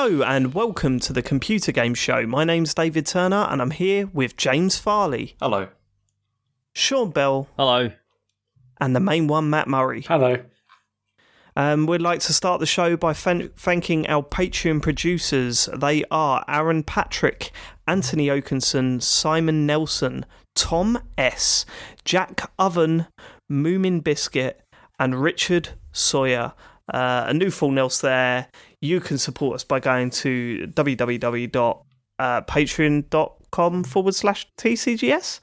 Hello and welcome to the Computer Game Show. My name's David Turner and I'm here with James Farley. Hello. Sean Bell. Hello. And the main one, Matt Murray. Hello. We'd like to start the show by thanking our Patreon producers. They are Aaron Patrick, Anthony Oakenson, Simon Nelson, Tom S, Jack Oven, Moomin Biscuit, and Richard Sawyer. A new full Nels there. You can support us by going to www.patreon.com/TCGS.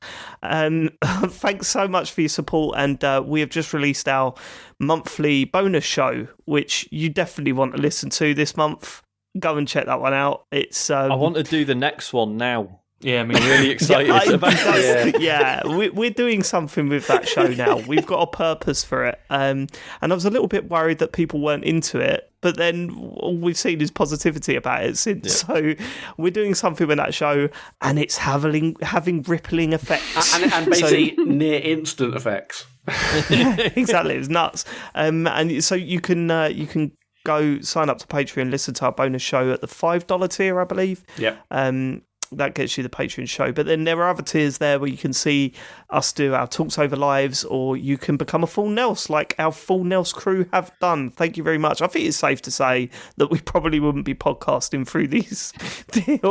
Thanks so much for your support, and we have just released our monthly bonus show, which you definitely want to listen to this month. Go and check that one out. It's I want to do the next one now. Yeah, I mean, really excited about it. Yeah, we're doing something with that show now. We've got a purpose for it. And I was a little bit worried that people weren't into it, but then all we've seen is positivity about it since. Yeah. So we're doing something with that show, and it's having rippling effects. And basically near instant effects. Yeah, exactly. It was nuts. And so you can go sign up to Patreon, listen to our bonus show at the $5 tier, I believe. Yeah. That gets you the Patreon show. But then there are other tiers there where you can see us do our Talks Over Lives, or you can become a full Nels like our full Nels crew have done. Thank you very much. I think it's safe to say that we probably wouldn't be podcasting through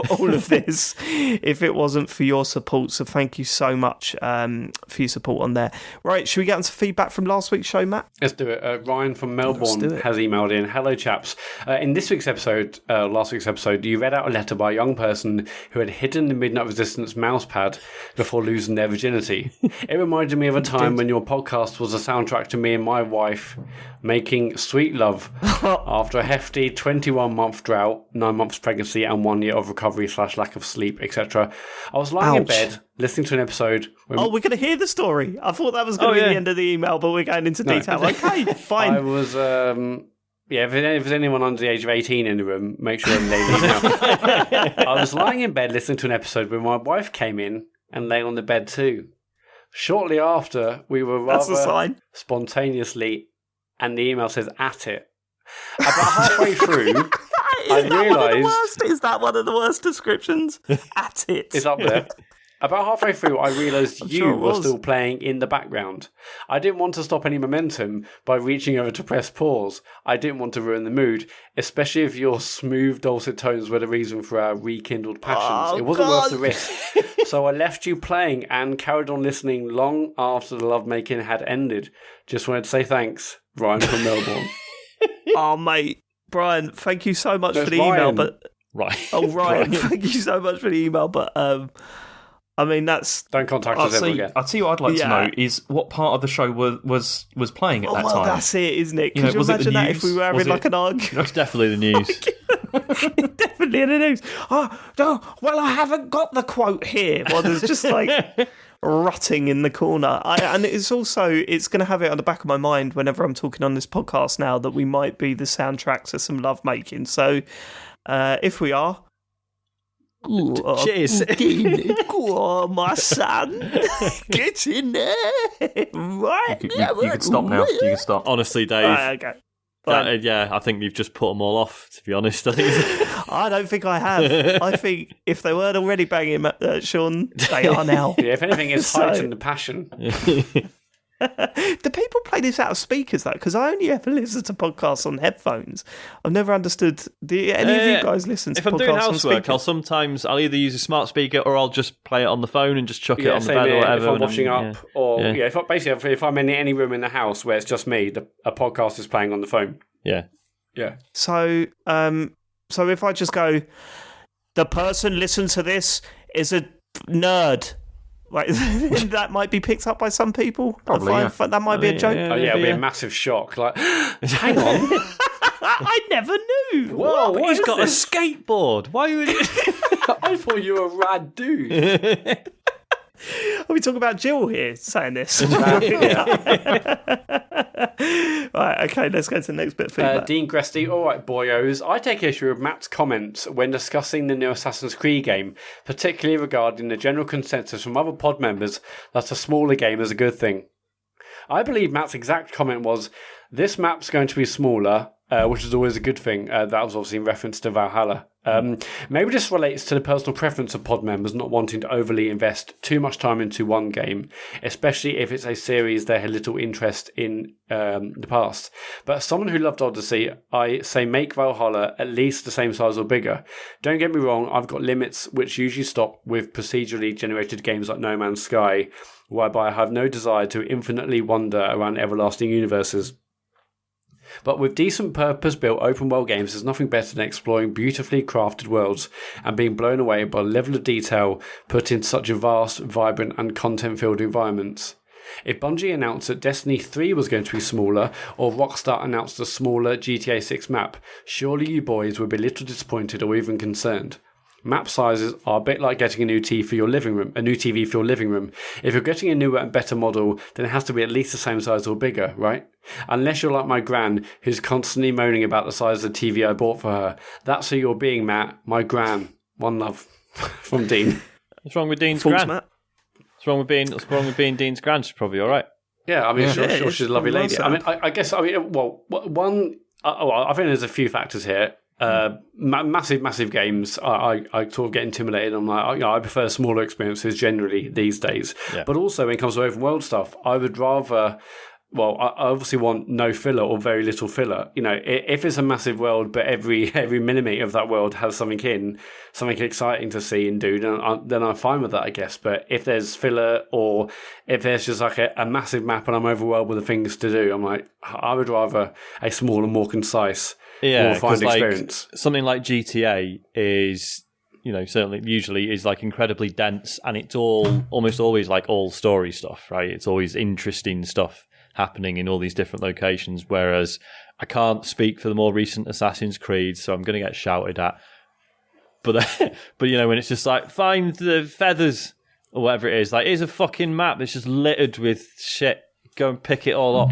all of this if it wasn't for your support. So thank you so much for your support on there. Right, should we get into feedback from last week's show, Matt? Let's do it. Ryan from Melbourne has emailed in. Hello, chaps. In this week's episode, last week's episode, you read out a letter by a young person who had hidden the Midnight Resistance mousepad before losing their virginity. It reminded me of a time when your podcast was a soundtrack to me and my wife making sweet love after a hefty 21-month drought, 9 months pregnancy, and 1 year of recovery / lack of sleep, etc. I was lying in bed listening to an episode. We're going to hear the story. I thought that was going to be the end of the email, but we're going into detail. Okay, fine. I was... Yeah, if there's anyone under the age of 18 in the room, make sure they leave now. I was lying in bed listening to an episode where my wife came in and lay on the bed too. Shortly after, we were rather spontaneously, and the email says, at it. About halfway through, I realised... Is that one of the worst descriptions? At it. It's up there. About halfway through, I realised you were still playing in the background. I didn't want to stop any momentum by reaching over to press pause. I didn't want to ruin the mood, especially if your smooth, dulcet tones were the reason for our rekindled passions. It wasn't worth the risk. So I left you playing and carried on listening long after the lovemaking had ended. Just wanted to say thanks, Ryan from Melbourne. Oh, mate. Brian, thank you so much for the email. But Ryan, thank you so much for the email, but... I mean, that's... Don't contact us ever again. I'll tell you what I'd like to know is what part of the show was playing at that time. That's it, isn't it? Could you imagine that if we were having like an argument? It's definitely the news. Definitely in the news. Oh, no, well, I haven't got the quote here. Well, there's just like rotting in the corner. And it's going to have it on the back of my mind whenever I'm talking on this podcast now that we might be the soundtrack to some lovemaking. So if we are... Cheers. Go on, my son. Get in there. Right. You can stop now. You can stop. Honestly, Dave. Okay. I think you've just put them all off, to be honest. I don't think I have. I think if they weren't already banging Sean, they are now. Yeah, if anything, it's heightened the passion. Do people play this out of speakers, though? Because I only ever listen to podcasts on headphones. I've never understood. Do any of you guys listen to podcasts on speakers? If I'm doing housework, I'll either use a smart speaker or I'll just play it on the phone and just chuck it on the bed or whatever. If I'm washing up, or if I'm in any room in the house where it's just me, a podcast is playing on the phone. Yeah. So if I just go, the person listening to this is a nerd. Like that might be picked up by some people. Probably, that might be a joke. It'll be a massive shock. Like, hang on, I never knew. Whoa, he's got a skateboard. Why would? I thought you were a rad dude. Are we talking about Jill here saying this? Right, okay, let's go to the next bit of feedback. Dean Gresty, all right, boyos. I take issue with Matt's comments when discussing the new Assassin's Creed game, particularly regarding the general consensus from other pod members that a smaller game is a good thing. I believe Matt's exact comment was, this map's going to be smaller, which is always a good thing. That was obviously in reference to Valhalla. Maybe this relates to the personal preference of pod members not wanting to overly invest too much time into one game, especially if it's a series they had little interest in the past. But as someone who loved Odyssey, I say make Valhalla at least the same size or bigger. Don't get me wrong, I've got limits which usually stop with procedurally generated games like No Man's Sky, whereby I have no desire to infinitely wander around everlasting universes. But with decent purpose-built open-world games, there's nothing better than exploring beautifully crafted worlds and being blown away by the level of detail put into such a vast, vibrant and content-filled environments. If Bungie announced that Destiny 3 was going to be smaller, or Rockstar announced a smaller GTA 6 map, surely you boys would be a little disappointed or even concerned. Map sizes are a bit like getting a new TV for your living room. If you're getting a newer and better model, then it has to be at least the same size or bigger, right? Unless you're like my gran, who's constantly moaning about the size of the TV I bought for her. That's who you're being, Matt. My gran. One love. From Dean. What's wrong with Dean's gran? Matt. What's wrong with being Dean's gran? She's probably all right. Yeah, I mean, sure she's a lovely lady. I mean, I guess, I think there's a few factors here. Massive games, I sort of get intimidated. I'm like, I prefer smaller experiences generally these days. Yeah. But also when it comes to open world stuff, I would rather, I obviously want no filler or very little filler. You know, if it's a massive world, but every millimetre of that world has something exciting to see and do, then I'm fine with that, I guess. But if there's filler or if there's just like a massive map and I'm overwhelmed with the things to do, I'm like, I would rather a smaller, more concise, more refined experience. Something like GTA is, certainly usually is like incredibly dense, and it's almost always like all story stuff, right? It's always interesting stuff happening in all these different locations, whereas I can't speak for the more recent Assassin's Creed, so I'm going to get shouted at. But when it's just like, find the feathers or whatever it is, like, here's a fucking map that's just littered with shit, go and pick it all up.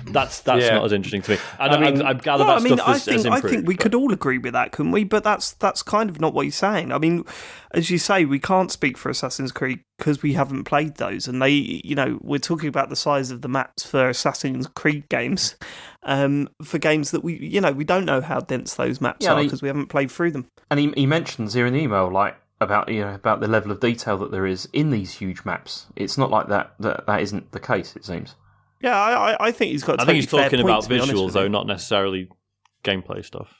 That's not as interesting to me. I gather that stuff has improved. I think we could all agree with that, couldn't we? But that's kind of not what you're saying. I mean, as you say, we can't speak for Assassin's Creed because we haven't played those, and we're talking about the size of the maps for Assassin's Creed games, for games that we don't know how dense those maps are because we haven't played through them. And he mentions here in the email, like, about the level of detail that there is in these huge maps. It's not like that isn't the case, it seems. Yeah, I think he's got. I think he's talking about visuals, though, not necessarily gameplay stuff.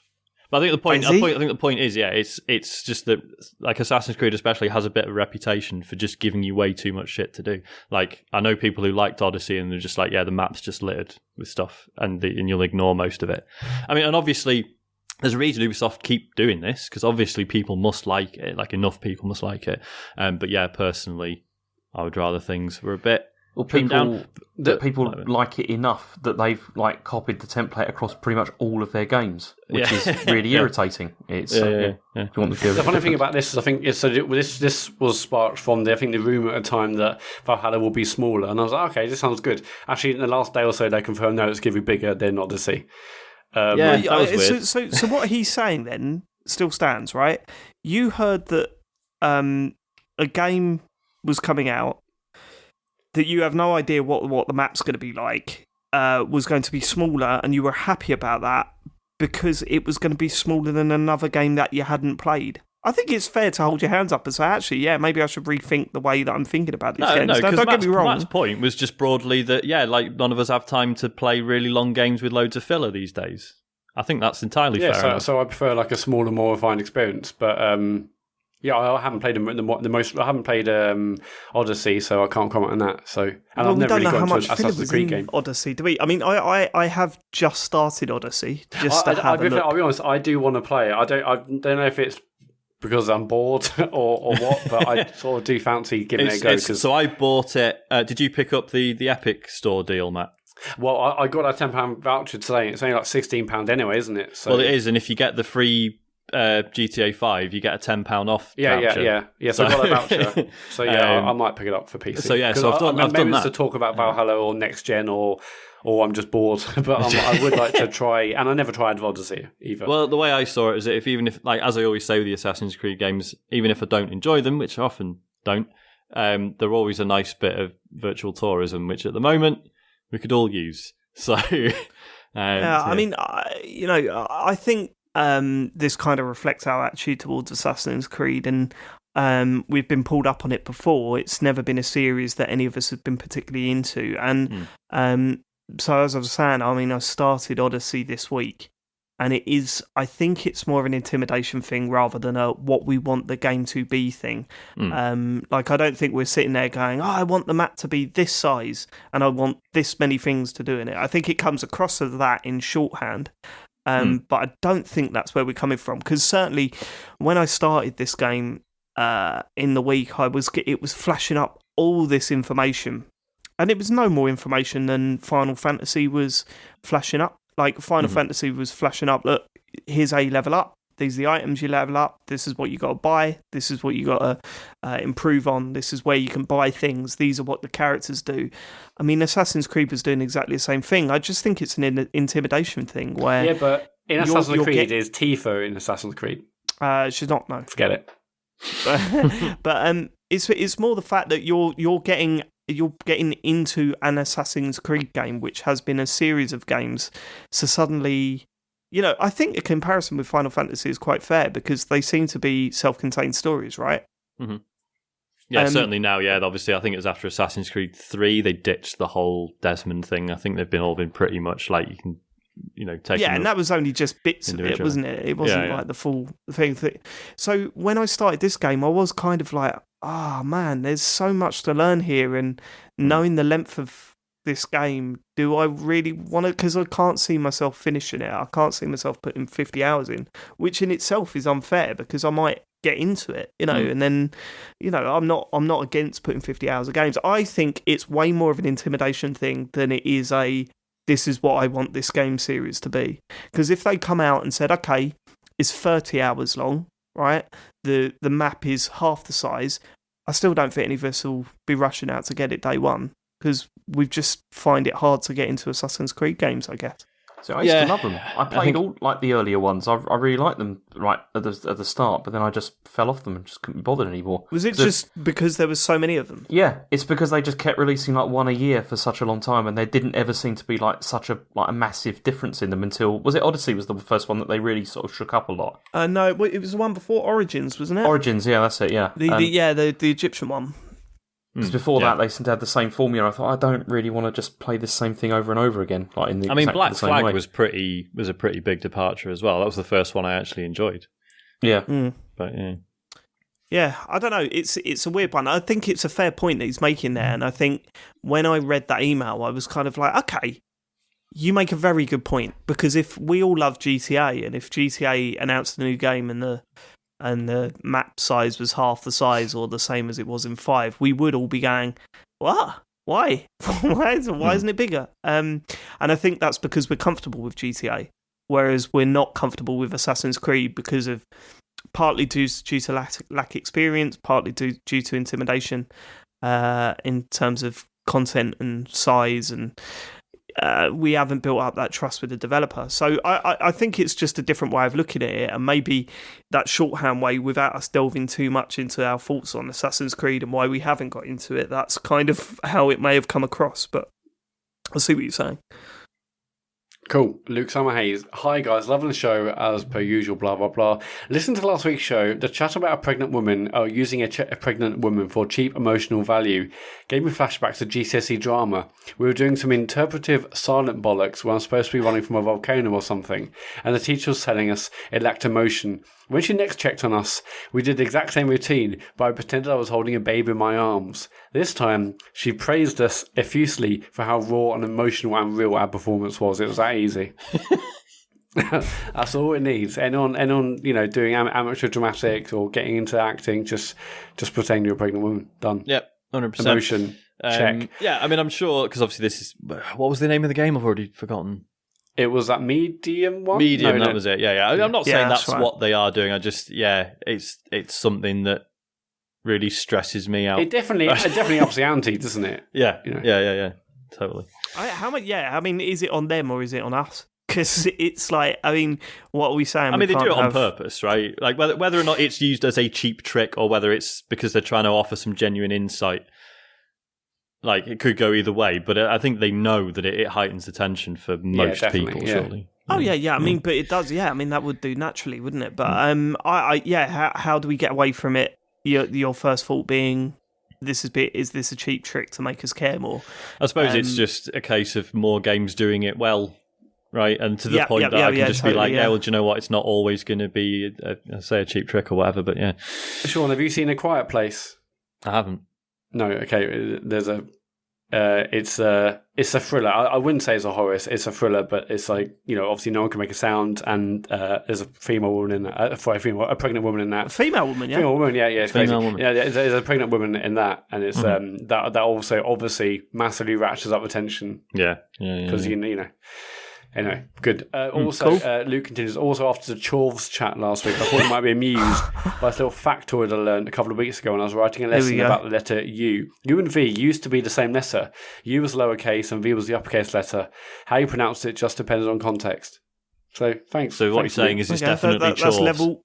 But I think the point is, it's just that, like, Assassin's Creed especially has a bit of a reputation for just giving you way too much shit to do. Like, I know people who liked Odyssey and they're just like, the map's just littered with stuff, and you'll ignore most of it. I mean, and obviously, there's a reason Ubisoft keep doing this, because obviously people must like it, like enough people must like it. But yeah, personally, I would rather things were a bit. Well, people like it enough that they've like copied the template across pretty much all of their games, which is really irritating. It's if you want the funny thing about this is, I think this was sparked from the rumor at the time that Valhalla will be smaller, and I was like, okay, this sounds good. Actually, in the last day or so, they confirmed no, it's going to be bigger than Odyssey. That was weird. So what he's saying then still stands, right? You heard that a game was coming out that you have no idea what the map's going to be like, was going to be smaller, and you were happy about that because it was going to be smaller than another game that you hadn't played. I think it's fair to hold your hands up and say, actually, maybe I should rethink the way that I'm thinking about these games. No, don't get me wrong. Matt's point was just broadly that, like, none of us have time to play really long games with loads of filler these days. I think that's entirely fair. So I prefer like a smaller, more refined experience, but I haven't played I haven't played Odyssey, so I can't comment on that. So, I've never really gone to an Assassin's Creed game. Odyssey, do we? I mean, I have just started Odyssey. I'll be honest, I do want to play it. I don't know if it's because I'm bored or what, but I sort of do fancy giving it a go. So I bought it. Did you pick up the Epic Store deal, Matt? Well, I got a £10 voucher today. It's only like £16 anyway, isn't it? So. Well, it is, and if you get the free GTA 5, you get a £10 off voucher. Yeah, so I got a voucher. So I might pick it up for PC. So I've done that. Maybe it's to talk about Valhalla or next gen or I'm just bored. But I would like to try, and I never tried Odyssey either. Well, the way I saw it is that even if, like, as I always say with the Assassin's Creed games, even if I don't enjoy them, which I often don't, they're always a nice bit of virtual tourism, which at the moment we could all use. So I mean, I think this kind of reflects our attitude towards Assassin's Creed, and we've been pulled up on it before. It's never been a series that any of us have been particularly into, and so as I was saying, I mean, I started Odyssey this week, and I think it's more of an intimidation thing rather than a what we want the game to be thing. Like, I don't think we're sitting there going, I want the map to be this size, and I want this many things to do in it. I think it comes across as that in shorthand, but I don't think that's where we're coming from, because certainly when I started this game in the week, it was flashing up all this information, and it was no more information than Final Fantasy was flashing up. Like, Final Fantasy was flashing up, look, here's how you level up, these are the items you level up, this is what you got to buy, this is what you got to improve on, this is where you can buy things, these are what the characters do. I mean, Assassin's Creed was doing exactly the same thing. I just think it's an intimidation thing where... Yeah, but in Assassin's Creed, is Tifa in Assassin's Creed? She's not, no. Forget it. But it's more the fact that you're getting into an Assassin's Creed game, which has been a series of games. So suddenly, I think a comparison with Final Fantasy is quite fair, because they seem to be self-contained stories, right? Mm-hmm. Yeah, certainly now. Yeah, obviously, I think it was after Assassin's Creed 3 they ditched the whole Desmond thing. I think they've all been pretty much like you can. Take and that was only just bits of it, wasn't it? It wasn't like the full thing. So when I started this game, I was kind of like, man, there's so much to learn here, and knowing the length of this game, do I really want to? Because I can't see myself finishing it. I can't see myself putting 50 hours in, which in itself is unfair, because I might get into it, and then, I'm not against putting 50 hours of games. I think it's way more of an intimidation thing than it is this is what I want this game series to be. Because if they come out and said, okay, it's 30 hours long, right? The map is half the size, I still don't think any of us will be rushing out to get it day one, because we just find it hard to get into Assassin's Creed games, I guess. So I used to love them. I played all like the earlier ones. I really liked them right at the start, but then I just fell off them and just couldn't be bothered anymore. Was it just because there was so many of them? Yeah, it's because they just kept releasing like one a year for such a long time, and there didn't ever seem to be like such a massive difference in them until Odyssey was the first one that they really sort of shook up a lot. No, it was the one before Origins, wasn't it? Origins, yeah, that's it. Yeah, the Egyptian one. Because before that, they seemed to have the same formula. I thought, I don't really want to just play the same thing over and over again. Like Black Flag was a pretty big departure as well. That was the first one I actually enjoyed. Yeah, but yeah, I don't know. It's a weird one. I think it's a fair point that he's making there, and I think when I read that email, I was kind of like, okay, you make a very good point, because if we all love GTA, and if GTA announced a new game and the map size was half the size or the same as it was in 5, we would all be going, what? Why? Why isn't it bigger? And I think that's because we're comfortable with GTA, whereas we're not comfortable with Assassin's Creed because of partly due to lack experience, partly due to intimidation in terms of content and size, and we haven't built up that trust with the developer. So I think it's just a different way of looking at it, and maybe that shorthand way, without us delving too much into our thoughts on Assassin's Creed and why we haven't got into it, that's kind of how it may have come across, but I'll see what you're saying. Cool. Luke Summerhays. Hi guys, loving the show as per usual, blah, blah, blah. Listen to last week's show. The chat about a pregnant woman, using a pregnant woman for cheap emotional value, gave me flashbacks to GCSE drama. We were doing some interpretive silent bollocks where I'm supposed to be running from a volcano or something, and the teacher was telling us it lacked emotion. When she next checked on us, we did the exact same routine, but I pretended I was holding a baby in my arms. This time, she praised us effusively for how raw and emotional and real our performance was. It was that easy. That's all it needs. Anyone, doing amateur dramatics or getting into acting, just pretend you're a pregnant woman. Done. Yep, 100%. Emotion, check. Yeah, I mean, I'm sure, because obviously this is... What was the name of the game? I've already forgotten. It was that Medium one? Medium, that was it. Yeah. I'm not saying that's right. What they are doing. I just, it's something that really stresses me out. It definitely ups the ante, doesn't it? Yeah. Yeah. Totally. How much? Yeah, I mean, is it on them or is it on us? Because it's like, I mean, what are we saying? I mean, they do it on purpose, right? Like whether or not it's used as a cheap trick or whether it's because they're trying to offer some genuine insight. like it could go either way, but I think they know that it heightens the tension for most people, surely. Oh yeah. I mean, but it does. Yeah, I mean that would do naturally, wouldn't it? But how do we get away from it? Your first thought being, is this a cheap trick to make us care more? I suppose it's just a case of more games doing it well, right? And to the point that I can just be like, well, do you know what? It's not always going to be, a cheap trick or whatever. But yeah. Sean, have you seen A Quiet Place? I haven't. No. Okay. There's a. It's a thriller. I wouldn't say it's a horror. It's a thriller, but it's like, obviously no one can make a sound, and there's a female woman in that. A pregnant woman in that. A female woman, yeah. Female woman, yeah. It's female crazy. Woman. Yeah, there's a pregnant woman in that, and it's that also obviously massively ratchets up the tension. Yeah. Because Anyway, good. Also, cool. Luke continues, also after the Chorves chat last week, I thought you might be amused by a little factoid I learned a couple of weeks ago when I was writing a lesson about the letter U. U and V used to be the same letter. U was lowercase and V was the uppercase letter. How you pronounced it just depended on context. So, thanks. So what you're saying is it's definitely Chorves. That's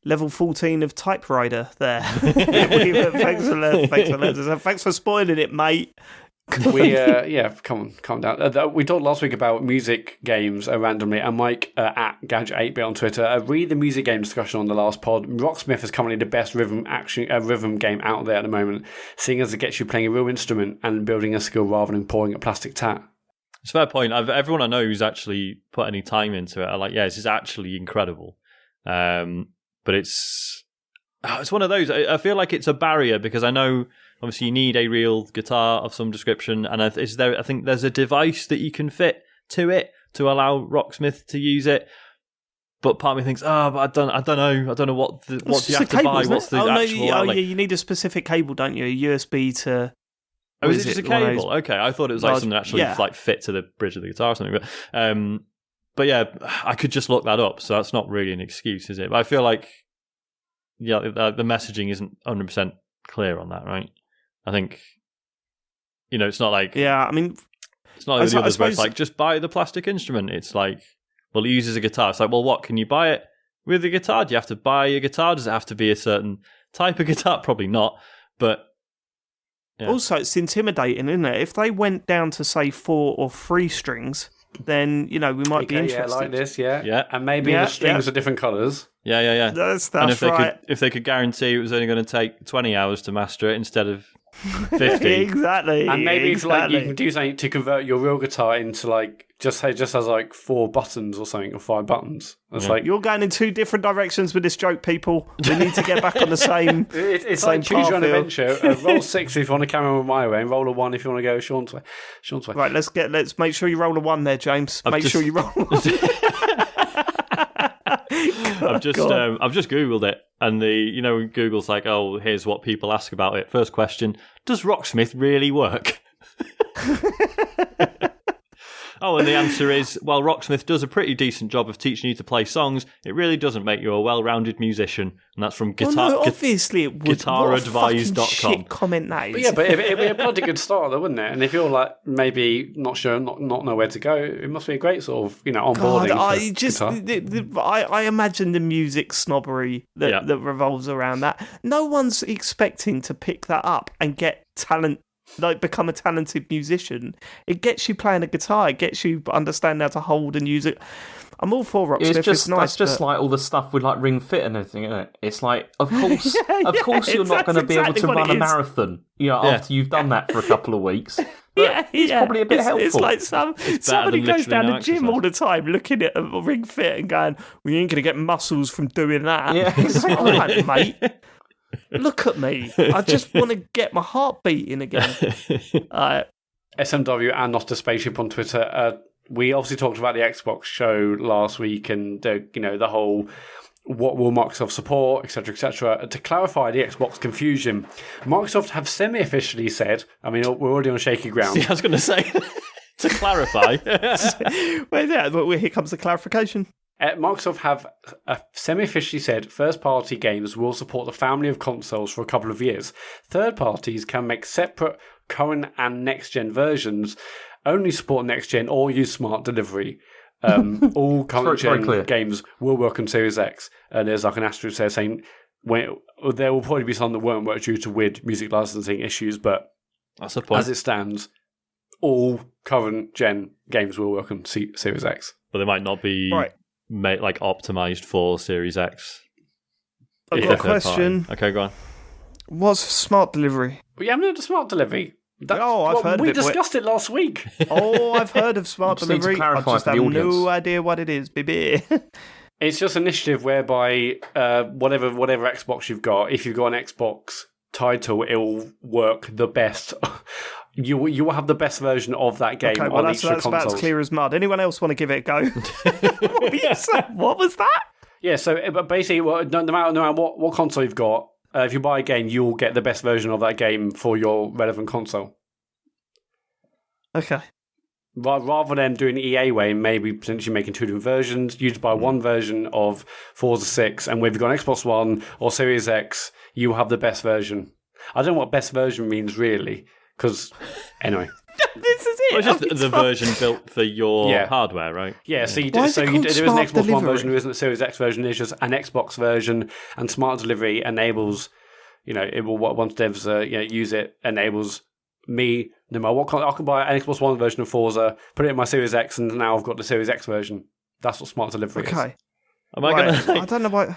level 14 of typewriter there. Thanks for spoiling it, mate. Calm down. We talked last week about music games randomly, and Mike at Gadget8bit on Twitter read the music game discussion on the last pod. Rocksmith is currently the best rhythm game out there at the moment, seeing as it gets you playing a real instrument and building a skill rather than pouring a plastic tat. It's a fair point. Everyone I know who's actually put any time into it are like, this is actually incredible. But it's one of those. I feel like it's a barrier because I know. Obviously, you need a real guitar of some description, and I think there's a device that you can fit to it to allow Rocksmith to use it. But part of me thinks, but I don't know what do you have to buy? What's the actual? You need a specific cable, don't you? A USB to. Oh, is it just a cable? Okay, I thought it was like something that actually like fit to the bridge of the guitar or something. But yeah, I could just look that up, so that's not really an excuse, is it? But I feel like the messaging isn't 100% clear on that, right? I think, it's not like... Yeah, I mean... It's not like the others where it's like, just buy the plastic instrument. It's like, well, it uses a guitar. It's like, well, what? Can you buy it with a guitar? Do you have to buy a guitar? Does it have to be a certain type of guitar? Probably not, but... Yeah. Also, it's intimidating, isn't it? If they went down to, say, 4 or 3 strings, then, we might be interested. Yeah, like this, yeah. And maybe the strings are different colours. Yeah. That's and right. If they could guarantee it was only going to take 20 hours to master it instead of 50. Exactly. And maybe it's like you can do something to convert your real guitar into like just has like 4 buttons or something, or 5 buttons. It's like you're going in 2 different directions with this joke, people. We need to get back on the same. It's like choose your own adventure. Roll 6 if you want to carry on my way, and roll a 1 if you want to go Sean's way. Right, let's make sure you roll a 1 there, James. Make sure you roll. I've just Googled it, and Google's like, oh, here's what people ask about it. First question: does Rocksmith really work? Oh, and the answer is, well, Rocksmith does a pretty decent job of teaching you to play songs. It really doesn't make you a well-rounded musician, and that's from obviously it would. GuitarAdvice.com. Shit comment that is. But yeah, but it'd be a bloody good start, though, wouldn't it? And if you're like maybe not sure, not know where to go, it must be a great sort of onboarding. I imagine the music snobbery that revolves around that. No one's expecting to pick that up and get talent. Like become a talented musician. It gets you playing a guitar. It gets you understanding how to hold and use it. I'm all for Rocksmith. It's nice. That's just like all the stuff with like Ring Fit and everything, isn't it? It's like, of course, you're not going to be able to run a marathon. After you've done that for a couple of weeks. It's probably a bit helpful. It's like somebody goes down the gym all the time looking at a Ring Fit and going, "We ain't going to get muscles from doing that." Yeah, exactly. All right, mate. Look at me. I just want to get my heart beating again. SMW and Not a Spaceship on Twitter. We obviously talked about the Xbox show last week and the whole what will Microsoft support, etc., etc. To clarify the Xbox confusion, Microsoft have semi-officially said, I mean, we're already on shaky ground. See, I was going to say, to clarify. Well, here comes the clarification. Microsoft have semi-officially said first-party games will support the family of consoles for a couple of years. Third parties can make separate current and next-gen versions, only support next-gen or use smart delivery. All current-gen games will work on Series X. There's like an asterisk there saying there will probably be some that won't work due to weird music licensing issues, but That's the point. As it stands, all current gen games will work on Series X. But they might not be optimized for Series X. I've got a question. Okay, go on. What's smart delivery? We haven't heard of smart delivery. I've heard of it. We discussed it last week. I've heard of smart delivery. I just have no idea what it is, baby. It's just an initiative whereby whatever Xbox you've got, if you've got an Xbox title, it will work the best. You will have the best version of that game on each of the consoles. That's about as clear as mud. Anyone else want to give it a go? What was that? Yeah, so basically, no matter what console you've got, if you buy a game, you'll get the best version of that game for your relevant console. Okay. Rather than doing the EA way, maybe potentially making two different versions, you just buy one version of Forza 6, and whether you've got an Xbox One or Series X, you will have the best version. I don't know what best version means, really, because, anyway. This is it. Well, it's just the version built for your hardware, right? Yeah, so there is an Xbox One version, there isn't a Series X version, it's just an Xbox version, and smart delivery enables, it will, once devs use it, enables me, no matter what, I can buy an Xbox One version of Forza, put it in my Series X, and now I've got the Series X version. That's what smart delivery is. Am I gonna? I don't know why.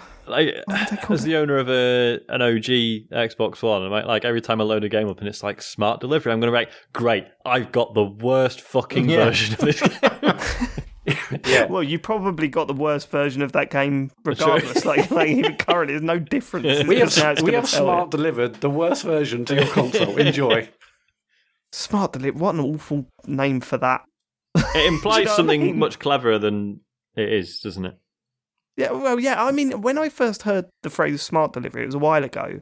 As the owner of an OG Xbox One, every time I load a game up and it's like smart delivery, I'm gonna be like, great, I've got the worst fucking version of this game. Yeah. Well, you probably got the worst version of that game, regardless. Even currently, there's no difference. We have smart delivered the worst version to your console. Enjoy. Smart delivery. What an awful name for that. It implies something much cleverer than it is, doesn't it? Yeah, well, yeah. I mean, when I first heard the phrase smart delivery, it was a while ago.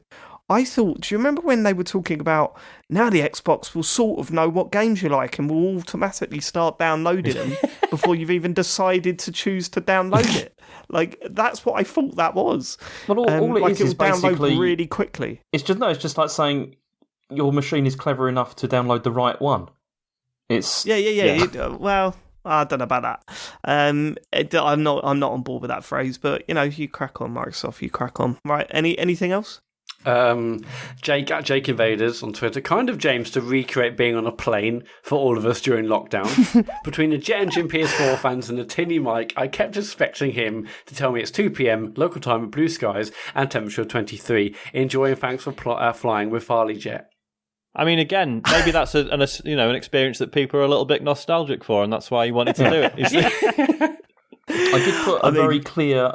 I thought, do you remember when they were talking about now the Xbox will sort of know what games you like and will automatically start downloading them before you've even decided to choose to download it? That's what I thought that was. But all it is basically download really quickly. It's just like saying your machine is clever enough to download the right one. It's well, I don't know about that. I'm not on board with that phrase, but you crack on, Microsoft. You crack on. Right? Anything else? Jake Invaders on Twitter, kind of James to recreate being on a plane for all of us during lockdown. Between the jet engine PS4 fans and the tinny mic, I kept expecting him to tell me it's 2 p.m. local time with blue skies and temperature of 23. Enjoy and thanks for flying with Farley Jet. I mean, again, maybe that's an experience that people are a little bit nostalgic for, and that's why you wanted to do it. I did put a very clear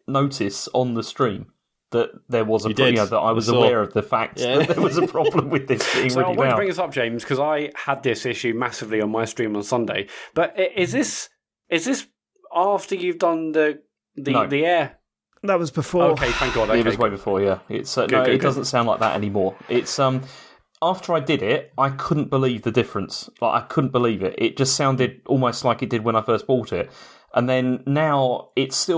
notice on the stream that there was that I was aware of the fact that there was a problem with this being so really I want loud. to bring this up, James, because I had this issue massively on my stream on Sunday. But is this after you've done the air? That was before. Okay, thank God. Okay, it was way before. Yeah, it's it doesn't sound like that anymore. It's after I did it, I couldn't believe the difference. I couldn't believe it. It just sounded almost like it did when I first bought it. And then now it's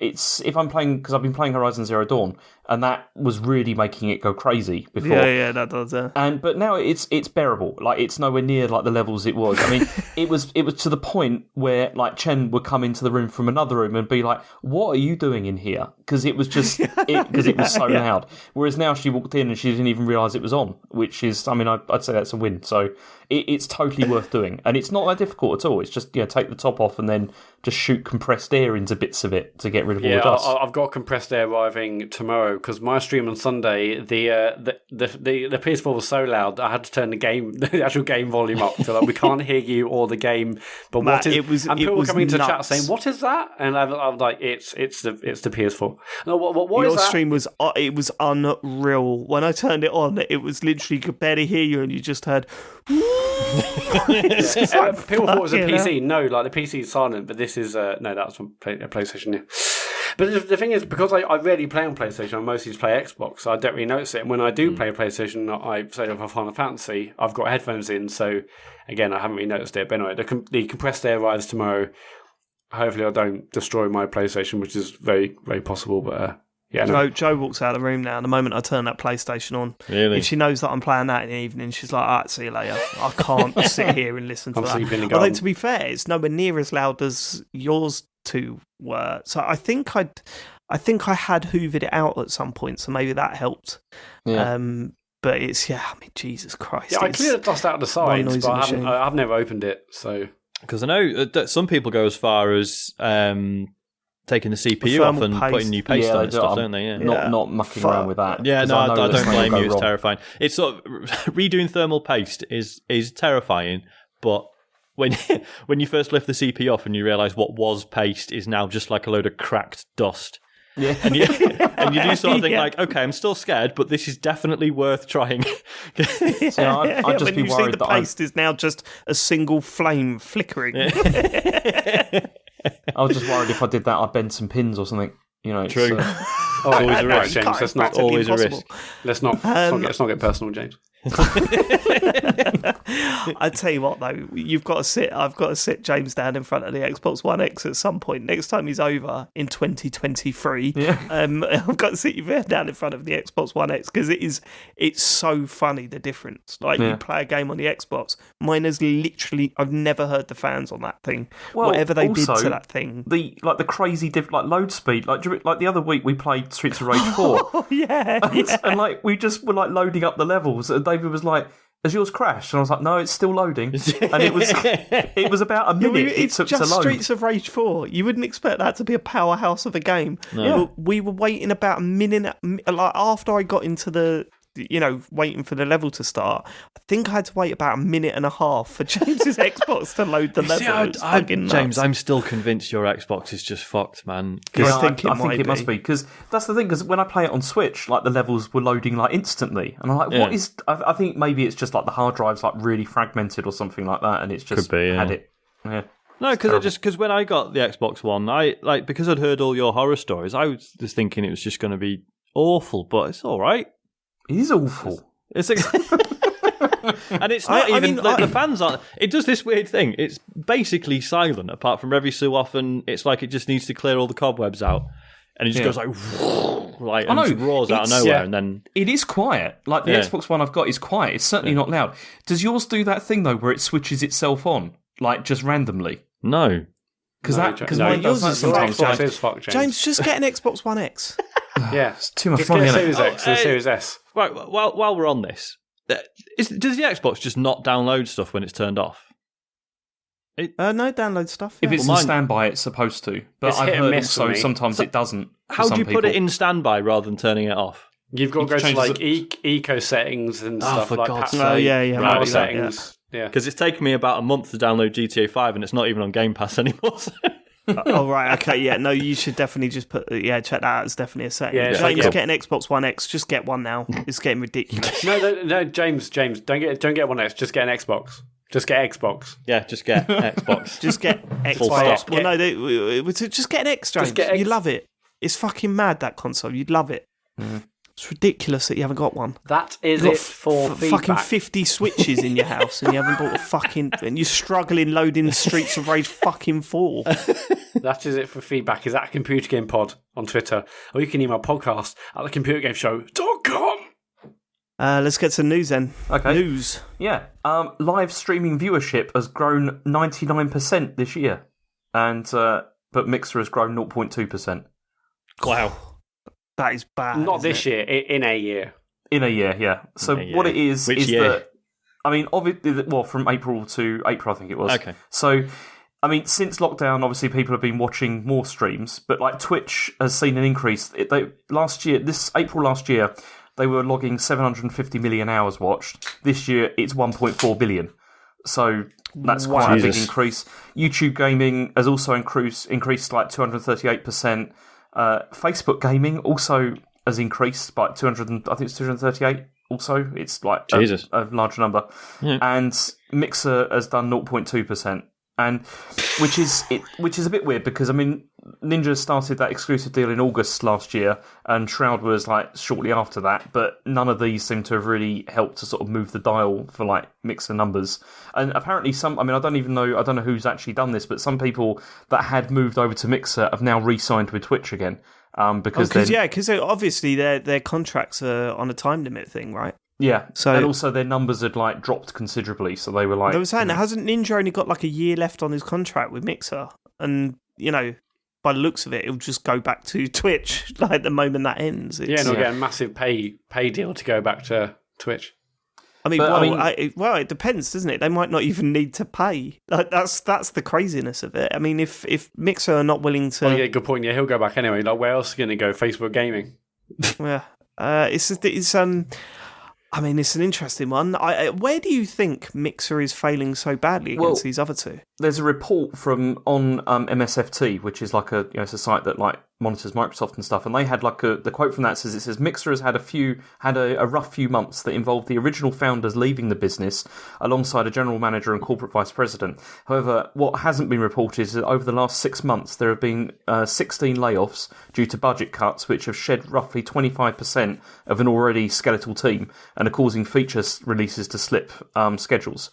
if I'm playing, because I've been playing Horizon Zero Dawn, and that was really making it go crazy before. Yeah, that does. But now it's bearable. It's nowhere near the levels it was. I mean, it was to the point where Chen would come into the room from another room and be like, "What are you doing in here?" Because it was just it was so loud. Whereas now she walked in and she didn't even realise it was on, which is, I mean, I'd say that's a win. So it's totally worth doing, and it's not that difficult at all. It's just take the top off and then just shoot compressed air into bits of it to get rid of all the dust. I've got compressed air arriving tomorrow because my stream on Sunday, the PS4 was so loud I had to turn the actual game volume up so we can't hear you or the game. But Matt, people were coming into chat saying, "What is that?" And I'm like, "It's the PS4." No, what Your is that? stream was unreal. When I turned it on, it was literally you could barely hear you, and you just heard. People thought it was a PC. No, the PC is silent, but this is that's a PlayStation. Yeah. But the thing is, because I rarely play on PlayStation, I mostly just play Xbox, so I don't really notice it. And when I do play PlayStation, I say if I Final Fantasy, I've got headphones in, so again, I haven't really noticed it. But anyway, the compressed air arrives tomorrow. Hopefully, I don't destroy my PlayStation, which is very, very possible. But Joe walks out of the room now. The moment I turn that PlayStation on, if she knows that I'm playing that in the evening, she's like, "All right, see you later." I can't sit here and listen to that. Although, to be fair, it's nowhere near as loud as yours two were. So I think I had hoovered it out at some point, so maybe that helped. Yeah. But it's I mean, Jesus Christ. Yeah, I cleared the dust out of the sides, but I've never opened it. So because I know that some people go as far as taking the CPU off and putting new paste on and stuff, don't they? Yeah. Not mucking around with that. Yeah, no, I don't blame you. It's terrifying. It's sort of redoing thermal paste is terrifying, but when you first lift the CPU off and you realise what was paste is now just like a load of cracked dust. Yeah, and you do sort of think like, okay, I'm still scared, but this is definitely worth trying. So I'd just be worried the paste is now just a single flame flickering. Yeah. I was just worried if I did that, I'd bend some pins or something. True. Always a risk, James. That's not always a risk. Let's not get personal, James. I tell you what, though, I've got to sit James down in front of the Xbox One X at some point next time he's over in 2023. Yeah. I've got to sit you down in front of the Xbox One X because it's so funny, the difference. Like you play a game on the Xbox, mine is literally, I've never heard the fans on that thing. Well, whatever they did to that thing, the crazy load speed. Like the other week we played Streets of Rage 4. Oh, yeah. And like we just were like loading up the levels. David was like, "Has yours crashed?" And I was like, "No, it's still loading." And it was about a minute it took to load. It's just Streets of Rage 4. You wouldn't expect that to be a powerhouse of a game. No. We were waiting about a minute, like after I got into the, waiting for the level to start. I think I had to wait about a minute and a half for James's Xbox to load the level. James, I'm still convinced your Xbox is just fucked, man. I think it must be, because that's the thing. Because when I play it on Switch, like the levels were loading like instantly, and I'm like, what is? I think maybe it's just like the hard drive's like really fragmented or something like that, and it's just had it. Yeah. No, because when I got the Xbox One, because I'd heard all your horror stories, I was just thinking it was just going to be awful, but it's all right. It is awful. It's and it's not the fans aren't. It does this weird thing. It's basically silent, apart from every so often. It's like it just needs to clear all the cobwebs out, and it just goes like and just roars out of nowhere, and then it is quiet. Like the Xbox One I've got is quiet. It's certainly not loud. Does yours do that thing though, where it switches itself on, like just randomly? No, because mine does that sometimes. James, just get an Xbox One X. Yeah, it's too much money. Series X and Series S. Right. While we're on this, does the Xbox just not download stuff when it's turned off? No, download stuff. If it's in standby, it's supposed to. But I've heard also sometimes it doesn't. How do you put it in standby rather than turning it off? You've got to go to like eco settings and stuff like that. Power settings. Yeah, because it's taken me about a month to download GTA 5 and it's not even on Game Pass anymore. Oh, right, okay, yeah, no, you should definitely just check that out. It's definitely a setting. Yeah, James, get an Xbox One X. Just get one now. It's getting ridiculous. No, James, don't get One X. Just get an Xbox. Just get Xbox. Yeah, just get Xbox. Just get Xbox. Well, no, just get an X, James. You love it. It's fucking mad, that console. You'd love it. Mm. It's ridiculous that you haven't got one. That is it for feedback. Fucking 50 Switches in your house and you haven't bought a fucking... And you're struggling loading Streets of Rage fucking 4. That is it for feedback. Is at Computer Game Pod on Twitter. Or you can email podcast at thecomputergameshow.com. Let's get to news then. Okay. News. Yeah. Live streaming viewership has grown 99% this year. But Mixer has grown 0.2%. Wow. That is bad. Not this year, in a year. In a year, yeah. So what it is that, I mean, obviously, from April to April, I think it was. Okay. So, I mean, since lockdown, obviously, people have been watching more streams, but like Twitch has seen an increase. April last year, they were logging 750 million hours watched. This year, it's 1.4 billion. So that's quite a big increase. YouTube gaming has also increased like 238%. Facebook gaming also has increased by 238. Also, it's like a large number, and Mixer has done 0.2%, and which is a bit weird because I mean Ninja started that exclusive deal in August last year, and Shroud was like shortly after that, but none of these seem to have really helped to sort of move the dial for like Mixer numbers. And apparently I don't know who's actually done this, but some people that had moved over to Mixer have now re-signed with Twitch again. Because obviously their contracts are on a time limit thing, right? Yeah. So and also their numbers had like dropped considerably, so they were like. They were saying, hasn't Ninja only got like a year left on his contract with Mixer? And by the looks of it, it'll just go back to Twitch like the moment that ends. Not get a massive pay deal to go back to Twitch. I mean, it depends, doesn't it? They might not even need to pay. Like, that's the craziness of it. I mean, if Mixer are not willing to, yeah, good point. Yeah, he'll go back anyway. Like, where else are you going to go? Facebook Gaming. Yeah, it's I mean, it's an interesting one. Where do you think Mixer is failing so badly against these other two? There's a report from on MSFT, which is like it's a site that like monitors Microsoft and stuff, and they had like the quote from that says Mixer has had a rough few months that involved the original founders leaving the business alongside a general manager and corporate vice president. However, what hasn't been reported is that over the last 6 months there have been 16 layoffs due to budget cuts, which have shed roughly 25% of an already skeletal team and are causing feature releases to slip schedules.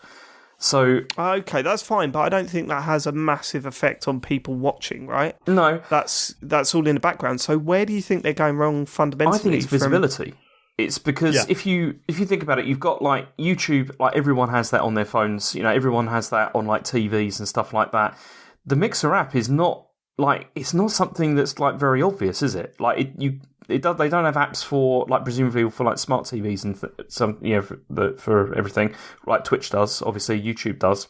So okay, that's fine, but I don't think that has a massive effect on people watching, right? No, that's all in the background. So where do you think they're going wrong fundamentally? I think it's visibility. It's because if you think about it, you've got like YouTube, like everyone has that on their phones. You know, everyone has that on like TVs and stuff like that. The Mixer app is not like it's not something that's like very obvious, is it? Like they don't have apps for like presumably for like smart TVs and some for everything like Twitch does. Obviously, YouTube does.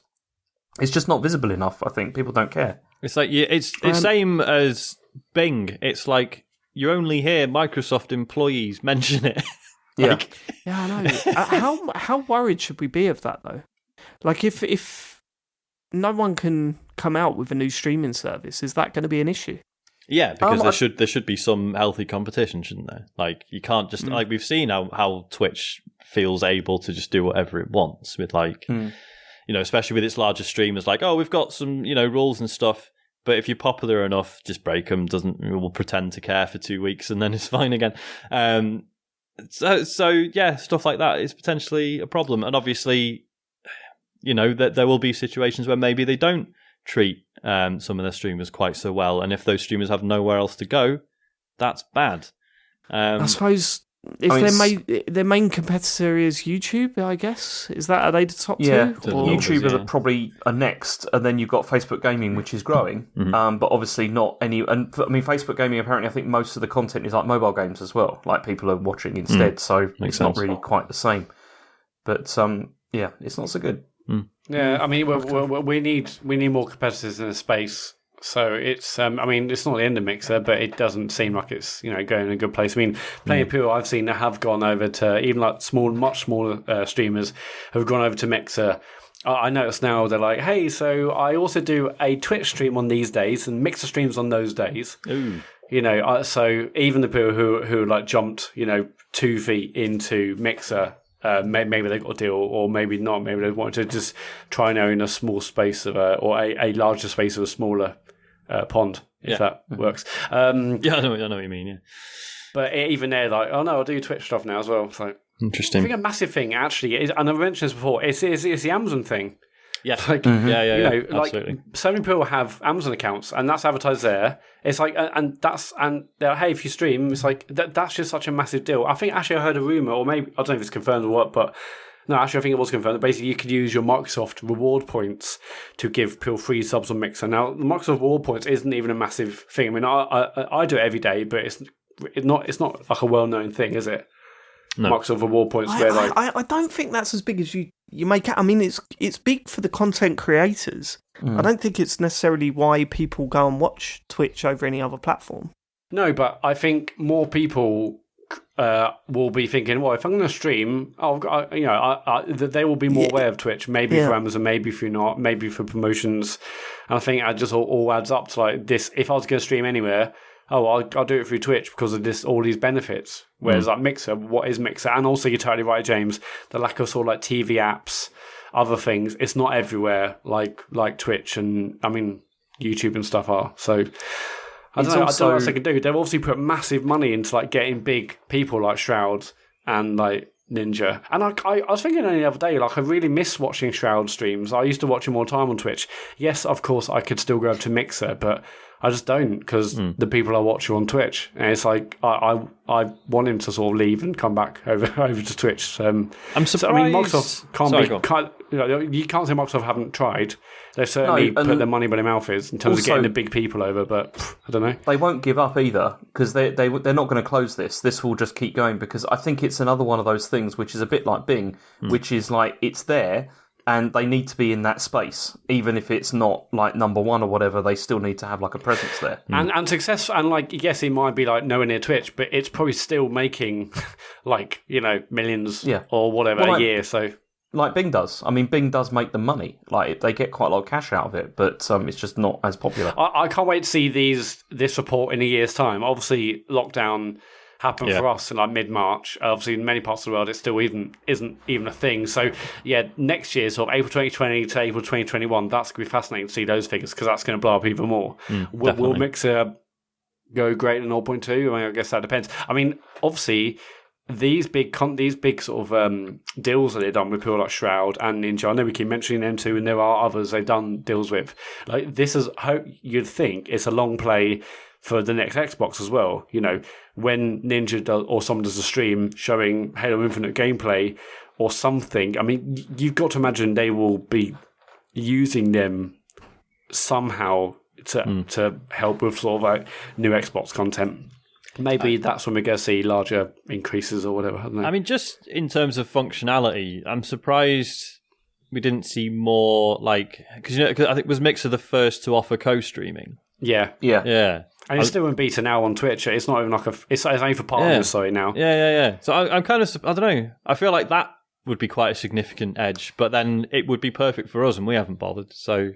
It's just not visible enough. I think people don't care. It's like it's same as Bing. It's like you only hear Microsoft employees mention it. Yeah, I know. How worried should we be of that though? Like if no one can come out with a new streaming service, is that going to be an issue? Yeah, because there should be some healthy competition, shouldn't there? Like you can't just like we've seen how Twitch feels able to just do whatever it wants with like especially with its larger streamers. Like, oh, we've got some rules and stuff, but if you're popular enough, just break them. We'll pretend to care for 2 weeks and then it's fine again. So yeah, stuff like that is potentially a problem, and obviously, that there will be situations where maybe they don't treat some of their streamers quite so well, and if those streamers have nowhere else to go, that's bad. I suppose their main competitor is YouTube, I guess. Are they the top two? YouTube are probably next, and then you've got Facebook Gaming, which is growing, but obviously not any. And I mean, Facebook Gaming apparently, I think most of the content is like mobile games as well. Like people are watching instead, so it's not really quite the same. But it's not so good. Yeah, I mean, we need more competitors in the space. So it's, it's not the end of Mixer, but it doesn't seem like it's going in a good place. I mean, plenty of people I've seen that have gone over to even like much smaller streamers have gone over to Mixer. I notice now they're like, hey, so I also do a Twitch stream on these days and Mixer streams on those days. Ooh. So even the people who like jumped 2 feet into Mixer. Maybe they got a deal, or maybe not. Maybe they wanted to just try and own a small space of or a larger space of a smaller pond, if that works. I know what you mean. Yeah, but even they're like, oh no, I'll do Twitch stuff now as well. So interesting. I think a massive thing actually is, and I've mentioned this before. It's the Amazon thing. Yeah, yeah. Absolutely. Like so many people have Amazon accounts, and that's advertised there. It's like, and they're like, hey, if you stream, it's like that's just such a massive deal. I think actually I heard a rumor, or maybe I don't know if it's confirmed or what, but no, actually I think it was confirmed that basically you could use your Microsoft reward points to give people free subs on Mixer. Now, the Microsoft reward points isn't even a massive thing. I mean, I do it every day, but it's not like a well known thing, is it? No. Microsoft reward points. I don't think that's as big as you make it. I mean, it's big for the content creators. I don't think it's necessarily why people go and watch Twitch over any other platform. No, but I think more people will be thinking, well, if I'm going to stream, they will be more aware of Twitch. Maybe for Amazon, maybe for not, maybe for promotions. And I think it just all adds up to like this. If I was going to stream anywhere, I'll do it through Twitch because of all these benefits. Whereas like Mixer, what is Mixer? And also, you're totally right, James. The lack of sort of like TV apps, other things. It's not everywhere like Twitch and YouTube and stuff are. So I don't know what else they can do. They've obviously put massive money into like getting big people like Shroud and like Ninja. And I was thinking the other day, like I really miss watching Shroud streams. I used to watch him all the time on Twitch. Yes, of course, I could still go up to Mixer, but I just don't because the people I watch are on Twitch, and it's like I want him to sort of leave and come back over to Twitch. I'm surprised. Microsoft you can't say Microsoft haven't tried. They've certainly put their money where their mouth is in terms of getting the big people over, but I don't know. They won't give up either, because they're not going to close this. This will just keep going, because I think it's another one of those things which is a bit like Bing, which is like, it's there, and they need to be in that space. Even if it's not like number one or whatever, they still need to have like a presence there. And success, and like, yes, it might be like nowhere near Twitch, but it's probably still making like, millions or whatever a year, so... Like Bing does. I mean, Bing does make them money. Like, they get quite a lot of cash out of it, but it's just not as popular. I can't wait to see this report in a year's time. Obviously, lockdown happened for us in like mid-March. Obviously, in many parts of the world, it still isn't even a thing. So, yeah, next year, sort of April 2020 to April 2021, that's going to be fascinating to see those figures, because that's going to blow up even more. Will Mixer go greater than 0.2? I mean, I guess that depends. I mean, obviously... These big sort of deals that they've done with people like Shroud and Ninja, I know we keep mentioning them too, and there are others they've done deals with. Like, this is, you'd think it's a long play for the next Xbox as well. When Ninja does, or someone does a stream showing Halo Infinite gameplay or something, I mean, you've got to imagine they will be using them somehow to help with sort of like new Xbox content. Maybe that's when we're going to see larger increases or whatever. I don't know. I mean, just in terms of functionality, I'm surprised we didn't see more, like... Because I think was Mixer the first to offer co-streaming? Yeah. And it's still in beta now on Twitch. It's not even like it's only for partners, sorry, now. Yeah. So I'm kind of... I don't know. I feel like that would be quite a significant edge, but then it would be perfect for us, and we haven't bothered, so...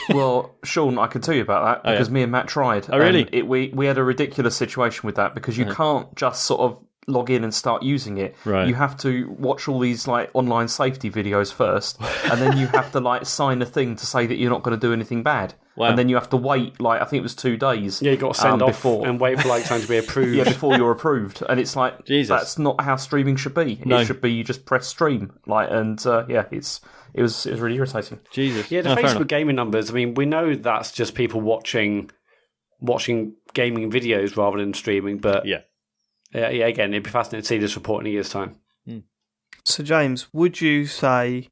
Well, Sean, I can tell you about that, because me and Matt tried. Oh, really? We had a ridiculous situation with that, because you can't just sort of log in and start using it. Right. You have to watch all these like online safety videos first, and then you have to like sign a thing to say that you're not going to do anything bad. Wow. And then you have to wait, like, I think it was 2 days. Yeah, you got to send off and wait for like something to be approved. Before you're approved. And it's like, Jesus. That's not how streaming should be. No. It should be you just press stream. Like, and it was really irritating. Jesus. Yeah, the Facebook gaming numbers, I mean, we know that's just people watching gaming videos rather than streaming, but yeah, again, it'd be fascinating to see this report in a year's time. So, James, would you say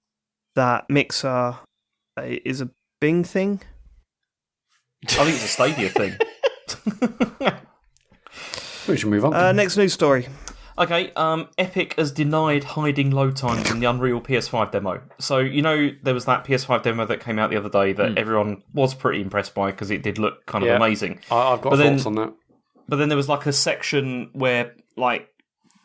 that Mixer is a Bing thing? I think it's a Stadia thing. We should move on. Next news story. Okay, Epic has denied hiding load times in the Unreal PS5 demo. So, there was that PS5 demo that came out the other day that everyone was pretty impressed by because it did look kind of amazing. I've got thoughts on that. But then there was like a section where where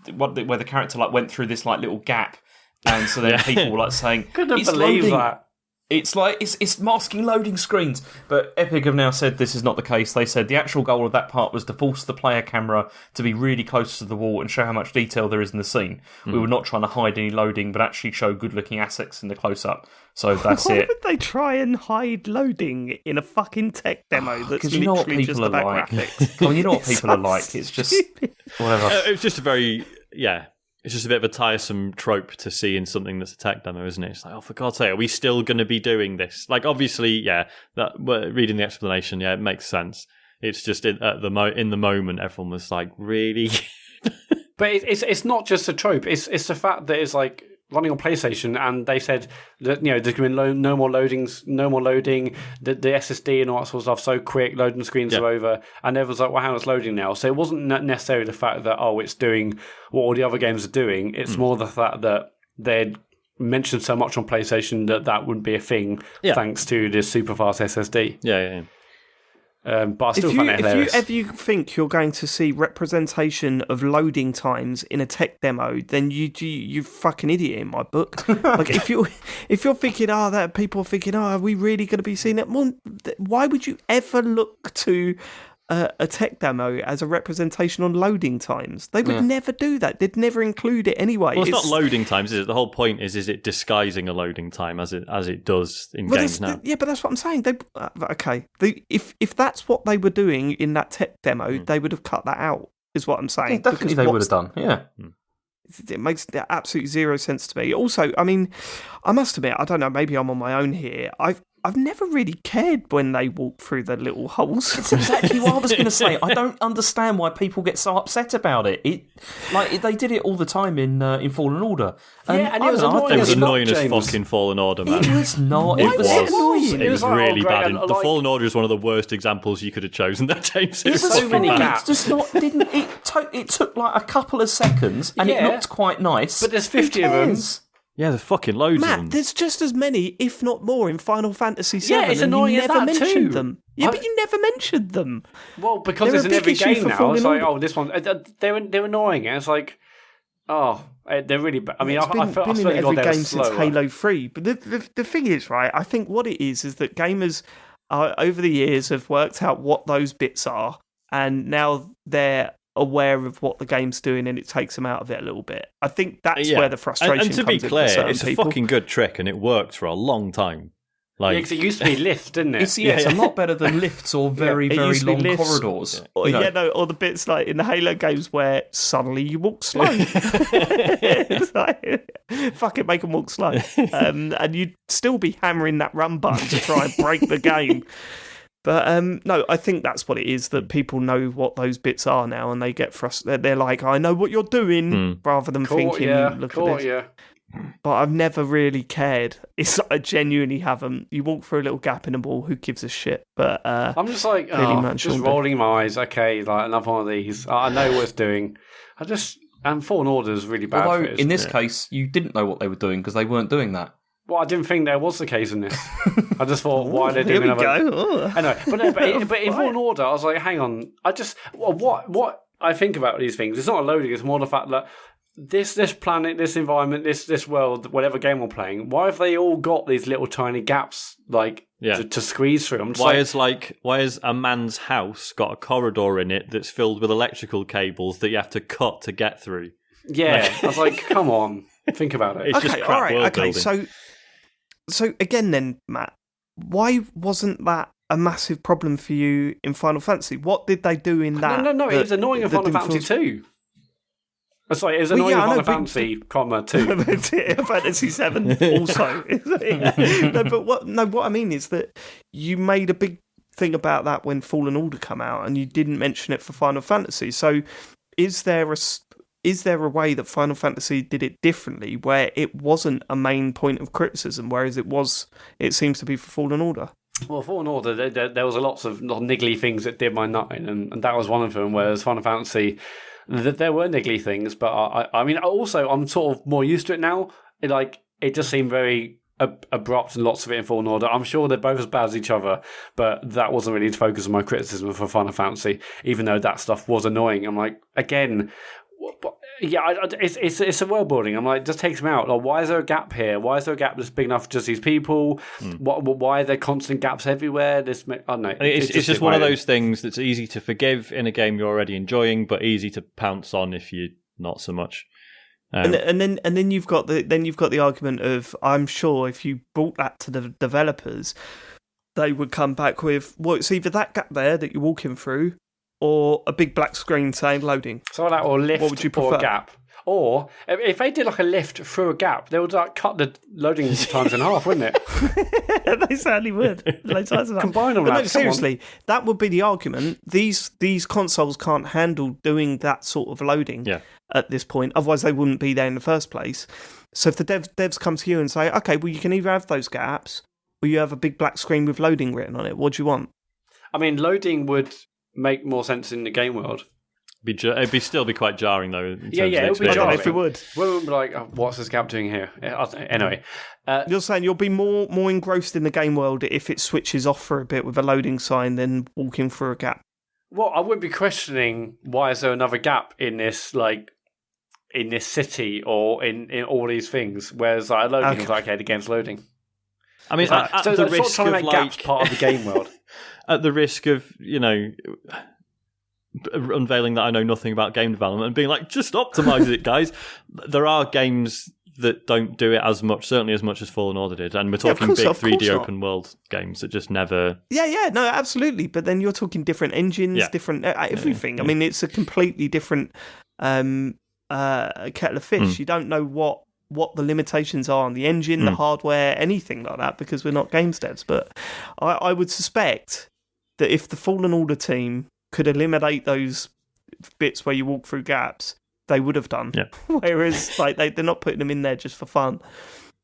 the character like went through this like little gap, and so then people were like saying, Couldn't believe loading. that. It's like it's masking loading screens. But Epic have now said this is not the case. They said the actual goal of that part was to force the player camera to be really close to the wall and show how much detail there is in the scene. We were not trying to hide any loading, but actually show good-looking assets in the close-up. So that's Why it. would they try and hide loading in a fucking tech demo that's Because you know what literally just people are about like. graphics? Well, you know what people are like. It's just whatever. It was just it's just a bit of a tiresome trope to see in something that's a tech demo, isn't it? It's like, oh, for God's sake, are we still going to be doing this? Like, obviously, reading the explanation, it makes sense. It's just in the moment, everyone was like, really? But it's not just a trope. It's the fact that it's like running on PlayStation, and they said that there's going to be no more loading. The SSD and all that sort of stuff so quick, loading screens are over, and everyone's like, "Well, how it's loading now?" So it wasn't necessarily the fact that it's doing what all the other games are doing. It's more the fact that they'd mentioned so much on PlayStation that wouldn't be a thing thanks to the super fast SSD. Yeah. But I still find it hilarious. If you think you're going to see representation of loading times in a tech demo, then you fucking idiot in my book. Like if you're thinking, that people are thinking, are we really going to be seeing it? Well, why would you ever look to a tech demo as a representation on loading times? They would never do that. They'd never include it anyway. Well, it's not loading times, is it? The whole point is it disguising a loading time as it does in games now? But that's what I'm saying. If that's what they were doing in that tech demo, they would have cut that out, is what I'm saying. Yeah, definitely they would have done, yeah. It makes absolutely zero sense to me. Also, I mean, I must admit, I don't know, maybe I'm on my own here. I've never really cared when they walk through the little holes. That's exactly what I was going to say. I don't understand why people get so upset about it. They did it all the time in Fallen Order. And it was annoying. It was annoying as fucking Fallen Order, man. It was not. It was annoying. It was like, really bad. like, The Fallen Order is one of the worst examples you could have chosen. That James. It was so many gaps. It took like a couple of seconds, and it looked quite nice. But there's 50 of them. Yeah, there's fucking loads of them. Matt, there's just as many, if not more, in Final Fantasy VII. Yeah, it's annoying and you never as that mentioned too. them. Yeah, but you never mentioned them. Well, because They're it's a in big every issue game for now. Fallen It's like, Order. oh, this one. They're annoying. And it's like, they're really bad. I mean, It's I been swear in to God, every they were game since slower. Halo 3. But the thing is, right, I think what it is that gamers over the years have worked out what those bits are, and now they're aware of what the game's doing, and it takes them out of it a little bit. I think that's where the frustration and to be comes in for clear, certain it's people. a fucking good trick, and it worked for a long time. Yeah, because it used to be lift, didn't it? It's a lot better than lifts or very, it very used to be long lifts. corridors. Or, You know. or the bits like in the Halo games where suddenly you walk slow. It's like, fuck it, make them walk slow. And you'd still be hammering that run button to try and break the game. But no, I think that's what it is, that people know what those bits are now, and they get frustrated. They're like, I know what you're doing, rather than thinking, look at this. But I've never really cared. I genuinely haven't. You walk through a little gap in a wall, who gives a shit? But I'm just like, just rolling my eyes. Okay, like another one of these. I know what it's doing. And Fallen Order is really bad. Although for it, in this case, you didn't know what they were doing because they weren't doing that. Well, I didn't think there was the case in this. I just thought, why are they doing here we another? go. Anyway, but in Fallen Order, I was like, hang on. What I think about these things, it's not a loading. It's more the fact that this planet, this environment, this world, whatever game we're playing, why have they all got these little tiny gaps to squeeze through? Why has a man's house got a corridor in it that's filled with electrical cables that you have to cut to get through? Yeah, I was like, come on, think about it. It's just crap world building. So again then, Matt, why wasn't that a massive problem for you in Final Fantasy? What did they do in that? No, it was annoying in Final Fantasy 2. Sorry, it was annoying in Final Fantasy, 2. Fantasy 7 also. What I mean is that you made a big thing about that when Fallen Order came out, and you didn't mention it for Final Fantasy. So is there a way that Final Fantasy did it differently, where it wasn't a main point of criticism, whereas it seems to be for Fallen Order? Well, Fallen Order, there was lots of niggly things that did my nut in, and that was one of them, whereas Final Fantasy, there were niggly things, but I mean, also, I'm sort of more used to it now. It just seemed very abrupt, and lots of it in Fallen Order. I'm sure they're both as bad as each other, but that wasn't really the focus of my criticism for Final Fantasy, even though that stuff was annoying. I'm like, again... it's a world building. I'm like, just takes me out. Like, why is there a gap here? Why is there a gap that's big enough for just these people? Why are there constant gaps everywhere? I don't know. It's just one of those things that's easy to forgive in a game you're already enjoying, but easy to pounce on if you're not so much. And then you've got the argument of, I'm sure if you brought that to the developers, they would come back with, well, it's either that gap there that you're walking through, or a big black screen saying loading. So that, or lift, what would you prefer? or a gap. Or if they did like a lift through a gap, they would cut the loading times in half, wouldn't it? They certainly would. Combine them. No, seriously, that would be the argument. These consoles can't handle doing that sort of loading at this point. Otherwise, they wouldn't be there in the first place. So if the devs come to you and say, okay, well, you can either have those gaps, or you have a big black screen with loading written on it. What do you want? I mean, loading would make more sense in the game world. It'd still be quite jarring though. It would be jarring. If it would. We would be like, what's this gap doing here? Anyway. You're saying you'll be more engrossed in the game world if it switches off for a bit with a loading sign than walking through a gap. Well, I would be questioning, why is there another gap in this, in this city or in all these things? Whereas loading is okay against loading. I mean, at so the they're risk sort of trying of to make gaps part of the game world. At the risk of, unveiling that I know nothing about game development and being like, just optimize it, guys. There are games that don't do it as much, certainly as much as Fallen Order did, and we're talking big 3D open world games that just never... No, absolutely, but then you're talking different engines, different everything. I mean, it's a completely different kettle of fish. You don't know what what the limitations are on the engine, the hardware, anything like that, because we're not games devs. But I would suspect that if the Fallen Order team could eliminate those bits where you walk through gaps, they would have done. Yeah. Whereas like they're not putting them in there just for fun.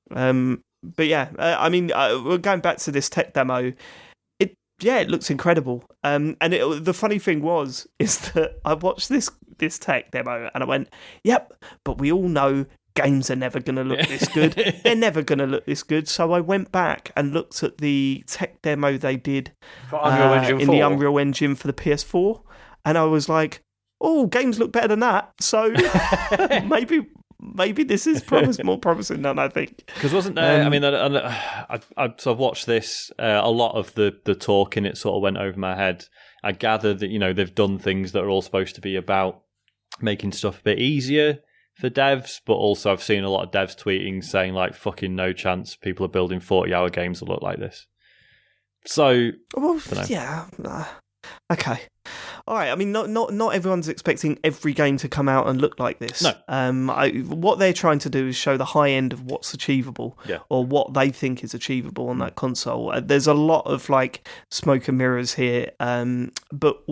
But yeah, I mean, we're going back to this tech demo. It looks incredible. And the funny thing is that I watched this tech demo and I went, yep, but we all know games are never going to look this good. They're never going to look this good. So I went back and looked at the tech demo they did in the Unreal Engine for the PS4. And I was like, oh, games look better than that. So maybe this is more promising than I think. Because wasn't there? I mean, I sort of watched this. A lot of the talk in it sort of went over my head. I gather that they've done things that are all supposed to be about making stuff a bit easier for devs, but also I've seen a lot of devs tweeting saying like, "Fucking no chance, people are building 40-hour games that look like this." So, well, yeah, okay. All right. I mean, not everyone's expecting every game to come out and look like this. No. What they're trying to do is show the high end of what's achievable, or what they think is achievable on that console. There's a lot of like smoke and mirrors here, but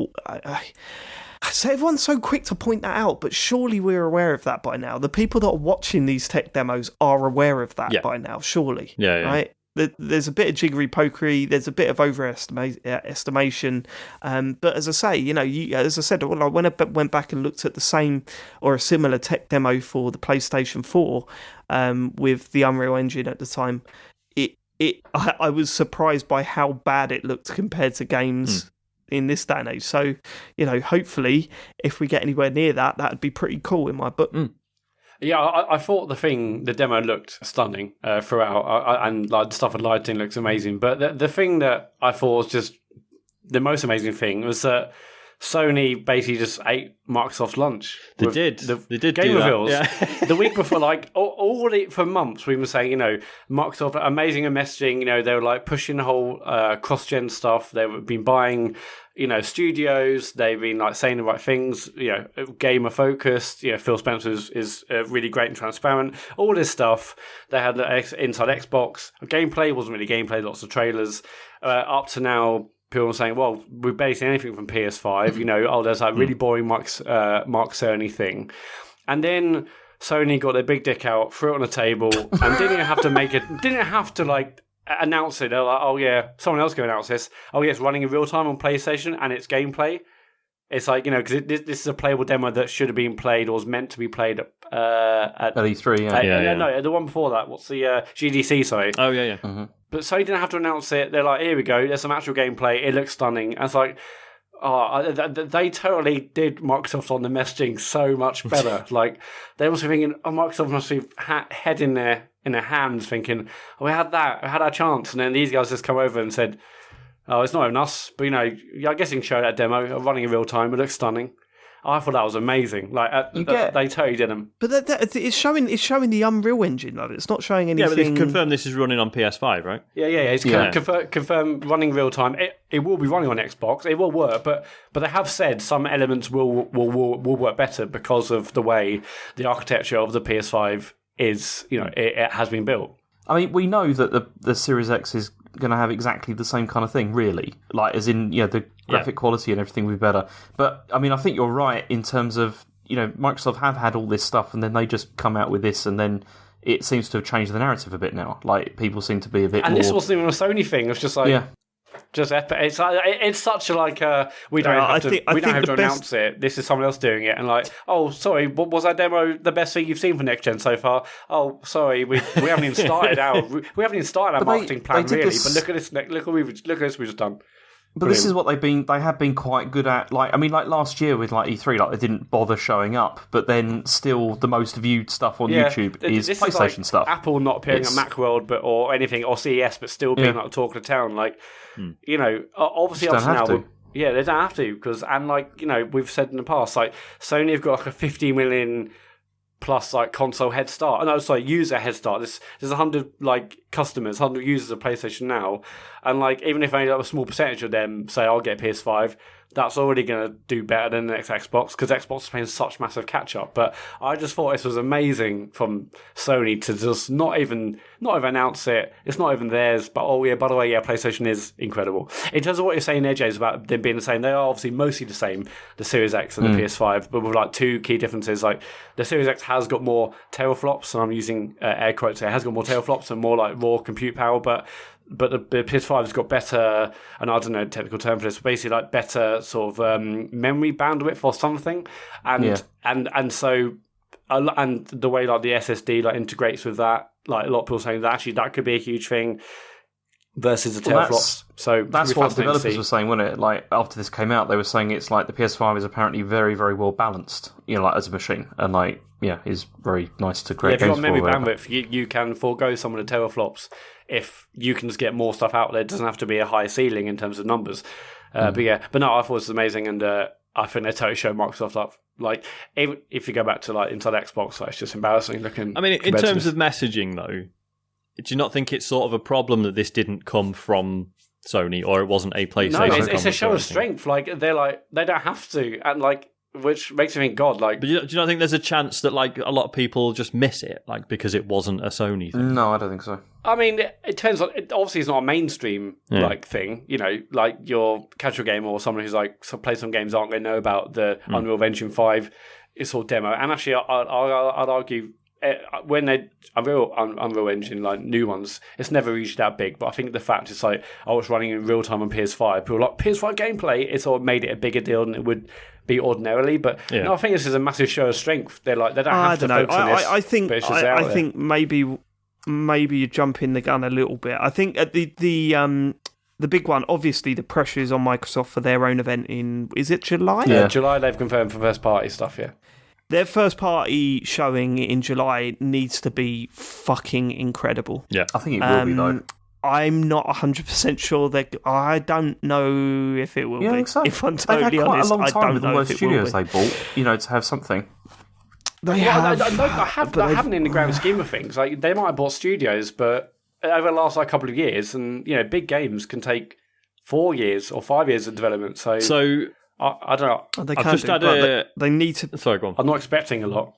so everyone's so quick to point that out. But surely we're aware of that by now. The people that are watching these tech demos are aware of that by now. Surely, right? There's a bit of jiggery pokery, there's a bit of overestimation, but as I say, as I said, when I went back and looked at the same or a similar tech demo for the PlayStation 4 with the Unreal Engine at the time, I was surprised by how bad it looked compared to games in this day and age. So, hopefully, if we get anywhere near that, that'd be pretty cool in my book. Yeah, I thought the demo looked stunning throughout, and like the stuff with lighting looks amazing. But the thing that I thought was just the most amazing thing was that Sony basically just ate Microsoft's lunch. They did game do reveals. That. Yeah. The week before, like for months, we were saying, Microsoft amazing in messaging. They were like pushing the whole cross-gen stuff. They've been buying, studios. They've been like saying the right things. Gamer focused. Phil Spencer is really great and transparent. All this stuff. They had the inside Xbox. Gameplay wasn't really gameplay. Lots of trailers. Up to now, people are saying, well, we're basing anything from PS5. There's that really boring Mark Cerny thing. And then Sony got their big dick out, threw it on the table, and didn't have to like announce it. They're like, oh yeah, someone else can announce this. Oh yeah, it's running in real time on PlayStation and it's gameplay. It's like, because this is a playable demo that should have been played or was meant to be played at E3, No, the one before that. What's the GDC, sorry. Oh, yeah. Mm-hmm. But Sony didn't have to announce it. They're like, here we go, there's some actual gameplay, it looks stunning. And it's like, they totally did Microsoft on the messaging so much better. Like, they must be thinking, Microsoft must be head in their hands thinking, we had our chance. And then these guys just come over and said, oh, it's not even us. But, I guess you can show that demo running in real time. It looks stunning. I thought that was amazing. Like they totally did them. But it's showing the Unreal Engine, though. It's not showing anything. Yeah, but they've confirmed this is running on PS5, right? Yeah. It's confirmed running real time. It will be running on Xbox. It will work, but they have said some elements will work better because of the way the architecture of the PS5 is. It has been built. I mean, we know that the Series X is going to have exactly the same kind of thing, really. Like, as in, the graphic quality and everything will be better. But, I mean, I think you're right in terms of, Microsoft have had all this stuff and then they just come out with this and then it seems to have changed the narrative a bit now. Like, people seem to be a bit and more... this wasn't even a Sony thing. It was just like... Yeah. Just epic. It's such a like we don't have to announce it. This is someone else doing it, and like, oh, sorry, was that demo the best thing you've seen for next gen so far? Oh, sorry, we haven't even started our marketing plan really. But look at this, look at this we've just done. But Brilliant. This is what they have been quite good at. Like, I mean, like last year with like E3, like they didn't bother showing up, but then still the most viewed stuff on YouTube is PlayStation like stuff. Apple not appearing at Macworld, or anything, or CES, but still being like the talk of the town. Like, obviously up to now, they don't have to because, and like we've said in the past, like Sony have got like a 50 million plus like console head start. No, sorry, user head start. There's 100 like customers, 100 users of PlayStation now, and like even if only like a small percentage of them say I'll get PS5, that's already going to do better than the next Xbox because Xbox is playing such massive catch up. But I just thought this was amazing from Sony to just not even announce it. It's not even theirs. But by the way, PlayStation is incredible. In terms of what you're saying there, James, about them being the same, they are obviously mostly the same, the Series X and the PS5, but with like two key differences. Like the Series X has got more teraflops, and I'm using air quotes here. It has got more teraflops and more like raw compute power, but the PS5 has got better, and I don't know the technical term for this, but basically like better sort of memory bandwidth or something, and so and the way like the SSD like integrates with that, like a lot of people saying that actually that could be a huge thing versus the teraflops. So that's what developers were saying, wasn't it? Like after this came out, they were saying it's like the PS5 is apparently very, very well balanced, like as a machine, and like is very nice to create games for. If you've got memory bandwidth, you can forego some of the teraflops if you can just get more stuff out there. It doesn't have to be a high ceiling in terms of numbers. But no, I thought it was amazing, and I think they totally showed Microsoft up. Like, even if you go back to like inside Xbox, like, it's just embarrassing looking. I mean, in terms of messaging, though, do you not think it's sort of a problem that this didn't come from Sony, or it wasn't a PlayStation? No, it's a show of strength. Like they don't have to, and like. Which makes me think, God, like... But do you not think there's a chance that, like, a lot of people just miss it, like, because it wasn't a Sony thing? No, I don't think so. I mean, it turns out, obviously it's not a mainstream, like, thing. Like your casual gamer or someone who's, like, played some games aren't going to know about the Unreal Engine 5 sort of demo. And actually, I'd argue, when they Unreal Engine, like, new ones, it's never reached that big. But I think the fact it's, like, it's running in real time on PS5. People are like, PS5 gameplay, it's sort of made it a bigger deal than it would be ordinarily, but no, I think this is a massive show of strength. They're like, they don't have to focus on this. I think maybe you're jumping the gun a little bit. I think at the big one, obviously the pressure is on Microsoft for their own event is it July? Yeah, July they've confirmed for first party stuff, Their first party showing in July needs to be fucking incredible. Yeah, I think it will be though. I'm not 100% sure that I don't know if it will be. Think so. If I'm totally honest, I don't know if it studios will be. they bought, to have something. They have. I haven't in the grand scheme of things. Like they might have bought studios, but over the last couple of years, and big games can take 4 years or 5 years of development. So I don't know. They can they need to. Sorry, go on. I'm not expecting a lot.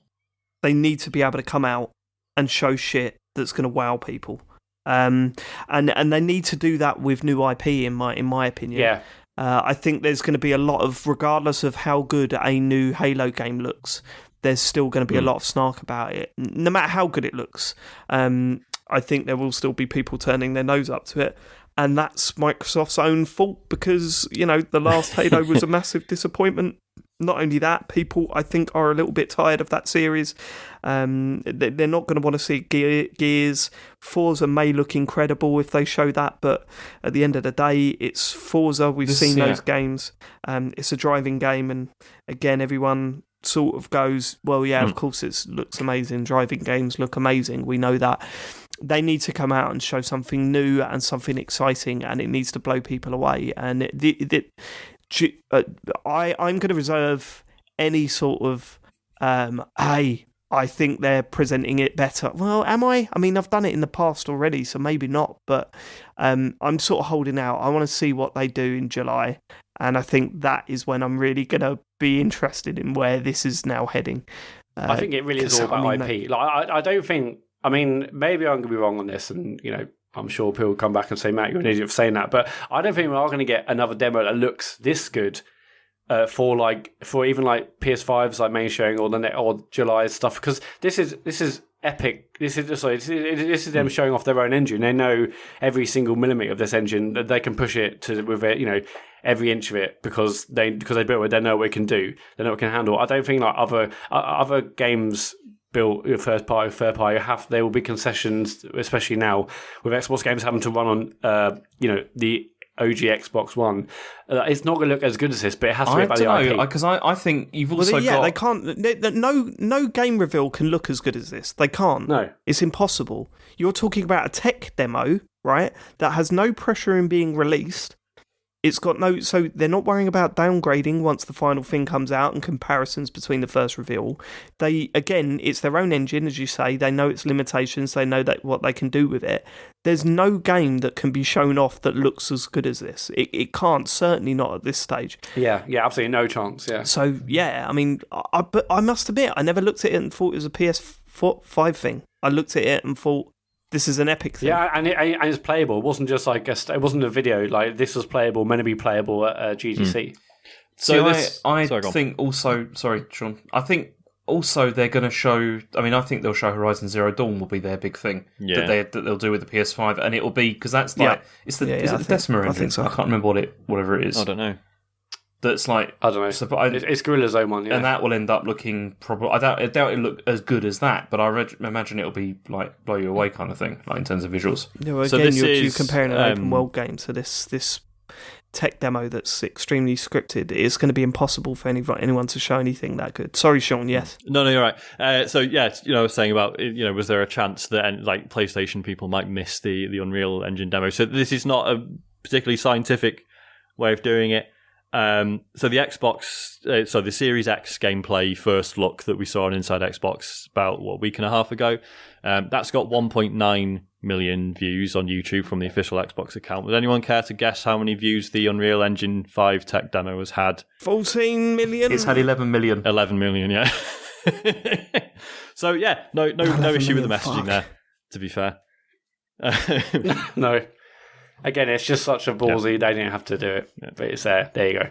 They need to be able to come out and show shit that's going to wow people. And they need to do that with new IP in my opinion. Yeah. I think there's going to be a lot of, regardless of how good a new Halo game looks, there's still going to be a lot of snark about it. No matter how good it looks, I think there will still be people turning their nose up to it. And that's Microsoft's own fault because, the last Halo was a massive disappointment. Not only that, people, I think, are a little bit tired of that series. They're not going to want to see Gears. Forza may look incredible if they show that, but at the end of the day, it's Forza. We've seen those games. It's a driving game, and again, everyone sort of goes, well, yeah, of course it looks amazing. Driving games look amazing. We know that. They need to come out and show something new and something exciting, and it needs to blow people away. And I'm going to reserve any sort of, hey, I think they're presenting it better. Well, am I? I mean, I've done it in the past already, so maybe not. But I'm sort of holding out. I want to see what they do in July. And I think that is when I'm really going to be interested in where this is now heading. I think it really is all about IP. I don't think... I mean, maybe I'm going to be wrong on this, and, I'm sure people will come back and say, Matt, you're an idiot for saying that. But I don't think we are going to get another demo that looks this good for even like PS5's like main showing or July stuff, because this is epic. This is them showing off their own engine. They know every single millimeter of this engine that they can push it with it, every inch of it because they built it. They know what it can do. They know what it can handle. I don't think like other games built third party, there will be concessions, especially now with Xbox games having to run on the OG Xbox One. It's not going to look as good as this, but it has to be about the IP. Because I think you've also got... they can't... No game reveal can look as good as this. They can't. No. It's impossible. You're talking about a tech demo, right, that has no pressure in being released, It's got no, so they're not worrying about downgrading once the final thing comes out and comparisons between the first reveal. It's their own engine, as you say. They know its limitations. They know that what they can do with it. There's no game that can be shown off that looks as good as this. It can't, certainly not at this stage. Yeah, absolutely no chance. Yeah. So yeah, I mean, but I must admit, I never looked at it and thought it was a PS5 thing. I looked at it and thought, this is an epic thing. Yeah, and it's playable. It wasn't just like it wasn't a video. Like, this was playable, meant to be playable at GDC. So I think also, sorry, Sean. I think also they're going to show. I mean, I think they'll show Horizon Zero Dawn will be their big thing that they'll do with the PS5, and it will be because that's like is it the Decima engine? I think so. I can't remember whatever it is. I don't know. That's like I don't know. So, it's Gorilla Zone one, and that will end up looking probably. I doubt it'll look as good as that, but I imagine it'll be like blow you away kind of thing, like in terms of visuals. Yeah, well, again, you're comparing an open world game to this tech demo that's extremely scripted. It's going to be impossible for anyone to show anything that good. Sorry, Sean. Yes. No, you're right. So yeah, I was saying about was there a chance that like PlayStation people might miss the Unreal Engine demo? So this is not a particularly scientific way of doing it. So the Xbox, the Series X gameplay first look that we saw on Inside Xbox about a week and a half ago, that's got 1.9 million views on YouTube from the official Xbox account. Would anyone care to guess how many views the Unreal Engine 5 tech demo has had? 14 million? It's had 11 million. 11 million, yeah. So yeah, no issue with the messaging there, to be fair. No. Again, it's just such a ballsy. They didn't have to do it, but it's there. There you go.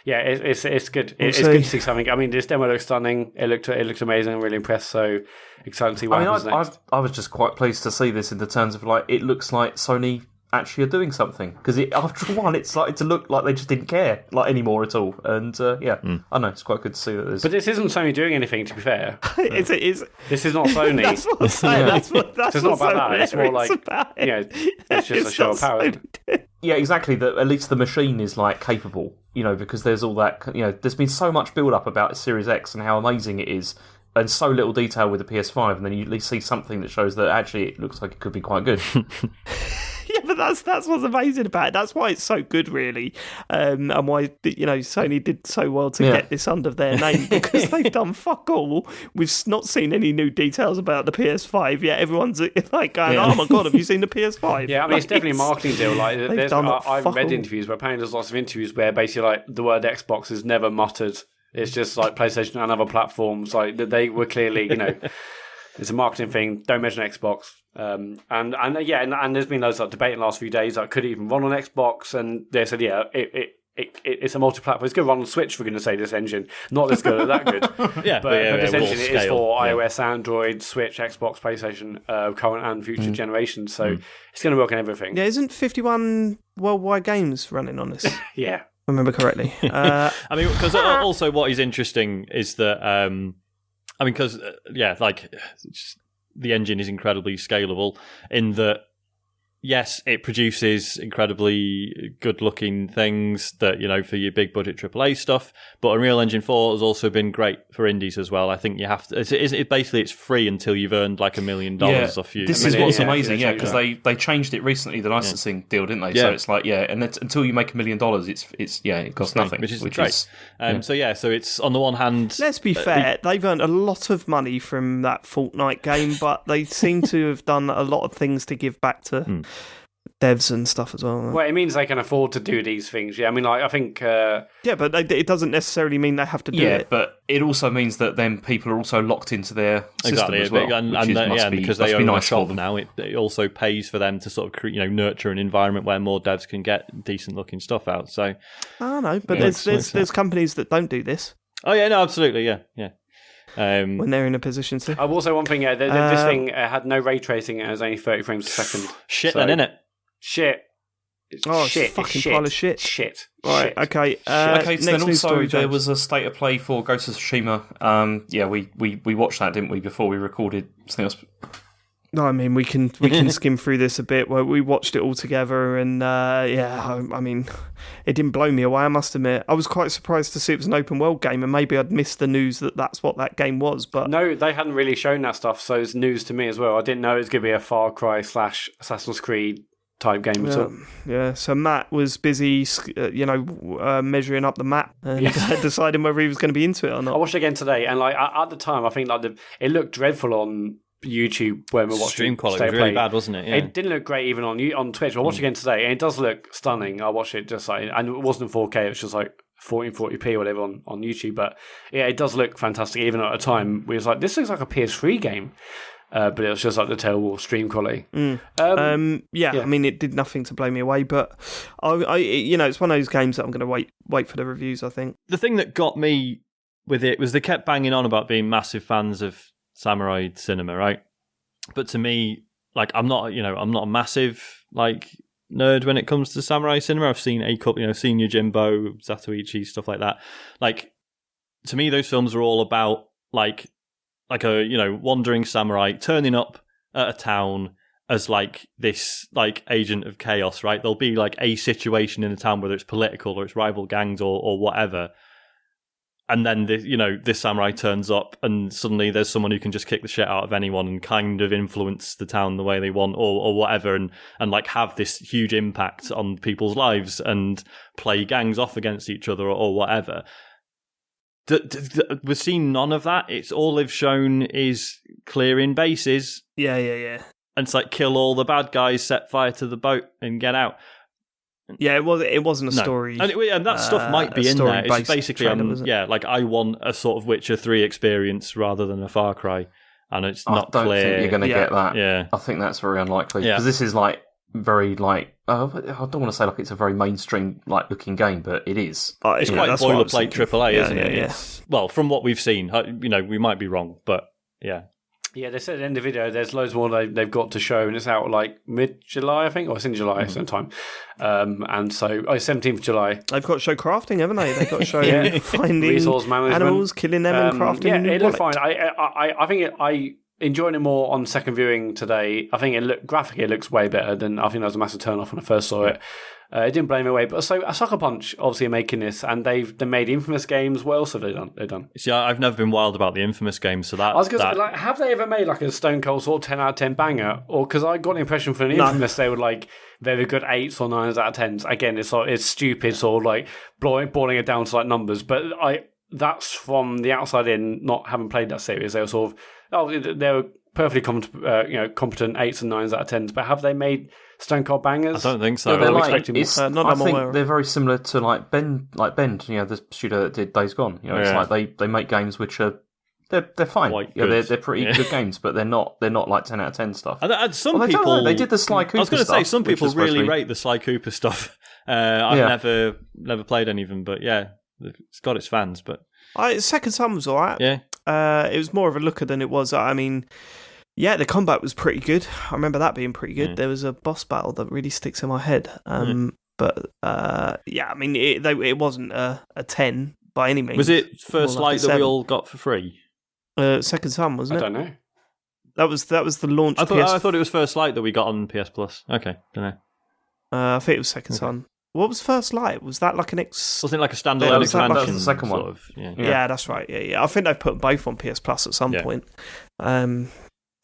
Yeah, it's good. It's good to see something. I mean, this demo looks stunning. It looked amazing. I'm really impressed. So excited to see what happens next. I was just quite pleased to see this in the terms of like it looks like Sony actually are doing something because after a while it started to look like they just didn't care like anymore at all. And I don't know, it's quite good to see that there's. But this isn't Sony doing anything. To be fair, it is. This is not Sony. That's what I'm saying. That's it's not about that. It's more like it's just a show of power. Yeah, exactly. At least the machine is like capable, because there's all that. There's been so much build up about Series X and how amazing it is, and so little detail with the PS5, and then you at least see something that shows that actually it looks like it could be quite good. Yeah, but that's what's amazing about it. That's why it's so good, really, and why Sony did so well to get this under their name because they've done fuck all. We've not seen any new details about the PS5 yet. Everyone's like going, "Oh my god, have you seen the PS5?" Yeah, I mean, it's definitely a marketing deal. Like, I've read interviews, but apparently there's lots of interviews where basically like the word Xbox is never muttered. It's just like PlayStation and other platforms. Like they were clearly, it's a marketing thing. Don't mention Xbox. And there's been loads of debate in the last few days. Like, could it even run on Xbox? And they said, it's a multi-platform. It's going to run on Switch. We're going to say this engine, not this good or that good. But this engine is for iOS, Android, Switch, Xbox, PlayStation, current and future generations. So it's going to work on everything. Yeah, isn't 51 worldwide games running on this? Yeah. Remember correctly. I mean, because also what is interesting is that, the engine is incredibly scalable in that, yes, it produces incredibly good-looking things that, for your big-budget AAA stuff, but Unreal Engine 4 has also been great for indies as well. I think you have to... It's free until you've earned like $1 million off you. This is what's amazing, because they changed it recently, the licensing deal, didn't they? Yeah. So it's like, and until you make $1 million, it costs nothing. Which is great. So it's, on the one hand... Let's be fair, they've earned a lot of money from that Fortnite game, but they seem to have done a lot of things to give back to... devs and stuff as well. Well, it means they can afford to do these things. Yeah, I mean, like, I think... but it doesn't necessarily mean they have to do it. Yeah, but it also means that then people are also locked into their system as well. Because they own a shop now, it also pays for them to sort of nurture an environment where more devs can get decent-looking stuff out. So I don't know, but there's companies that don't do this. Oh, yeah, no, absolutely, yeah. When they're in a position to. I've also one thing, this thing had no ray tracing, it was only 30 frames a second. Shit, then, innit? Shit. It's a fucking pile of shit. Shit. Right, okay. So then also there was a state of play for Ghost of Tsushima. We watched that, didn't we, before we recorded something else? No, I mean, we can skim through this a bit. Where we watched it all together, and I mean, it didn't blow me away, I must admit. I was quite surprised to see it was an open world game, and maybe I'd missed the news that that's what that game was. But no, they hadn't really shown that stuff, so it's news to me as well. I didn't know it was going to be a Far Cry / Assassin's Creed type game at all. Yeah, so Matt was busy, measuring up the map and deciding whether he was going to be into it or not. I watched it again today, and like at the time, I think it looked dreadful on YouTube when we were watching. Stream quality was really bad, wasn't it? Yeah. It didn't look great even on Twitch. I watched it again today, and it does look stunning. I watched it just like, and it wasn't 4K; it was just like 1440p or whatever on YouTube. But yeah, it does look fantastic. Even at a time, we was like, this looks like a PS3 game. But it was just like the terrible stream quality. I mean, it did nothing to blow me away, but it's one of those games that I'm going to wait for the reviews, I think. The thing that got me with it was they kept banging on about being massive fans of samurai cinema, right? But to me, like, I'm not a massive like nerd when it comes to samurai cinema. I've seen a couple, seen Yojimbo, Zatoichi, stuff like that. Like, to me, those films are all about like a wandering samurai turning up at a town as like this like agent of chaos, right? There'll be like a situation in the town, whether it's political or it's rival gangs or whatever, and then this samurai turns up and suddenly there's someone who can just kick the shit out of anyone and kind of influence the town the way they want or whatever, and like have this huge impact on people's lives and play gangs off against each other or whatever. We've seen none of that. It's all they've shown is clearing bases. Yeah. And it's like kill all the bad guys, set fire to the boat, and get out. Yeah, it wasn't a story. And that stuff might be in there. It's basically, like I want a sort of Witcher 3 experience rather than a Far Cry. And it's not clear. I don't think you're going to get that. Yeah. I think that's very unlikely. Because this is like very like I don't want to say like it's a very mainstream like looking game, but it is. It's quite boilerplate AAA, isn't it? Yeah. Well, from what we've seen, we might be wrong, but yeah. Yeah, they said at the end of the video there's loads more they've got to show, and it's out like mid-July, I think, or it's in July sometime. And so, 17th of July. They've got to show crafting, haven't they? They've got to show finding resource management, animals, killing them, and crafting. Yeah, it looked fine. I think I enjoying it more on second viewing today. I think graphically it looks way better than, I think that was a massive turn off when I first saw it. It didn't blow me away, but so Sucker Punch obviously are making this, and they made Infamous games. What else have they done? See, I've never been wild about the Infamous games, so that I was going to say, like, have they ever made like a Stone Cold sort of 10 out of 10 banger? Or because I got the impression from Infamous they were like very good 8s or 9s out of 10s. Again, it's stupid, sort of like boiling it down to like numbers, but that's from the outside in, not having played that series. They were sort of they were perfectly competent 8s and 9s out of 10s, but have they made Stone Cold bangers? I don't think so. I think they're very similar to like Bend, the studio that did Days Gone. It's like they make games which are they're fine. They're pretty good games, but they're not like 10 out of 10 stuff. And some people they did the Sly Cooper. I was going to say some people really rate the Sly Cooper stuff. I've never played any of them, but yeah, it's got its fans. But Second Son was alright. Yeah, it was more of a looker than it was. I mean. Yeah, the combat was pretty good. I remember that being pretty good. There was a boss battle that really sticks in my head. But I mean, it wasn't a 10 by any means. Was it First Light that we all got for free? Second Son, wasn't it? I don't know. That was the launch. I thought it was First Light that we got on PS Plus. Okay, don't know. I think it was Second Son. What was First Light? Was that like an Wasn't it like a standalone expansion? That was the second one. Sort of, yeah, that's right. Yeah. I think they've put both on PS Plus at some point.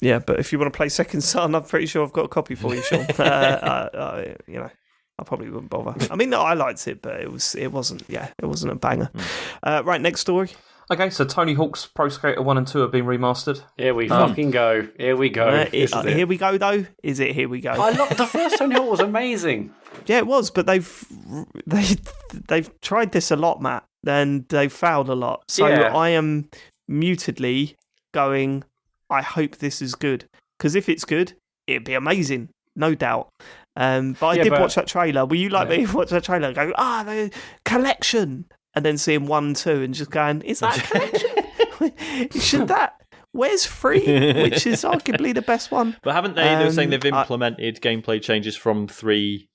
Yeah, but if you want to play Second Son, I'm pretty sure I've got a copy for you, Sean. I probably wouldn't bother. I mean, no, I liked it, but it wasn't a banger. Right, next story. Okay, so Tony Hawk's Pro Skater 1 and 2 have been remastered. Here we fucking go. Here we go. Here we go, though. Is it here we go? I love the first Tony Hawk was amazing. Yeah, it was, but they've tried this a lot, Matt, and they've failed a lot. So I am mutedly going, I hope this is good. Because if it's good, it'd be amazing, no doubt. But I did watch that trailer. Were you like me? Watch that trailer and go, the collection. And then seeing 1, 2 and just going, is that a collection? Should that? Where's 3? Which is arguably the best one. But haven't they? They're saying they've implemented gameplay changes from 3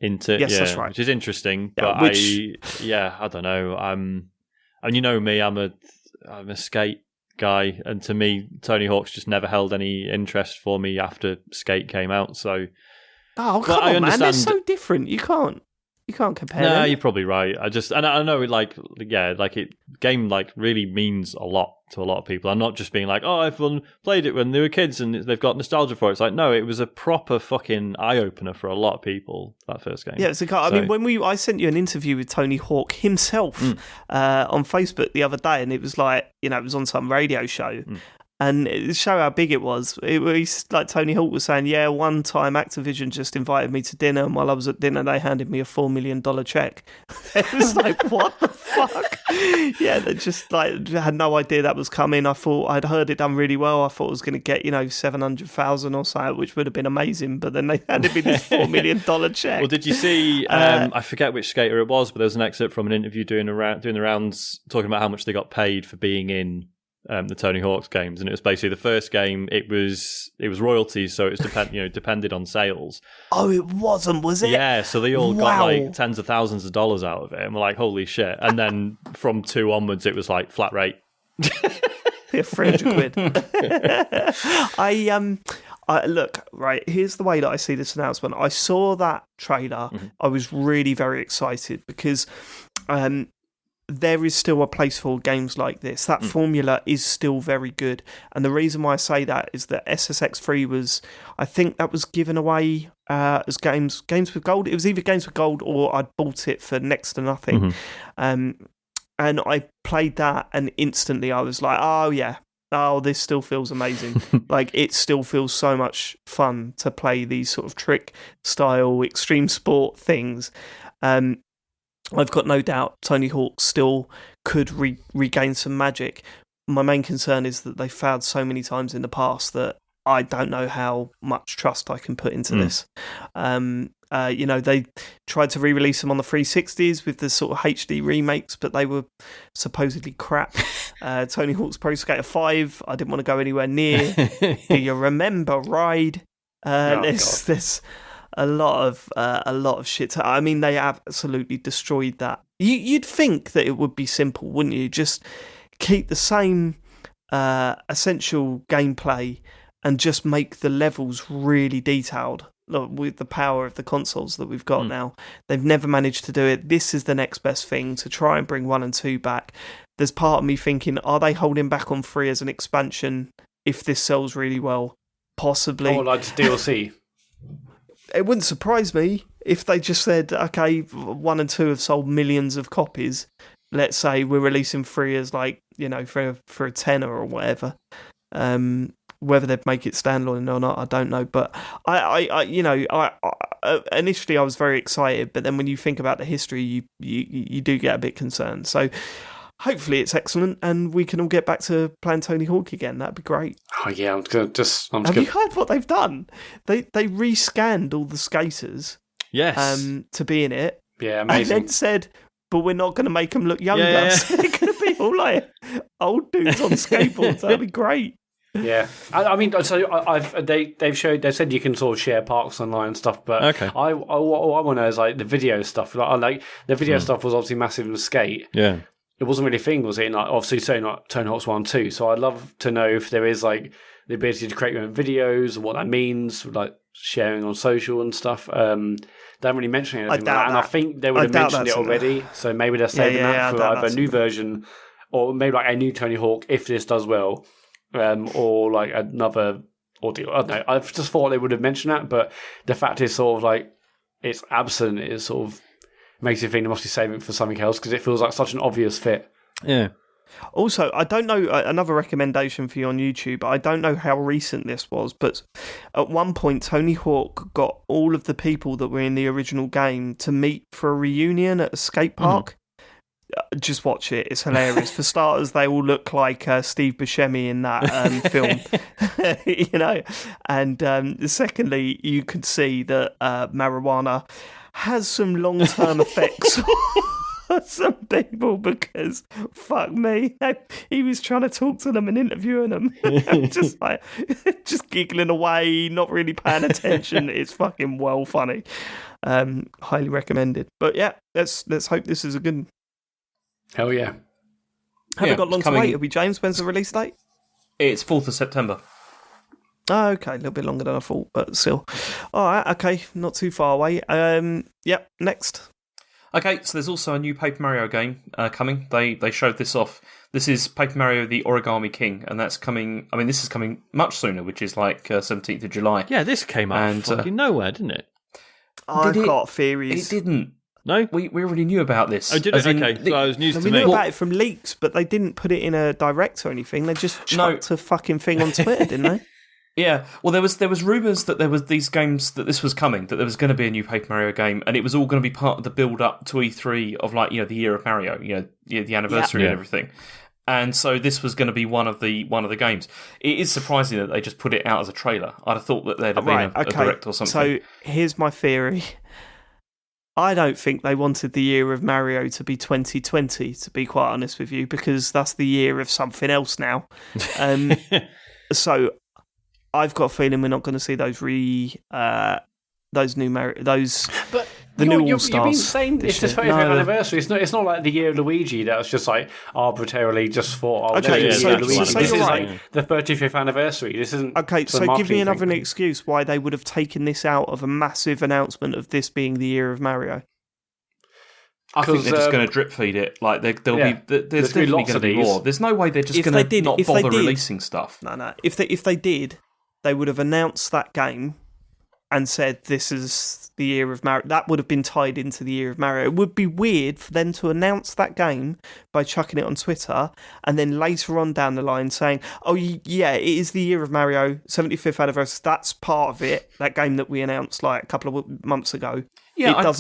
into... Yes, that's right. Which is interesting. But I don't know. And you know me, I'm a skate guy, and to me Tony Hawk's just never held any interest for me after Skate came out, so come on, man, they're so different. You can't You can't compare. No, them. you're probably right. I know, game like really means a lot to a lot of people. I'm not just being like, oh, everyone played it when they were kids and they've got nostalgia for it. It's like, no, it was a proper fucking eye opener for a lot of people. That first game. Yeah, I mean, I sent you an interview with Tony Hawk himself on Facebook the other day, and it was like, it was on some radio show. And it showed how big it was. Like Tony Hawk was saying, yeah, one time Activision just invited me to dinner, and while I was at dinner, they handed me a $4 million check. It was like, what the fuck? Yeah, they just like had no idea that was coming. I thought I'd heard it done really well. I thought I was going to get, 700,000 or so, which would have been amazing. But then they handed me this $4 million check. Well, did you see? I forget which skater it was, but there was an excerpt from an interview doing the rounds, talking about how much they got paid for being in the Tony Hawk's games, and it was basically the first game. It was royalties, so it was depended on sales. Oh, it wasn't, was it? Yeah, so they all got like tens of thousands of dollars out of it, and we're like, holy shit! And then from 2 onwards, it was like flat rate. Yeah, 300 quid. I look, right, here's the way that I see this announcement. I saw that trailer. I was really very excited because there is still a place for games like this. That formula is still very good. And the reason why I say that is that SSX3 was, I think that was given away as games with gold. It was either games with gold or I'd bought it for next to nothing. And I played that and instantly I was like, oh yeah, this still feels amazing. Like, it still feels so much fun to play these sort of trick style extreme sport things. I've got no doubt Tony Hawk still could regain some magic. My main concern is that they failed so many times in the past that I don't know how much trust I can put into this. They tried to re-release them on the 360s with the sort of HD remakes, but they were supposedly crap. Tony Hawk's Pro Skater 5, I didn't want to go anywhere near. Do you remember Ride? There's a lot of shit. I mean, they absolutely destroyed that. You'd think that it would be simple, wouldn't you? Just keep the same essential gameplay and just make the levels really detailed. Look, with the power of the consoles that we've got now, they've never managed to do it. This is the next best thing to try and bring 1 and 2 back. There's part of me thinking, are they holding back on 3 as an expansion if this sells really well? Possibly. Or like DLC. It wouldn't surprise me if they just said, okay, 1 and 2 have sold millions of copies. Let's say we're releasing 3 as for a tenner or whatever. Whether they'd make it standalone or not, I don't know. But I initially I was very excited, but then when you think about the history, you do get a bit concerned. So hopefully it's excellent, and we can all get back to playing Tony Hawk again. That'd be great. Oh yeah, Have you heard what they've done? They rescanned all the skaters, to be in it. Yeah, amazing. And then said, but we're not going to make them look younger. Yeah. So they're going to be all like old dudes on skateboards. That'd be great. Yeah, I mean, so they've said you can sort of share parks online and stuff, but what I want to know is like the video stuff. Like the video stuff was obviously massive in the skate. Yeah, it wasn't really a thing, was it? Like, obviously, so not Tony Hawk's 1 2. So I'd love to know if there is like the ability to create your own videos and what that means, like sharing on social and stuff. Don't really mention anything like that, and I think they would have mentioned it already. So maybe they're saving that for either a new version or maybe like a new Tony Hawk if this does well. Or like another ordeal. I don't know. I've just thought they would have mentioned that, but the fact is sort of like it's absent. It sort of makes you think they must be saving it for something else because it feels like such an obvious fit. Yeah. Also, I don't know, another recommendation for you on YouTube, I don't know how recent this was, but at one point Tony Hawk got all of the people that were in the original game to meet for a reunion at a skate park. Just watch it, it's hilarious. For starters, they all look like Steve Buscemi in that film, and secondly, you could see that marijuana has some long-term effects on some people, because fuck me, he was trying to talk to them and interviewing them, just giggling away, not really paying attention. It's fucking well funny. Highly recommended. But yeah, let's hope this is a good. Hell yeah. Haven't got long to wait, have we, James? When's the release date? It's 4th of September. Oh, okay, a little bit longer than I thought, but still. All right, okay, not too far away. Next. Okay, so there's also a new Paper Mario game coming. They showed this off. This is Paper Mario: The Origami King, and that's coming. I mean, this is coming much sooner, which is like 17th of July. Yeah, this came out of fucking nowhere, didn't it? I've got theories. It didn't. No, we already knew about this. Oh, did it? Okay, so it was news to me. We knew about it from leaks, but they didn't put it in a direct or anything. They just chucked a fucking thing on Twitter, didn't they? Yeah, well, there was rumours that there was these games, that this was coming, that there was going to be a new Paper Mario game, and it was all going to be part of the build up to E3 of the year of Mario, the anniversary and everything. And so this was going to be one of the games. It is surprising that they just put it out as a trailer. I'd have thought that there'd have been a direct or something. So here's my theory. I don't think they wanted the year of Mario to be 2020, to be quite honest with you, because that's the year of something else now. So I've got a feeling we're not going to see those new All Stars. You've been saying it's the 25th anniversary. It's not like the year of Luigi that was just like arbitrarily just thought. Okay, so this is like the 35th anniversary. This isn't okay. So give me another excuse why they would have taken this out of a massive announcement of this being the year of Mario. I think they're just going to drip feed it. Like there's definitely going to be more. There's no way they're just going to not bother releasing stuff. No. If they did, they would have announced that game and said this is the year of Mario. That would have been tied into the year of Mario. It would be weird for them to announce that game by chucking it on Twitter and then later on down the line saying, oh yeah, it is the year of Mario, 75th anniversary. That's part of it, that game that we announced like a couple of months ago. Yeah, I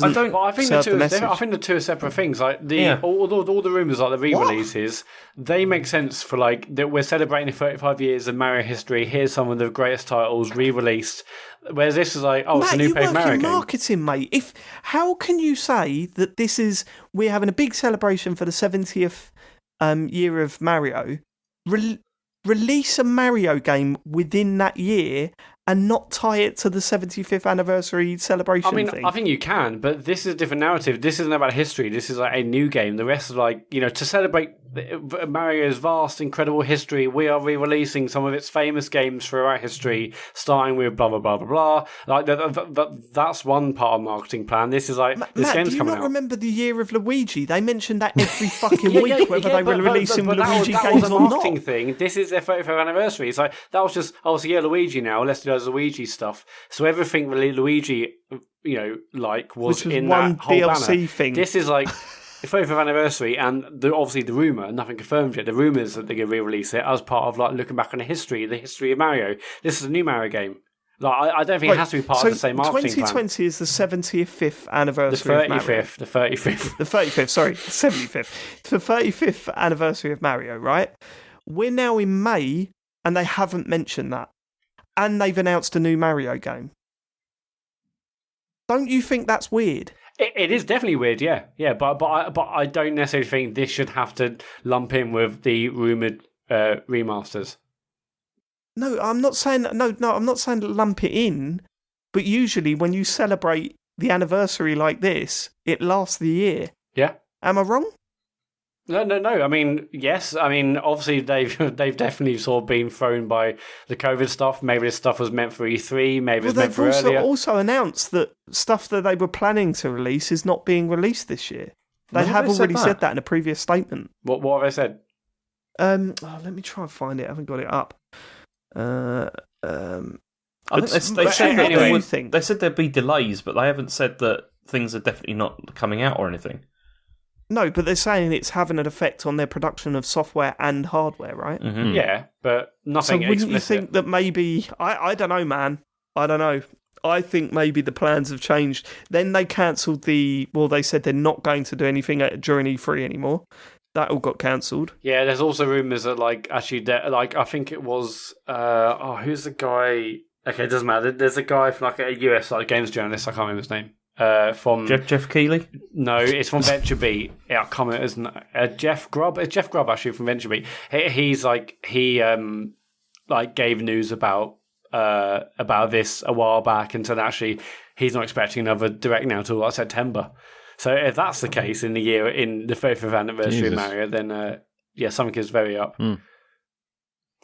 think the two are separate things. Like all the rumors, like the re-releases, they make sense for like that we're celebrating 35 years of Mario history. Here's some of the greatest titles re-released. Whereas this is like, it's a new Paper Mario game. Marketing, mate. How can you say that we're having a big celebration for the 70th year of Mario? Release a Mario game within that year and not tie it to the 75th anniversary celebration thing. I think you can, but this is a different narrative. This isn't about history. This is like a new game. The rest is like, to celebrate Mario's vast, incredible history, we are re-releasing some of its famous games throughout history, starting with blah, blah, blah, blah, blah. Like, that's one part of the marketing plan. This is like, this game's coming out. Do you not remember the year of Luigi? They mentioned that every fucking week, whether they were releasing Luigi games or not. That was a marketing thing. This is their 35th anniversary. It's like, that was just, Luigi now, let's do Luigi stuff. So everything Luigi, was in that whole DLC banner. Thing. This is like the 35th anniversary, and obviously the rumour, nothing confirmed yet. The rumour is that they're going to re-release it as part of like looking back on the history of Mario. This is a new Mario game. Like I don't think it has to be part of the same marketing 2020 plan. Is the 75th anniversary of Mario. The 35th. The 35th, sorry, 75th. The 35th anniversary of Mario, right? We're now in May, and they haven't mentioned that. And they've announced a new Mario game. Don't you think that's weird? It is definitely weird, yeah. But I don't necessarily think this should have to lump in with the rumoured remasters. No, I'm not saying I'm not saying lump it in, but usually when you celebrate the anniversary like this, it lasts the year. Yeah. Am I wrong? No. I mean, yes. I mean, obviously they've definitely sort of been thrown by the COVID stuff. Maybe this stuff was meant for E3. Maybe it's meant for earlier. They've also announced that stuff that they were planning to release is not being released this year. They have already said that in a previous statement. What have they said? Let me try and find it. I haven't got it up. I think they said there'd be delays, but they haven't said that things are definitely not coming out or anything. No, but they're saying it's having an effect on their production of software and hardware, right? Mm-hmm. Yeah, but nothing. So wouldn't you think that maybe I don't know, man. I don't know. I think maybe the plans have changed. Then they cancelled they said they're not going to do anything during E3 anymore. That all got cancelled. Yeah, there's also rumours that I think it was who's the guy? Okay, it doesn't matter. There's a guy from a US games journalist. I can't remember his name. From Jeff Keighley? No, it's from VentureBeat. Yeah, I can't remember his name. Jeff Grubb. It's Jeff Grubb actually from VentureBeat. He gave news about this a while back, and said actually he's not expecting another direct now till September. So if that's the case in the 35th anniversary of Mario, then something is very up.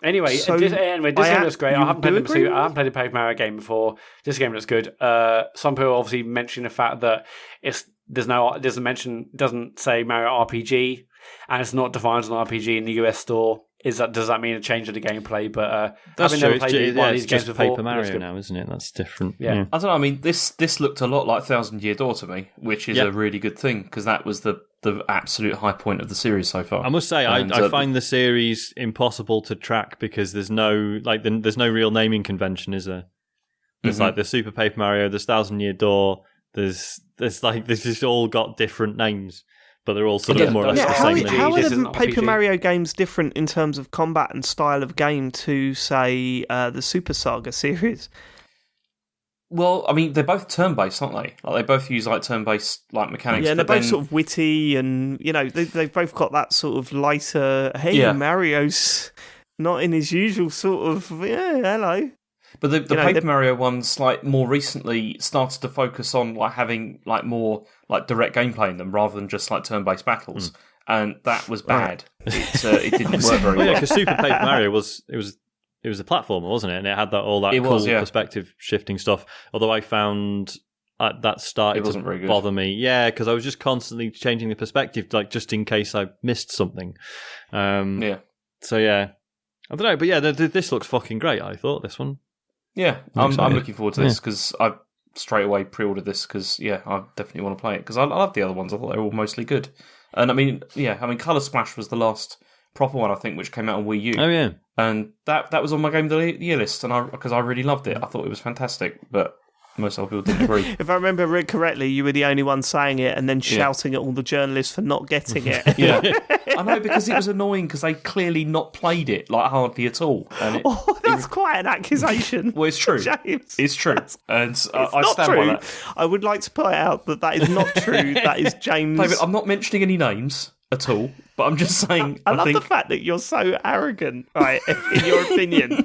Anyway, this game looks great. I haven't played a Paper Mario game before. This game looks good. Some people obviously mention the fact that it's doesn't say Mario RPG, and it's not defined as an RPG in the US store. Does that mean a change of the gameplay? But that's true. It's just Paper Mario now, isn't it? That's different. Yeah. I don't know. I mean, this looked a lot like Thousand Year Door to me, which is a really good thing because that was the absolute high point of the series so far. I must say, I find the series impossible to track because there's no real naming convention, is there? There's like the Super Paper Mario, there's Thousand Year Door, there's just all got different names. But they're all sort of more or less the same. How are the Paper Mario games different in terms of combat and style of game to, say, the Super Saga series? Well, I mean, they're both turn-based, aren't they? Like, they both use turn-based mechanics. Yeah, and they're both sort of witty, and they've both got that sort of lighter. Hey, Mario's not in his usual sort of hello. But the Paper Mario ones, more recently, started to focus on having more direct gameplay in them rather than just turn-based battles, and that was bad. It didn't work very well. Yeah, because Super Paper Mario was a platformer, wasn't it? And it had all that cool perspective shifting stuff. Although I found that started to bother me. Yeah, because I was just constantly changing the perspective, just in case I missed something. So yeah, I don't know, but yeah, this looks fucking great. I thought this one. Yeah, I'm looking forward to this because I straight away pre-ordered this because I definitely want to play it because I love the other ones. I thought they were all mostly good, and I mean Colour Splash was the last proper one I think which came out on Wii U. Oh yeah, and that was on my Game of the Year list, and because I really loved it, I thought it was fantastic, but most other people didn't agree. If I remember correctly, you were the only one saying it and then shouting at all the journalists for not getting it. Yeah, I know, because it was annoying because they clearly not played it hardly at all. And that's quite an accusation. Well, it's true. James. It's true, and I stand true. by that. I would like to point out that is not true. That is James. David, I'm not mentioning any names at all, but I'm just saying. I love the fact that you're so arrogant, right, in your opinion,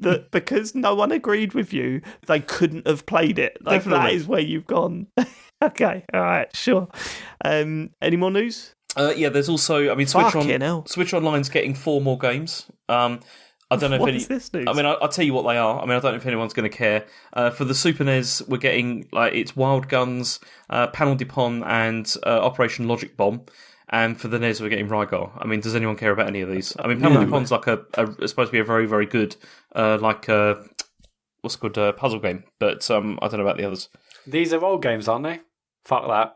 that because no one agreed with you, they couldn't have played it. Definitely. That is where you've gone. Okay, all right, sure. Any more news? Yeah, there's also, Switch Online's getting 4 more games. I don't know if is this news? I mean, I'll tell you what they are. I mean, I don't know if anyone's going to care. For the Super NES, we're getting it's Wild Guns, Panel de Pon, and Operation Logic Bomb. And for the NES, we're getting Rygar. I mean, does anyone care about any of these? I mean, Panel de Pon's it's supposed to be a very, very good, what's it called, puzzle game. But I don't know about the others. These are old games, aren't they? Fuck that.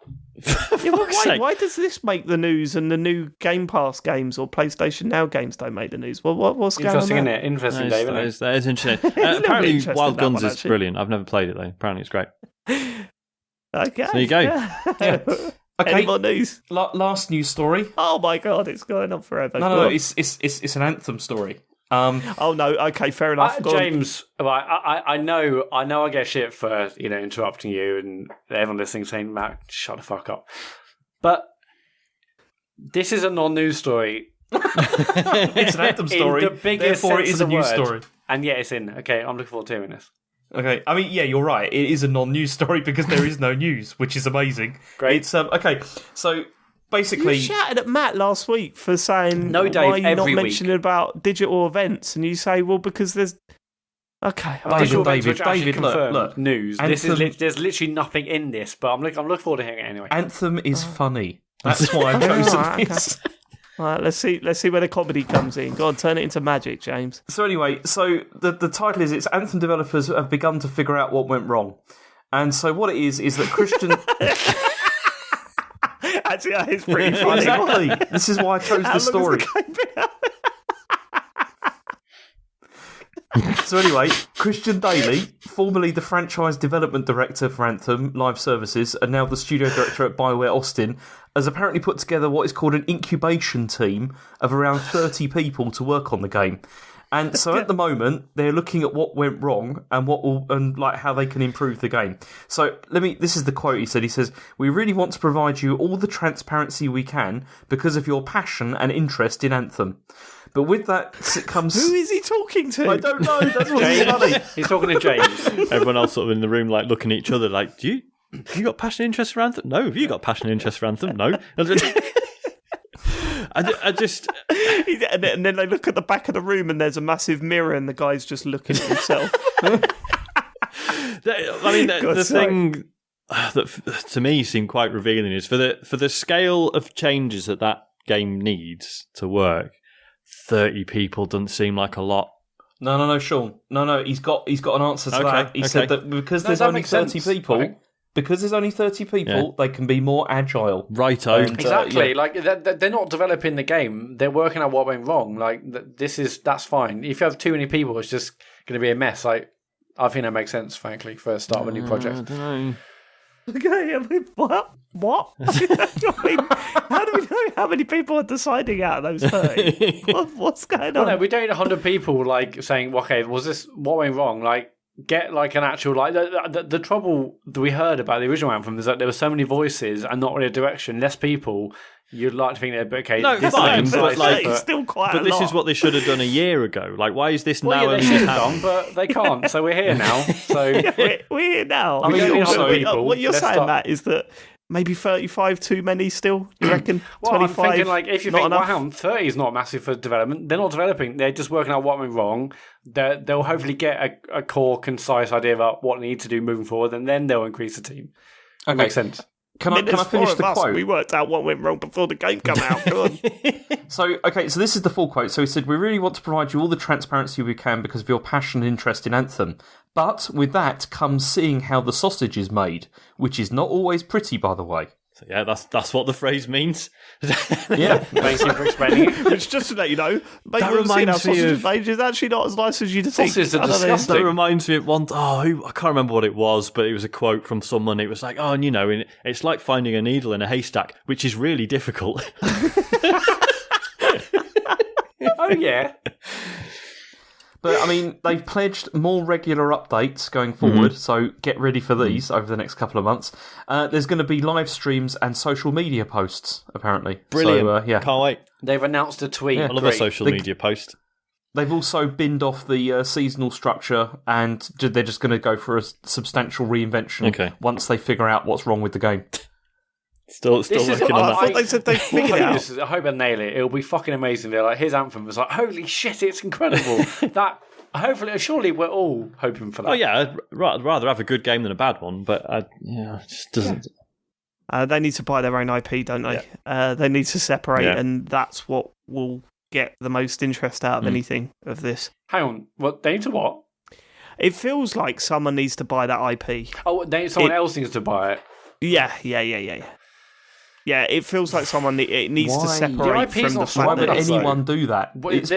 Why does this make the news and the new Game Pass games or PlayStation Now games don't make the news? What's going on? Interesting, isn't it? Interesting, Dave, isn't it? That is interesting. Apparently, Wild Guns is brilliant. I've never played it, though. Apparently, it's great. Okay. So there you go. Yeah. Okay. Any more news? Last news story. Oh my god, it's going on forever. No, it's an Anthem story. Oh no, okay, fair enough. James, I know I get shit for interrupting you and everyone listening saying, Matt, shut the fuck up. But this is a non-news story. It's an Anthem story. In the biggest therefore, sense it is a news word. story. And yeah, it's in. Okay, I'm looking forward to hearing this. Okay, I mean, yeah, you're right. It is a non-news story because there is no news, which is amazing. Great. It's okay. So basically, you shouted at Matt last week for saying, "No, Dave, why are you not week. mentioning about digital events?" And you say, "Well, because there's." Okay, David, look, news. Anthem, There's literally nothing in this, but I'm looking forward to hearing it anyway. Anthem is funny. That's why I've chosen this. All right, let's see where the comedy comes in. Go on, turn it into magic, James. So anyway, the title is it's Anthem developers have begun to figure out what went wrong. And so what it is that Christian... Actually, that is pretty funny. Exactly. This is why I chose this story. So anyway, Christian Daly, formerly the franchise development director for Anthem Live Services and now the studio director at BioWare Austin, has apparently put together what is called an incubation team of around 30 people to work on the game. And so at the moment, they're looking at what went wrong and how they can improve the game. So this is the quote he said. He says, "We really want to provide you all the transparency we can because of your passion and interest in Anthem. But with that comes..." Who is he talking to? I don't know. That's what's funny. He's talking to James. Everyone else sort of in the room, looking at each other, do you got passion and interest for Anthem? No. Have you got passion and interest for Anthem? No. I just... And then they look at the back of the room and there's a massive mirror and the guy's just looking at himself. I mean, the thing that to me seemed quite revealing is for the scale of changes that game needs to work. 30 people doesn't seem like a lot. No, Sean. No. He's got an answer to that. He said that because there's only 30 people. Right. Because there's only 30 people, they can be more agile. Righto. Exactly. Like they're not developing the game; they're working out what went wrong. Like that's fine. If you have too many people, it's just going to be a mess. Like I think that makes sense, frankly, for the start of a new project. I don't know. Okay, I mean, what? I mean, how do we know how many people are deciding out of those 30? What's going on? No, we don't need 100 people like saying, "Okay, was this what went wrong?" Like. Get like an actual like the trouble that we heard about the original Anthem is that there were so many voices and not really a direction, less people. You'd like to think that okay, no, fine, but like it's still quite. But this is what they should have done a year ago. Like, why is this now? They should have done, but they can't. So we're here now. So we're here now. I mean, also, what you're saying, Matt, is that. Maybe 35 too many still, you reckon? Well, 25, I'm thinking, like, if you think, enough? wow, 30 is not massive for development, they're not developing. They're just working out what went wrong. They'll hopefully get a core, concise idea about what they need to do moving forward, and then they'll increase the team. Okay. Makes sense. Can I finish the quote? We worked out what went wrong before the game came out. Go on. So this is the full quote. So he said, "We really want to provide you all the transparency we can because of your passion and interest in Anthem. But with that comes seeing how the sausage is made, which is not always pretty, by the way." So yeah, that's what the phrase means. Yeah, thank you for explaining it. It's just to let you know, that reminds me of sausage is actually not as nice as you'd think. Sausages are disgusting. That reminds me of one. I can't remember what it was, but it was a quote from someone. It was like, and it's like finding a needle in a haystack, which is really difficult. Oh yeah. But, I mean, they've pledged more regular updates going forward, so get ready for these over the next couple of months. There's going to be live streams and social media posts, apparently. Brilliant. So, can't wait. They've announced a tweet. I love a social media post. They've also binned off the seasonal structure, and they're just going to go for a substantial reinvention once they figure out what's wrong with the game. Still working on that. I thought they said they figured it out. I hope they nail it. It'll be fucking amazing. They're like, here's Anthem. It's like, holy shit, it's incredible. Surely we're all hoping for that. Oh yeah, I'd rather have a good game than a bad one, but it just doesn't. They need to buy their own IP, don't they? Yeah. They need to separate, and that's what will get the most interest out of anything of this. Hang on, what? They need to what? It feels like someone needs to buy that IP. Oh, someone else needs to buy it. Yeah. Yeah, it feels like someone needs to separate from the fact Why that would anyone do that? It's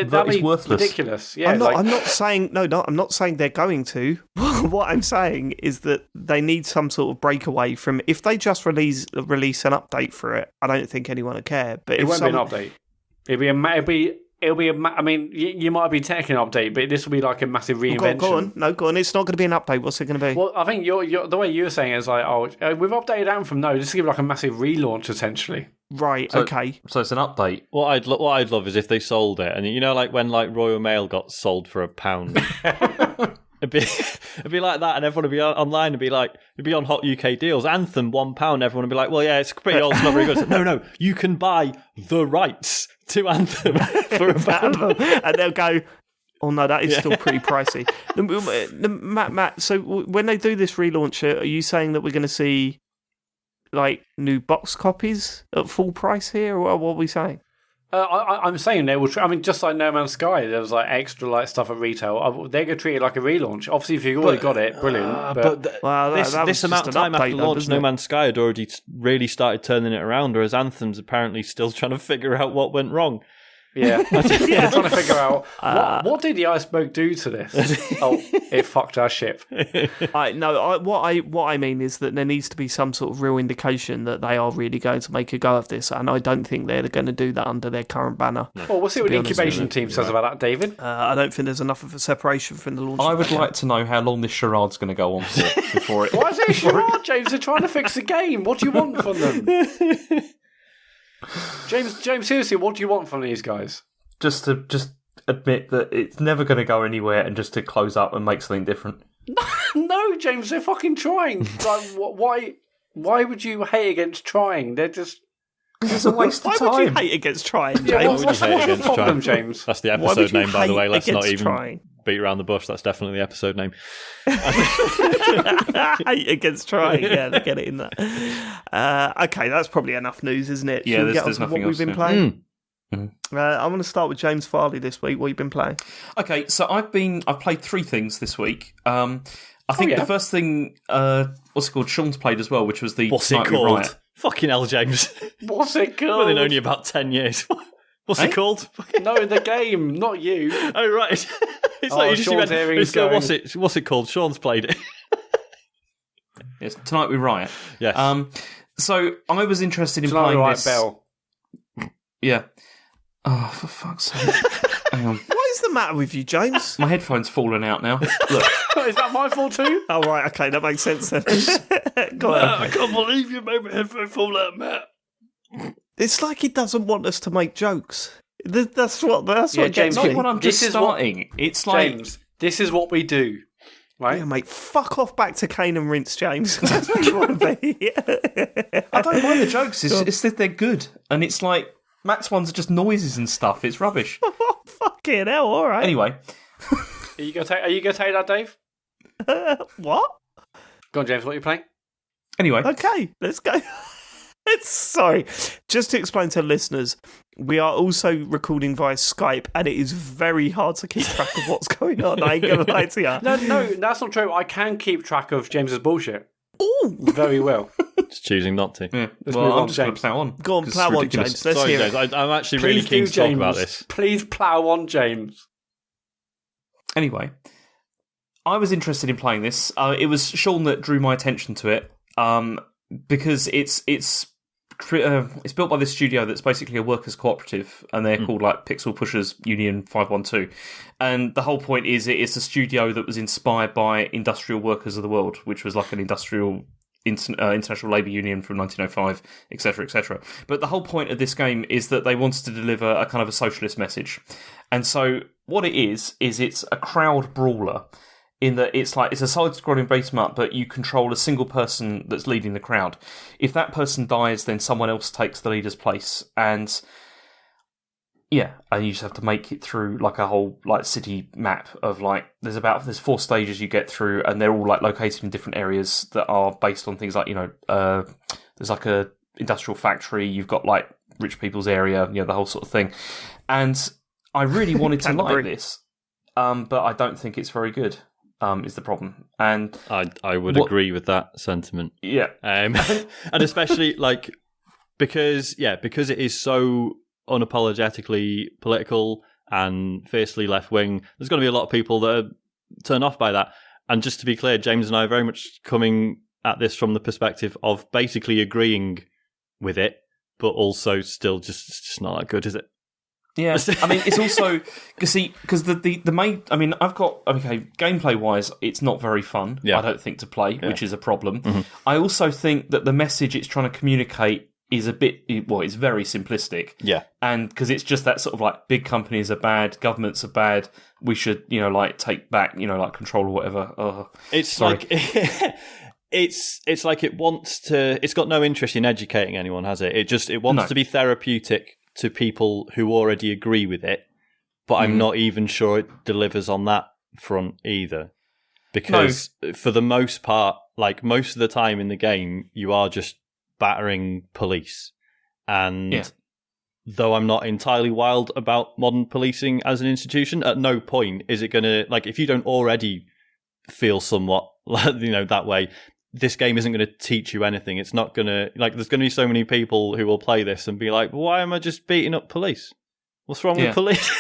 worthless. Ridiculous. Yeah, I'm not saying I'm not saying they're going to. What I'm saying is that they need some sort of breakaway from. If they just release an update for it, I don't think anyone would care. But it won't be an update. It'll be I mean, you might be taking an update, but this will be like a massive reinvention. Go on. It's not going to be an update. What's it going to be? Well, I think the way you were saying it is like, we've updated Anthem. No, this is give like a massive relaunch essentially. Right. So, okay. So it's an update. What I'd love is if they sold it, and like when like Royal Mail got sold for £1. It'd be like that, and everyone would be online and it'd be on Hot UK Deals. Anthem £1. Everyone would be like, well, yeah, it's pretty old, it's not very good. No, you can buy the rights to Anthem for £1. And they'll go, oh no, that is still pretty pricey. Matt, so when they do this relaunch, are you saying that we're going to see like new box copies at full price here, or what are we saying? I'm saying they will. Just like No Man's Sky, there was like extra like stuff at retail. They're going to treat it like a relaunch. Obviously, if you've already got it, brilliant. This amount of time after launch, No Man's Sky had already really started turning it around, whereas Anthem's apparently still trying to figure out what went wrong. Yeah, they're trying to figure out what did the iceberg do to this? It fucked our ship. What I mean is that there needs to be some sort of real indication that they are really going to make a go of this, and I don't think they're going to do that under their current banner. No. Well, we'll see what the incubation team says about that, David. I don't think there's enough of a separation from the launch. I would like to know how long this charade's going to go on for before it. Why is it a charade, James? They're trying to fix the game. What do you want from them? James, seriously, what do you want from these guys? Just to admit that it's never going to go anywhere, and just to close up and make something different. No, James, they're fucking trying. Like, why would you hate against trying? They're just. It's a waste of time. Why would you hate against trying, James? What's the problem, James? That's the episode name, by the way. Let's not even beat around the bush. That's definitely the episode name. Hate against trying, to get it in there. Okay, that's probably enough news, isn't it? Yeah, there's nothing else. We've been playing. I'm going to start with James Farley this week. What have you been playing? Okay, so I've played 3 things this week. I think the first thing, what's it called? Sean's played as well, which was the What's it called? Riot. Fucking hell, James. What's it called? Well, in only about 10 years. What's it called? No, the game, not you. Oh, right. It's like you just went, what's it called? Sean's played it. Yes, Tonight We Riot. Yes. So I was interested in Tonight playing Riot this. Bell. Yeah. Oh, for fuck's sake. Hang on. What is the matter with you, James? My headphone's fallen out now. Look. Is that my fault too? Oh, right, okay, that makes sense then. Go on. I can't believe you made my headphone fall out, Matt. It's like he doesn't want us to make jokes. That's what James, gets not me. when I'm just starting. It's like... James, this is what we do, right? Yeah, mate, fuck off back to Kane and Rinse, James. That's where you want to be. I don't mind the jokes. It's that they're good. And it's like, Matt's ones are just noises and stuff. It's rubbish. Fucking hell, all right. Anyway. Are you gonna take that, Dave? What? Go on, James, what are you playing? Anyway. Okay, let's go. Sorry. Just to explain to listeners, we are also recording via Skype, and it is very hard to keep track of what's going on. I ain't going to lie to you. No, that's not true. I can keep track of James's bullshit. Ooh. Very well. Just choosing not to. Yeah. Let's move on, I'm just going to plow on. Go on, plow on, James. Let's Sorry, hear James. it. I'm actually really keen to talk about this. Please plow on, James. Anyway, I was interested in playing this. It was Sean that drew my attention to it because it's built by this studio that's basically a workers' cooperative, and they're called like Pixel Pushers Union 512. And the whole point is it's a studio that was inspired by Industrial Workers of the World, which was like an international labour union from 1905, etc., etc. But the whole point of this game is that they wanted to deliver a kind of a socialist message. And so what it is it's a crowd brawler, in that it's a side-scrolling beat 'em up, but you control a single person that's leading the crowd. If that person dies, then someone else takes the leader's place, and you just have to make it through like a whole like city map of like there's 4 stages you get through, and they're all like located in different areas that are based on things like there's like a industrial factory, you've got like rich people's area, the whole sort of thing. And I really wanted to like this, but I don't think it's very good. Is the problem, and I would agree with that sentiment. Yeah, and especially like because it is so unapologetically political and fiercely left wing. There's going to be a lot of people that are turned off by that. And just to be clear, James and I are very much coming at this from the perspective of basically agreeing with it, but also still just not that good, is it? Yeah, I mean, it's also because the main. I mean, gameplay wise, it's not very fun. Yeah. I don't think to play, which is a problem. Mm-hmm. I also think that the message it's trying to communicate is it's very simplistic. Yeah, and because it's just that sort of like big companies are bad, governments are bad. We should take back like control or whatever. It's like. It's like it wants to. It's got no interest in educating anyone, has it? It wants to be therapeutic to people who already agree with it, but I'm not even sure it delivers on that front either. Because for the most part, like most of the time in the game, you are just battering police. And though I'm not entirely wild about modern policing as an institution, at no point is it going to, like, if you don't already feel somewhat, that way, this game isn't going to teach you anything. It's not going to, there's going to be so many people who will play this and be like, why am I just beating up police? What's wrong with police?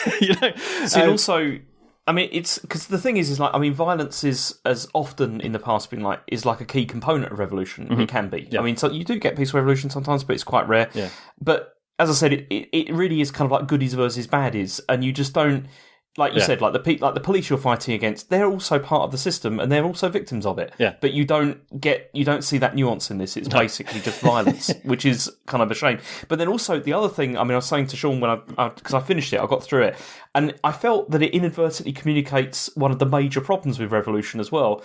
So also, I mean, it's because the thing is violence is as often in the past been is like a key component of revolution. Mm-hmm. It can be. Yeah. I mean, so you do get peaceful revolution sometimes, but it's quite rare. Yeah. But as I said, it really is kind of like goodies versus baddies, and you just don't. Like you said, the police you're fighting against, they're also part of the system and they're also victims of it. Yeah. But you don't see that nuance in this. It's basically just violence, which is kind of a shame. But then also the other thing, I mean, I was saying to Sean when because I finished it, I got through it, and I felt that it inadvertently communicates one of the major problems with Revolution as well.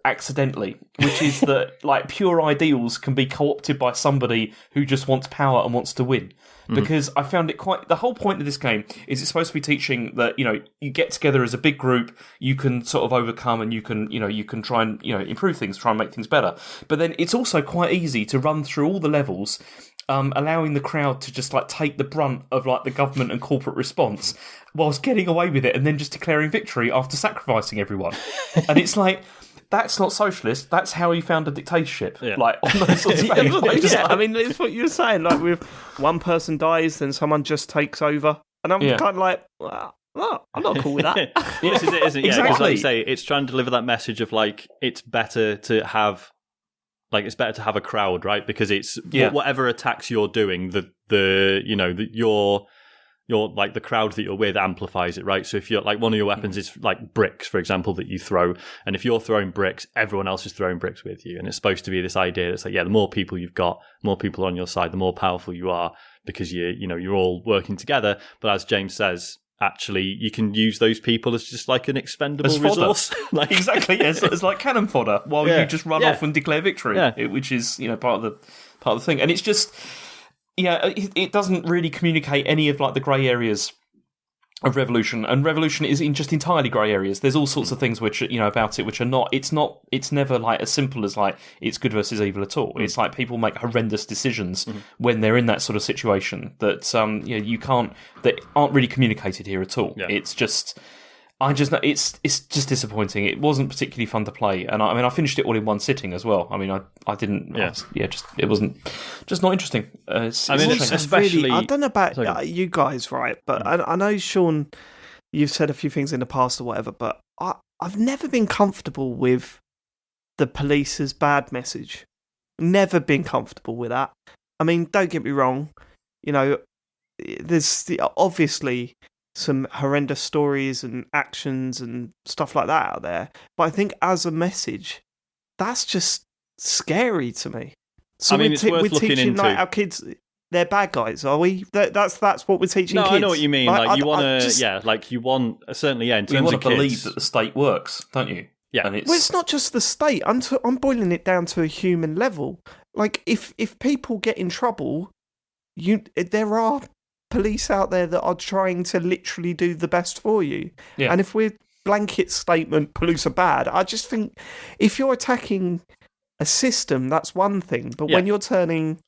accidentally, which is that like pure ideals can be co-opted by somebody who just wants power and wants to win. Because I found it the whole point of this game is it's supposed to be teaching that, you get together as a big group, you can sort of overcome and you can try and, improve things, try and make things better. But then it's also quite easy to run through all the levels, allowing the crowd to just like take the brunt of like the government and corporate response whilst getting away with it and then just declaring victory after sacrificing everyone. And it's like, that's not socialist. That's how you found a dictatorship. Yeah. Like on those sorts of things. I mean, it's what you were saying. Like, with one person dies, then someone just takes over, and I'm kind of like, well, I'm not cool with that. This is it, isn't it? Yeah, exactly. Because like you say, it's trying to deliver that message of like it's better to have a crowd, right? Because it's whatever attacks you're doing, your like the crowd that you're with amplifies it, right? So if you're like one of your weapons is like bricks, for example, that you throw, and if you're throwing bricks, everyone else is throwing bricks with you, and it's supposed to be this idea that's like, the more people you've got, more people on your side, the more powerful you are because you're all working together. But as James says, actually, you can use those people as just like an expendable resource. Like exactly, it's like cannon fodder while you just run off and declare victory, which is part of the thing, and it's just. Yeah, it doesn't really communicate any of like the grey areas of Revolution, and Revolution is in just entirely grey areas. There's all sorts of things which about it which are not. It's never like as simple as like it's good versus evil at all. It's like people make horrendous decisions when they're in that sort of situation that you can't, that aren't really communicated here at all. Yeah. It's just. It's just disappointing. It wasn't particularly fun to play, and I finished it all in one sitting as well. I mean, I didn't. Yeah. It wasn't just not interesting. Especially I don't know about you guys, right? But I know, Sean, you've said a few things in the past or whatever, but I've never been comfortable with the police's bad message. Never been comfortable with that. I mean, don't get me wrong. There's obviously some horrendous stories and actions and stuff like that out there. But I think as a message, that's just scary to me. So it's worth looking teaching into. Like our kids, they're bad guys, are we? That's what we're teaching kids. No, I know what you mean. Like you want to, you want certainly, in terms you want of to believe that the state works, don't you? Yeah. And it's not just the state. I'm boiling it down to a human level. Like if people get in trouble, there are police out there that are trying to literally do the best for you. Yeah. And if we're blanket statement, police are bad, I just think if you're attacking a system, that's one thing. But when you're turning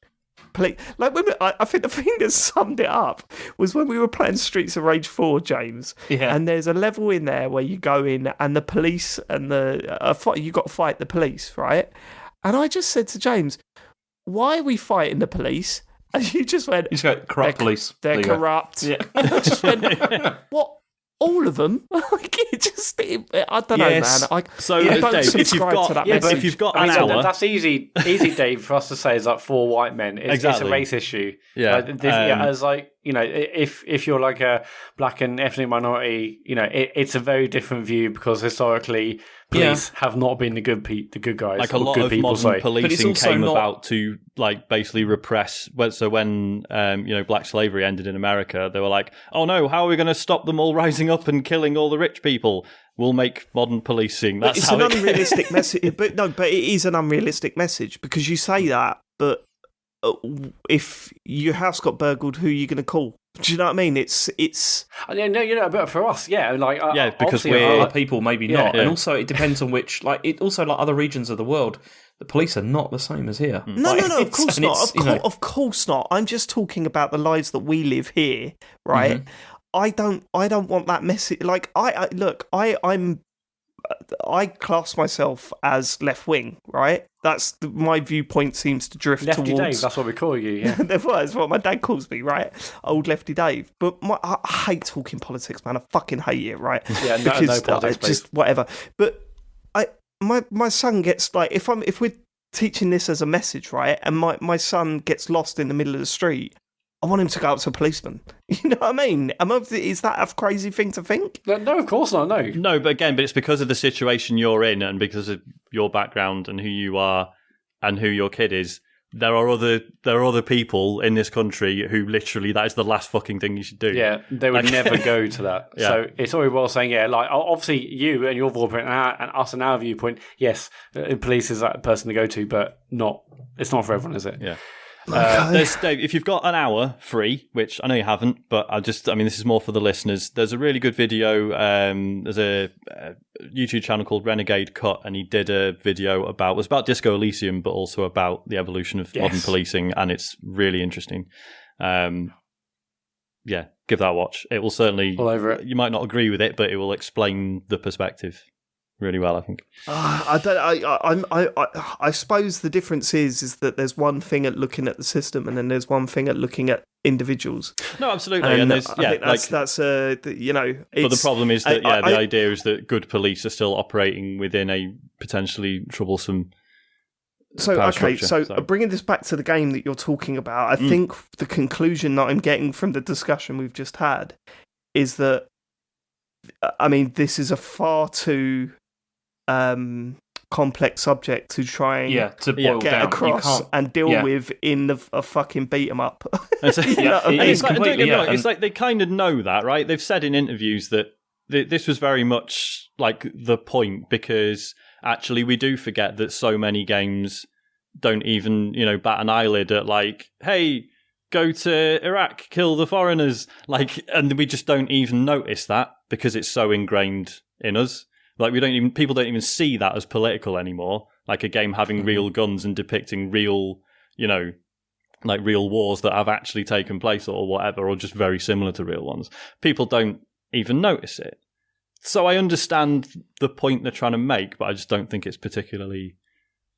police, like I think the thing that summed it up was when we were playing Streets of Rage 4, James. Yeah. And there's a level in there where you go in and the police and you got to fight the police, right? And I just said to James, why are we fighting the police? And you just went... You just go, corrupt police. They're corrupt. Yeah. And I just went, what? All of them? I don't know, man. So, Dave, subscribe to that message. If you've got an hour... That's easy, Dave, for us to say is like 4 white men. It's a race issue. Yeah. As like, if you're like a black and ethnic minority, it's a very different view because historically police have not been the good guys. Like a lot of modern policing came about to like basically repress. So when black slavery ended in America, they were like, "Oh no, how are we going to stop them all rising up and killing all the rich people? We'll make modern policing." That's an unrealistic message. But it is an unrealistic message because you say that, but if your house got burgled, who are you going to call? Do you know what I mean? It's. But for us, because we're other people, maybe not, and also it depends on which. Like other regions of the world, the police are not the same as here. No, of course not. Of course not. I'm just talking about the lives that we live here, right? Mm-hmm. I don't want that message. Like I class myself as left wing, right? That's my viewpoint seems to drift Lefty towards. Dave, that's what we call you. Yeah, that's what my dad calls me, right? Old Lefty Dave. But I hate talking politics, man. I fucking hate it, right? Yeah, no politics, just whatever. But my son gets like if we're teaching this as a message, right? And my son gets lost in the middle of the street. I want him to go up to a policeman. You know what I mean? Is that a crazy thing to think? No, of course not, no. No, but it's because of the situation you're in and because of your background and who you are and who your kid is. there are other people in this country who literally that is the last fucking thing you should do. Yeah, they would never go to that. Yeah. So it's always well saying, like obviously you and your viewpoint and us and our viewpoint, yes, police is that person to go to, but it's not for everyone, is it? Yeah. Dave, if you've got an hour free, which I know you haven't, but this is more for the listeners. There's a really good video. There's a YouTube channel called Renegade Cut, and he did a video it was about Disco Elysium, but also about the evolution of modern policing, and it's really interesting. Give that a watch. It will certainly, all over it. You might not agree with it, but it will explain the perspective really well, I think. I suppose the difference is that there's one thing at looking at the system, and then there's one thing at looking at individuals. No, absolutely, and there's I think that's you know. But the problem is that the idea is that good police are still operating within a potentially troublesome. So bringing this back to the game that you're talking about, I think the conclusion that I'm getting from the discussion we've just had is that, I mean, this is a far too complex subject to try and boil get down across and deal with in a fucking beat 'em up. It's like they kind of know that, right? They've said in interviews that this was very much like the point, because actually we do forget that so many games don't even, bat an eyelid at like, hey, go to Iraq, kill the foreigners, and we just don't even notice that because it's so ingrained in us. Like people don't even see that as political anymore. Like a game having real guns and depicting real, real wars that have actually taken place or whatever, or just very similar to real ones. People don't even notice it. So I understand the point they're trying to make, but I just don't think it's particularly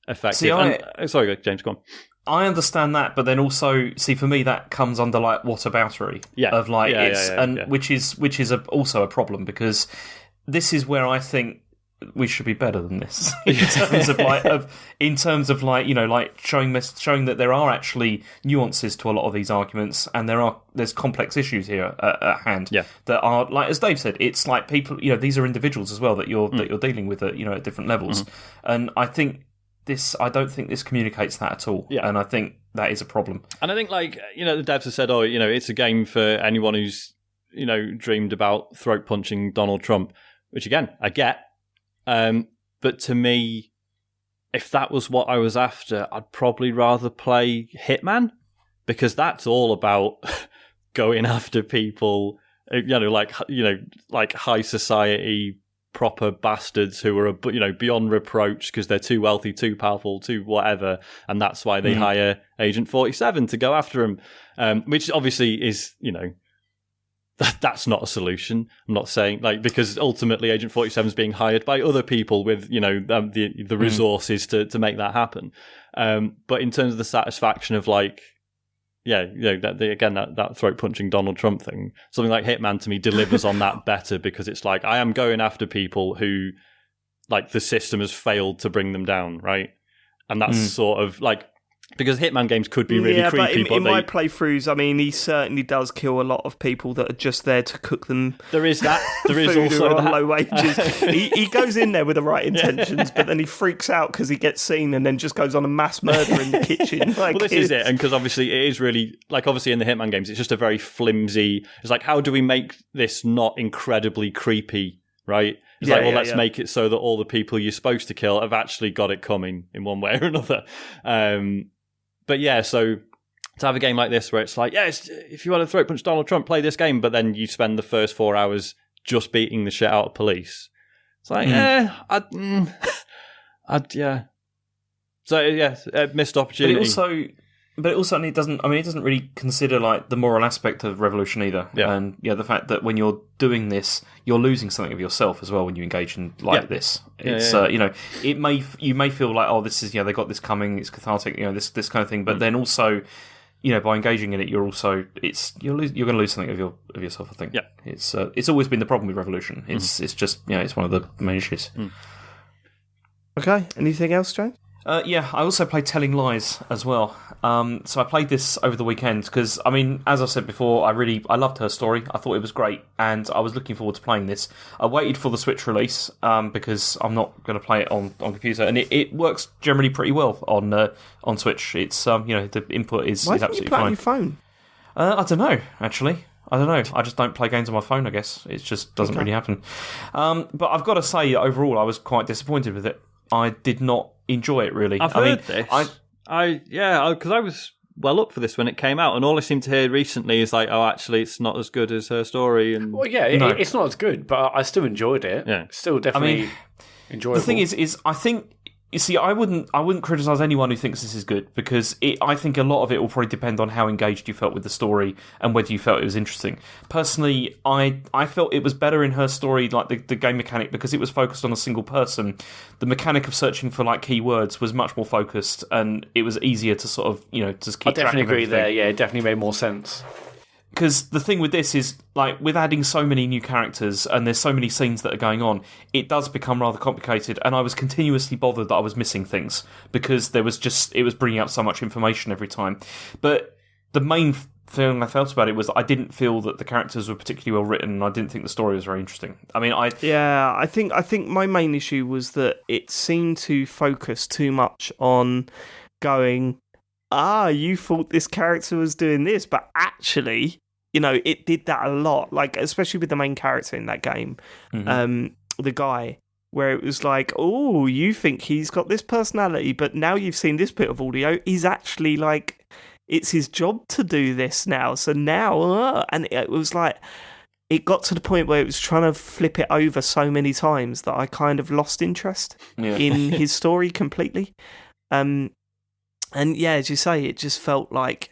effective. Sorry, James, go on. I understand that, but then also, for me, that comes under whataboutery which is also a problem, because this is where I think we should be better than this in terms of showing that there are actually nuances to a lot of these arguments, and there's complex issues here at hand that are, like as Dave said, it's like people, these are individuals as well that you're dealing with at different levels, and I don't think this communicates that at all, and I think that is a problem. And I think the devs have said, it's a game for anyone who's dreamed about throat punching Donald Trump. Which again, I get. But to me, if that was what I was after, I'd probably rather play Hitman, because that's all about going after people, like high society proper bastards who are beyond reproach because they're too wealthy, too powerful, too whatever, and that's why they hire Agent 47 to go after them, which obviously is that's not a solution. I'm not saying because ultimately Agent 47 is being hired by other people with the resources to make that happen. But in terms of the satisfaction of that throat punching Donald Trump thing, something like Hitman to me delivers on that better, because it's like I am going after people who the system has failed to bring them down, right? And that's sort of because Hitman games could be really creepy. But in my playthroughs, I mean, he certainly does kill a lot of people that are just there to cook them. There is that. There is also on that. Low wages. he goes in there with the right intentions, but then he freaks out because he gets seen, and then just goes on a mass murder in the kitchen. Well, this is it, and because obviously it is really obviously in the Hitman games, it's just a very flimsy. It's like, how do we make this not incredibly creepy, right? It's let's make it so that all the people you're supposed to kill have actually got it coming in one way or another. But yeah, so to have a game like this where it's if you want to throat punch Donald Trump, play this game, but then you spend the first 4 hours just beating the shit out of police. It's like, So missed opportunity. But it also doesn't. I mean, it doesn't really consider the moral aspect of revolution either. Yeah. And the fact that when you're doing this, you're losing something of yourself as well when you engage in this. It's you may feel this is they got this coming. It's cathartic. This kind of thing. But then also, by engaging in it, you're also you're going to lose something of yourself. I think. Yeah. It's always been the problem with revolution. It's just it's one of the main issues. Okay. Anything else, James? Yeah, I also played Telling Lies as well. So I played this over the weekend because, I mean, as I said before, I loved her story. I thought it was great, and I was looking forward to playing this. I waited for the Switch release because I'm not going to play it on computer, and it works generally pretty well on Switch. It's the input is absolutely fine. Why don't you play on your phone? I don't know, actually. I don't know. I just don't play games on my phone, I guess. It just doesn't really happen. But I've got to say, overall, I was quite disappointed with it. I did not enjoy it, really. I've heard this. Because I was well up for this when it came out, and all I seem to hear recently is like, oh, actually, it's not as good as her story. And well, yeah, it's not as good, but I still enjoyed it. Yeah, still definitely enjoyable. The thing is I think. You see, I wouldn't criticise anyone who thinks this is good, because I think a lot of it will probably depend on how engaged you felt with the story and whether you felt it was interesting. Personally, I felt it was better in her story, like the game mechanic, because it was focused on a single person. The mechanic of searching for like keywords was much more focused, and it was easier to sort of just keep track of everything. I definitely agree there. Yeah, it definitely made more sense. Because the thing with this is, like, with adding so many new characters and there's so many scenes that are going on, it does become rather complicated, and I was continuously bothered that I was missing things, because it was bringing up so much information every time. But the main feeling I felt about it was I didn't feel that the characters were particularly well written, and I didn't think the story was very interesting. I mean, I think my main issue was that it seemed to focus too much on going, you thought this character was doing this, but actually... it did that a lot, like, especially with the main character in that game, the guy, where it was like, oh, you think he's got this personality, but now you've seen this bit of audio, he's actually, like, it's his job to do this now, so now, and it was like, it got to the point where it was trying to flip it over so many times that I kind of lost interest in his story completely. And yeah, as you say, it just felt like,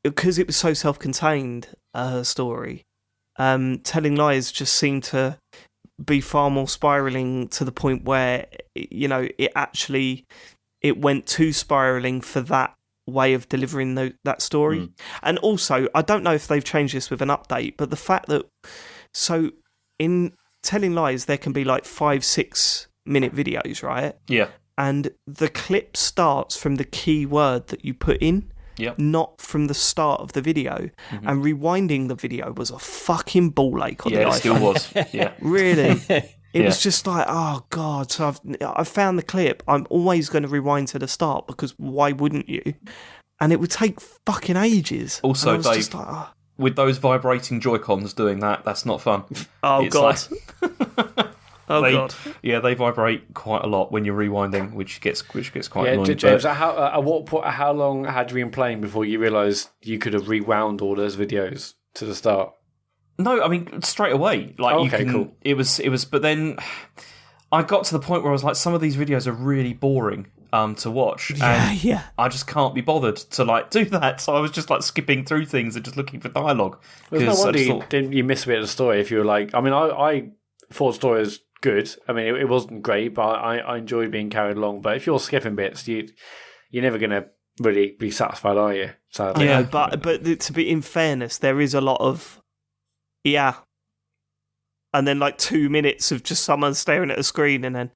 because it was so self-contained, her story, Telling Lies just seemed to be far more spiralling, to the point where, it went too spiralling for that way of delivering that story. And also, I don't know if they've changed this with an update, but the fact that, so in Telling Lies, there can be like 5-6 minute videos, right? Yeah. And the clip starts from the key word that you put in. Yep. Not from the start of the video. And rewinding the video was a fucking ball ache on the iPhone. Yeah, it still was. Yeah. Really. It was just like, oh, God. So I've found the clip. I'm always going to rewind to the start, because why wouldn't you? And it would take fucking ages. Also, Dave, with those vibrating Joy-Cons doing that, that's not fun. Oh, God. God. Yeah, they vibrate quite a lot when you're rewinding, which gets quite annoying. James, how long had you been playing before you realised you could have rewound all those videos to the start? No, I mean, straight away. Like, cool. It was, but then I got to the point where I was like, some of these videos are really boring to watch, and I just can't be bothered to do that. So I was just like skipping through things and just looking for dialogue. There's no wonder didn't you miss a bit of the story if you were like, I mean, I thought the story was good. I mean, it wasn't great, but I enjoyed being carried along. But if you're skipping bits, you're never going to really be satisfied, are you? Sadly. Yeah, but to be in fairness, there is a lot of and then like 2 minutes of just someone staring at a screen, and then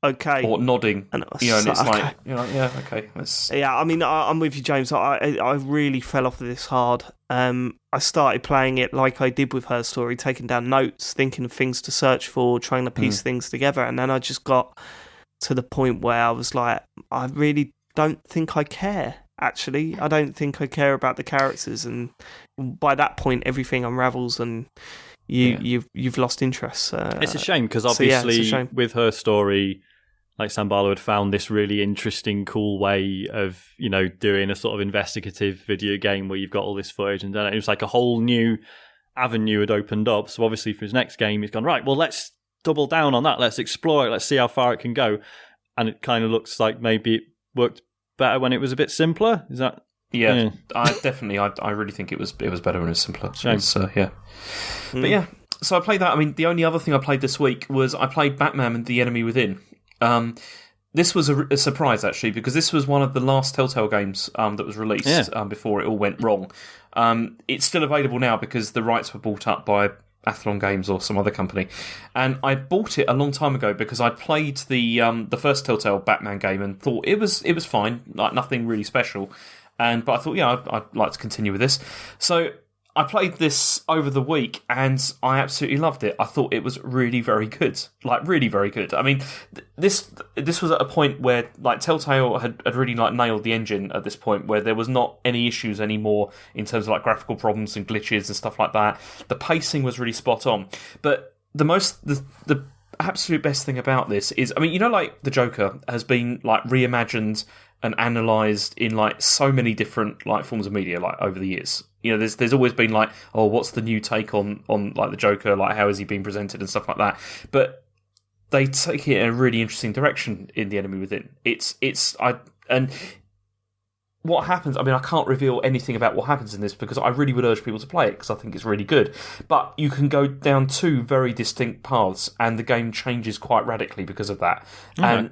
or nodding, and it's like, okay. Yeah, I mean, I'm with you, James. I really fell off of this hard. I started playing it like I did with her story, taking down notes, thinking of things to search for, trying to piece things together, and then I just got to the point where I was like, I really don't think I care. Actually, I don't think I care about the characters, and by that point, everything unravels, and you've lost interest. It's a shame, because obviously with her story, like, Sam Barlow had found this really interesting, cool way of, doing a sort of investigative video game where you've got all this footage, and then it was like a whole new avenue had opened up. So obviously for his next game, he's gone, right, well, let's double down on that. Let's explore it. Let's see how far it can go. And it kind of looks like maybe it worked better when it was a bit simpler. Is that? Yeah. I really think it was better when it was simpler. Shame. But yeah, so I played that. I mean, the only other thing I played this week was I played Batman and the Enemy Within. This was a surprise, actually, because this was one of the last Telltale games that was released before it all went wrong. It's still available now because the rights were bought up by Athlon Games or some other company, and I bought it a long time ago because I played the first Telltale Batman game and thought it was fine, like nothing really special, but I thought I'd like to continue with this, so I played this over the week and I absolutely loved it. I thought it was really very good, like really very good. I mean, this was at a point where like Telltale had really like nailed the engine at this point, where there was not any issues anymore in terms of like graphical problems and glitches and stuff like that. The pacing was really spot on. But the absolute best thing about this is, I mean, you know, like the Joker has been like reimagined and analysed in like so many different like forms of media like over the years. You know, there's always been like, oh, what's the new take on like the Joker? Like, how is he being presented and stuff like that? But they take it in a really interesting direction in The Enemy Within. And what happens? I mean, I can't reveal anything about what happens in this because I really would urge people to play it because I think it's really good. But you can go down two very distinct paths, and the game changes quite radically because of that. Okay.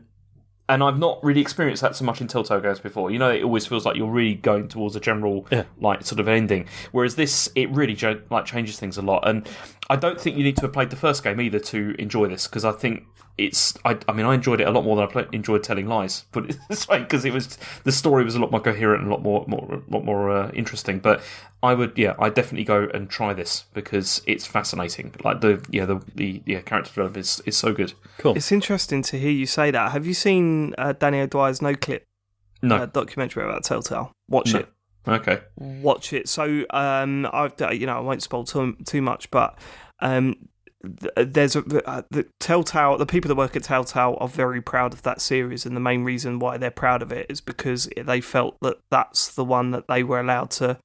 And I've not really experienced that so much in Telltale games before. You know, it always feels like you're really going towards a general, like, sort of ending. Whereas this, it really changes things a lot. And I don't think you need to have played the first game either to enjoy this, because I think I enjoyed it a lot more than I enjoyed Telling Lies. Put it this way, because the story was a lot more coherent and a lot more interesting. But I definitely go and try this because it's fascinating. Like the character development is so good. Cool. It's interesting to hear you say that. Have you seen Danny O'Dwyer's No Clip? No. Documentary about Telltale. Watch it. Okay. Watch it. So I won't spoil too much, but there's the Telltale. The people that work at Telltale are very proud of that series, and the main reason why they're proud of it is because they felt that that's the one that they were allowed to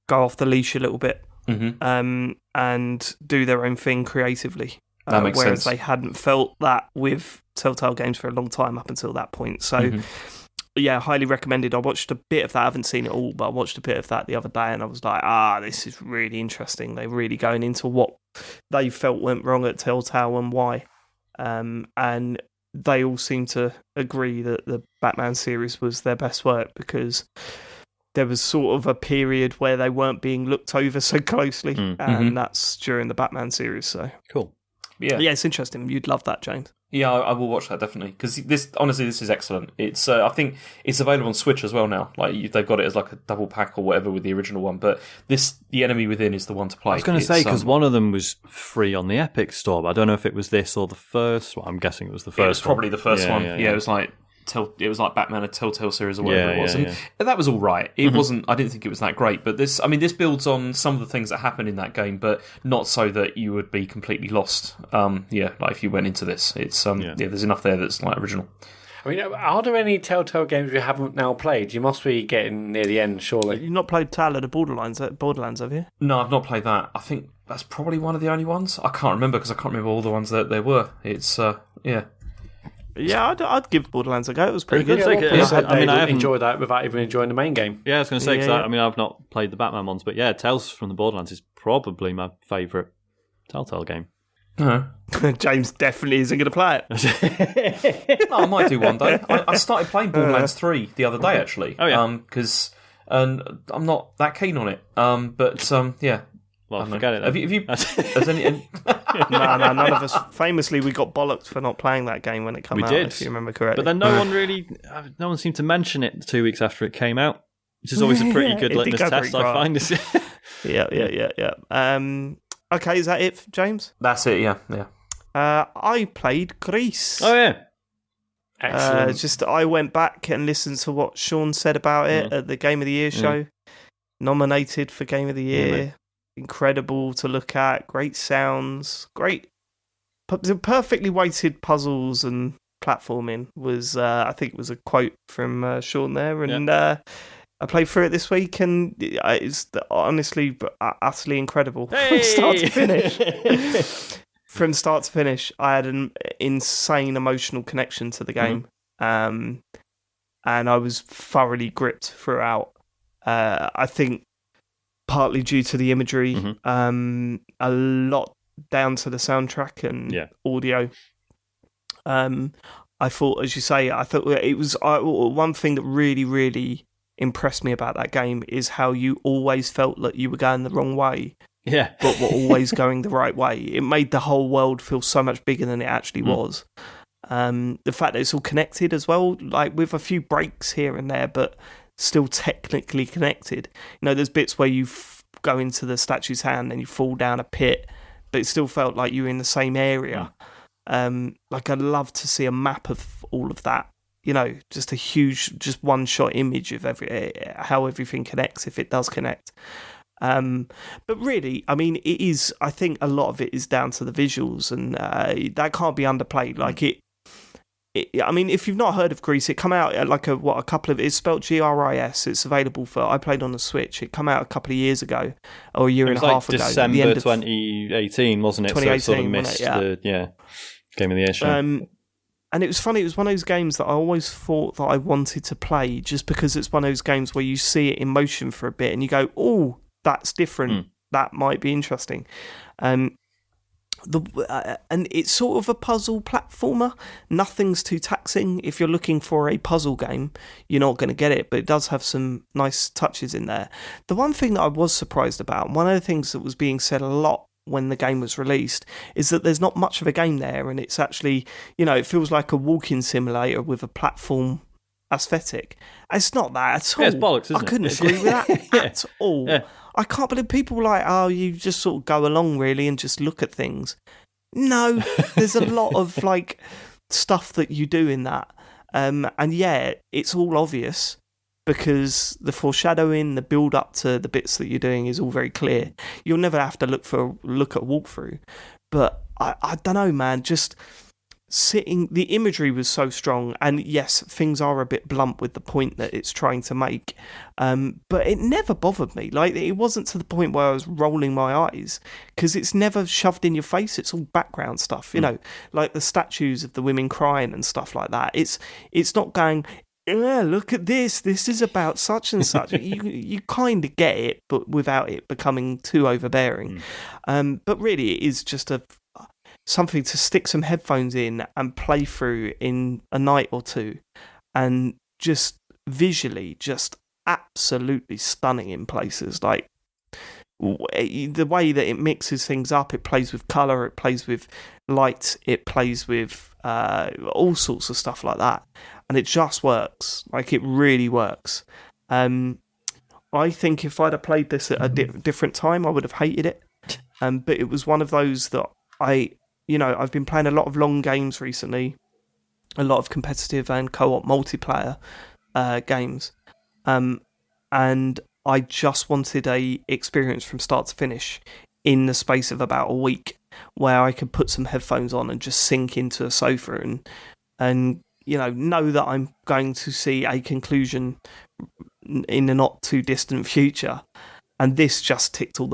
go off the leash a little bit, and do their own thing creatively. That makes whereas sense. they hadn't felt that with Telltale games for a long time up until that point. So, yeah, highly recommended. I watched a bit of that. I haven't seen it all, but I watched a bit of that the other day, and I was like, this is really interesting. They're really going into what they felt went wrong at Telltale and why. And they all seem to agree that the Batman series was their best work because there was sort of a period where they weren't being looked over so closely, and that's during the Batman series. So cool. Yeah, it's interesting. You'd love that, James. Yeah, I will watch that definitely because this is excellent. It's I think it's available on Switch as well now. Like they've got it as like a double pack or whatever with the original one. But The Enemy Within is the one to play. I was going to say because one of them was free on the Epic Store, but I don't know if it was this or the first one. I'm guessing it was the first. It was probably the first one. Yeah, it was like. It was like Batman, a Telltale series or whatever it was. And that was all right. It wasn't. I didn't think it was that great. But this builds on some of the things that happened in that game, but not so that you would be completely lost. Like if you went into this, it's there's enough there that's like original. I mean, are there any Telltale games you haven't now played? You must be getting near the end, surely. You've not played Tale of the Borderlands, have you? No, I've not played that. I think that's probably one of the only ones. I can't remember because I can't remember all the ones that there were. It's Yeah, I'd give Borderlands a go. It was pretty good. I enjoyed that without even enjoying the main game. Yeah, I was going to say, because I've not played the Batman ones, but yeah, Tales from the Borderlands is probably my favourite Telltale game. James definitely isn't going to play it. No, I might do one day. I started playing Borderlands 3 the other day, actually. Oh, yeah. Because I'm not that keen on it. Yeah. Well, forget it then. Have you has any... No, none of us. Famously, we got bollocked for not playing that game when it came out. We did, if you remember correctly. But then no one seemed to mention it 2 weeks after it came out, which is always a pretty good litmus test, I find. Yeah. Okay, is that it, James? That's it. Yeah. I played Gris. Oh yeah. Excellent. I went back and listened to what Sean said about it at the Game of the Year show. Nominated for Game of the Year. Incredible to look at, great sounds, great, perfectly weighted puzzles and platforming was, I think it was a quote from Sean there, and I played through it this week, and it's honestly utterly incredible from start to finish. From start to finish, I had an insane emotional connection to the game, and I was thoroughly gripped throughout. I think partly due to the imagery, a lot down to the soundtrack and audio. I thought, as you say, it was one thing that really, really impressed me about that game is how you always felt that you were going the wrong way but were always going the right way. It made the whole world feel so much bigger than it actually was. The fact that it's all connected as well, like with a few breaks here and there, but still technically connected. You know, there's bits where you go into the statue's hand and you fall down a pit, but it still felt like you were in the same area. Like I'd love to see a map of all of that. You know, just a huge, just one-shot image of how everything connects, if it does connect. But really, I mean, it is. I think a lot of it is down to the visuals, and that can't be underplayed. Like I mean, if you've not heard of Gris, it come out at like a couple of. It's spelled Gris. It's available for. I played on the Switch. It come out a couple of years ago, or a year and a half ago. December 2018, wasn't it? 2018, so it sort of missed the Game of the Year show. And it was funny, it was one of those games that I always thought that I wanted to play, just because it's one of those games where you see it in motion for a bit and you go, oh, that's different. That might be interesting. And it's sort of a puzzle platformer. Nothing's too taxing. If you're looking for a puzzle game, you're not going to get it, but it does have some nice touches in there. The one thing that I was surprised about, one of the things that was being said a lot when the game was released, is that there's not much of a game there, and it's actually, you know, it feels like a walking simulator with a platform aesthetic. It's not that at all. Yeah, it's bollocks, isn't I couldn't agree with that at all. Yeah. I can't believe people are like, oh, you just sort of go along really and just look at things. No, there's a lot of like stuff that you do in that. And yeah, it's all obvious, because the foreshadowing, the build up to the bits that you're doing is all very clear. You'll never have to look at a walkthrough. But I don't know, man, just sitting, the imagery was so strong, and yes, things are a bit blunt with the point that it's trying to make, but it never bothered me. Like, it wasn't to the point where I was rolling my eyes, because it's never shoved in your face. It's all background stuff, you know, like the statues of the women crying and stuff like that. It's not going, yeah, look at this. This is about such and such. You kind of get it, but without it becoming too overbearing. But really, it is just something to stick some headphones in and play through in a night or two, and just visually, just absolutely stunning in places. Like the way that it mixes things up, it plays with colour, it plays with light, it plays with all sorts of stuff like that. And it just works. Like, it really works. I think if I'd have played this at a different time, I would have hated it. But it was one of those that I've been playing a lot of long games recently, a lot of competitive and co-op multiplayer games. And I just wanted a experience from start to finish in the space of about a week, where I could put some headphones on and just sink into a sofa and know that I'm going to see a conclusion in the not too distant future. And this just ticked all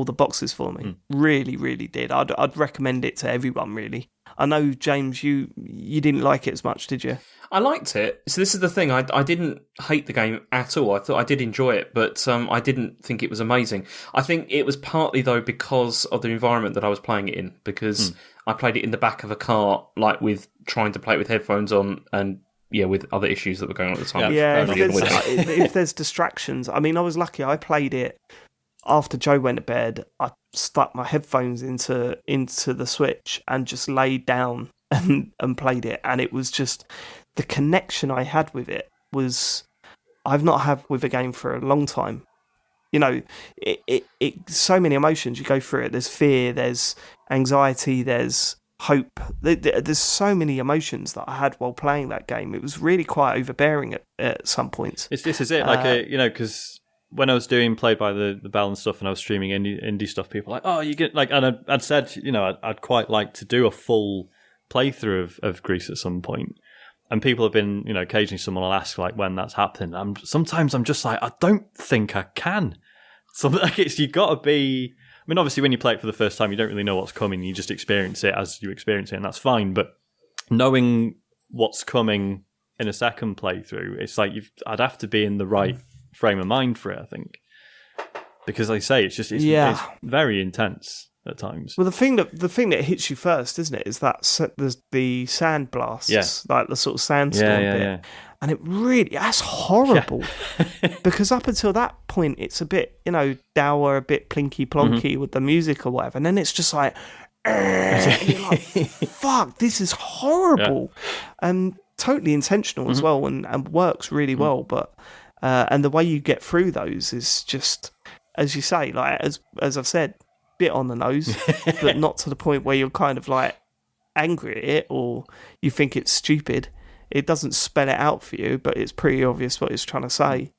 the boxes for me. Really, really did. I'd recommend it to everyone, really. I know, James, you didn't like it as much, did you? I liked it. So this is the thing. I didn't hate the game at all. I thought I did enjoy it, but I didn't think it was amazing. I think it was partly, though, because of the environment that I was playing it in, because I played it in the back of a car, like with trying to play it with headphones on, and with other issues that were going on at the time. Yeah, if there's distractions. I mean, I was lucky. I played it after Joe went to bed. I stuck my headphones into the Switch and just laid down and played it, and it was just, the connection I had with it was I've not had with a game for a long time. It so many emotions you go through it. There's fear, there's anxiety, there's hope. There's so many emotions that I had while playing that game. It was really quite overbearing at some points. This is it, like because when I was doing Played by the Bell and stuff, and I was streaming indie stuff, people were like, oh, you get like, and I'd said, I'd quite like to do a full playthrough of Gris at some point. And people have been, occasionally someone will ask like when that's happening. Sometimes I'm just like, I don't think I can. So like you got to be. I mean, obviously, when you play it for the first time, you don't really know what's coming. You just experience it as you experience it, and that's fine. But knowing what's coming in a second playthrough, it's like I'd have to be in the right frame of mind for it, I think. Because like I say, it's very intense. at times. Well, the thing that hits you first, isn't it, is that the sand blasts, like the sort of sandstorm bit. Yeah. And that's horrible. Because up until that point, it's a bit, dour, a bit plinky plonky with the music or whatever. And then it's just like, and you're like, fuck, this is horrible. And totally intentional as well, and works really well. But and the way you get through those is just, as you say, like as I've said, bit on the nose, but not to the point where you're kind of like angry at it or you think it's stupid. It doesn't spell it out for you, but it's pretty obvious what it's trying to say.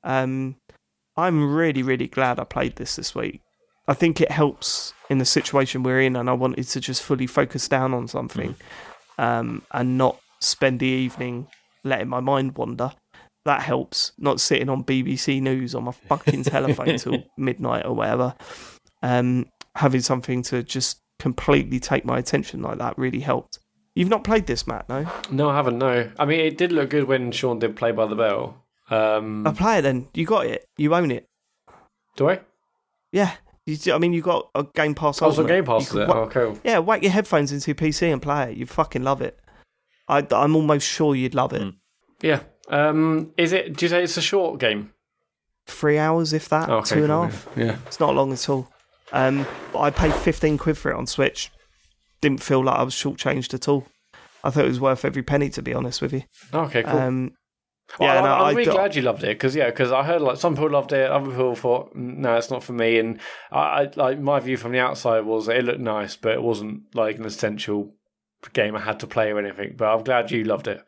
I'm really, really glad I played this week. I think it helps in the situation we're in, and I wanted to just fully focus down on something and not spend the evening letting my mind wander. That helps. Not sitting on BBC News on my fucking telephone till midnight or whatever. Having something to just completely take my attention like that really helped. You've not played this, Matt, no? No, I haven't, no. I mean, it did look good when Sean did Play by the Bell. I'll play it then. You got it. You own it. Do I? Yeah. You got a Game Pass. I was on Game Pass, is it? Oh, cool. Yeah, whack your headphones into your PC and play it. You fucking love it. I'm almost sure you'd love it. Yeah. Is it? Do you say it's a short game? 3 hours, if that. 2.5. Yeah. It's not long at all. But I paid 15 quid for it on Switch. Didn't feel like I was shortchanged at all. I thought it was worth every penny, to be honest with you. Okay, cool. I'm really glad you loved it because I heard like some people loved it, other people thought no, it's not for me. And I like my view from the outside was it looked nice, but it wasn't like an essential game I had to play or anything. But I'm glad you loved it.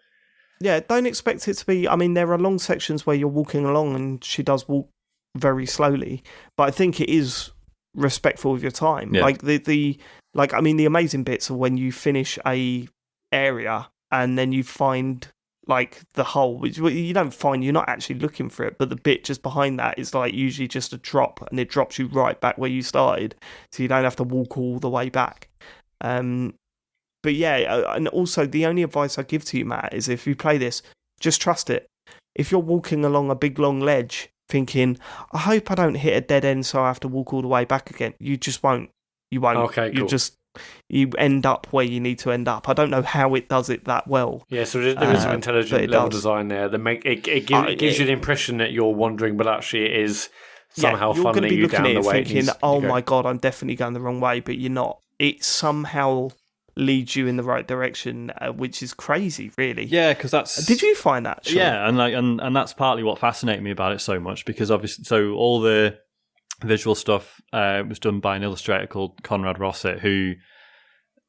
Yeah, don't expect it to be. I mean, there are long sections where you're walking along, and she does walk very slowly, but I think it is respectful of your time. Yeah. Like the amazing bits are when you finish a area and then you find like the hole, which you don't find, you're not actually looking for it, but the bit just behind that is like usually just a drop, and it drops you right back where you started, so you don't have to walk all the way back. But yeah, and also the only advice I give to you, Matt, is if you play this, just trust it. If you're walking along a big long ledge thinking, I hope I don't hit a dead end so I have to walk all the way back again, you just won't. You won't. Okay, cool. You end up where you need to end up. I don't know how it does it that well. Yeah, so there is some intelligent level design there that it gives you the impression that you're wandering, but actually it is somehow funneling you down the way. Thinking, oh my god, I'm definitely going the wrong way, but you're not. It somehow leads you in the right direction, which is crazy, really. Yeah, because that's. Did you find that? Sean? Yeah, and that's partly what fascinated me about it so much, because obviously, so all the visual stuff was done by an illustrator called Conrad Rossett, who,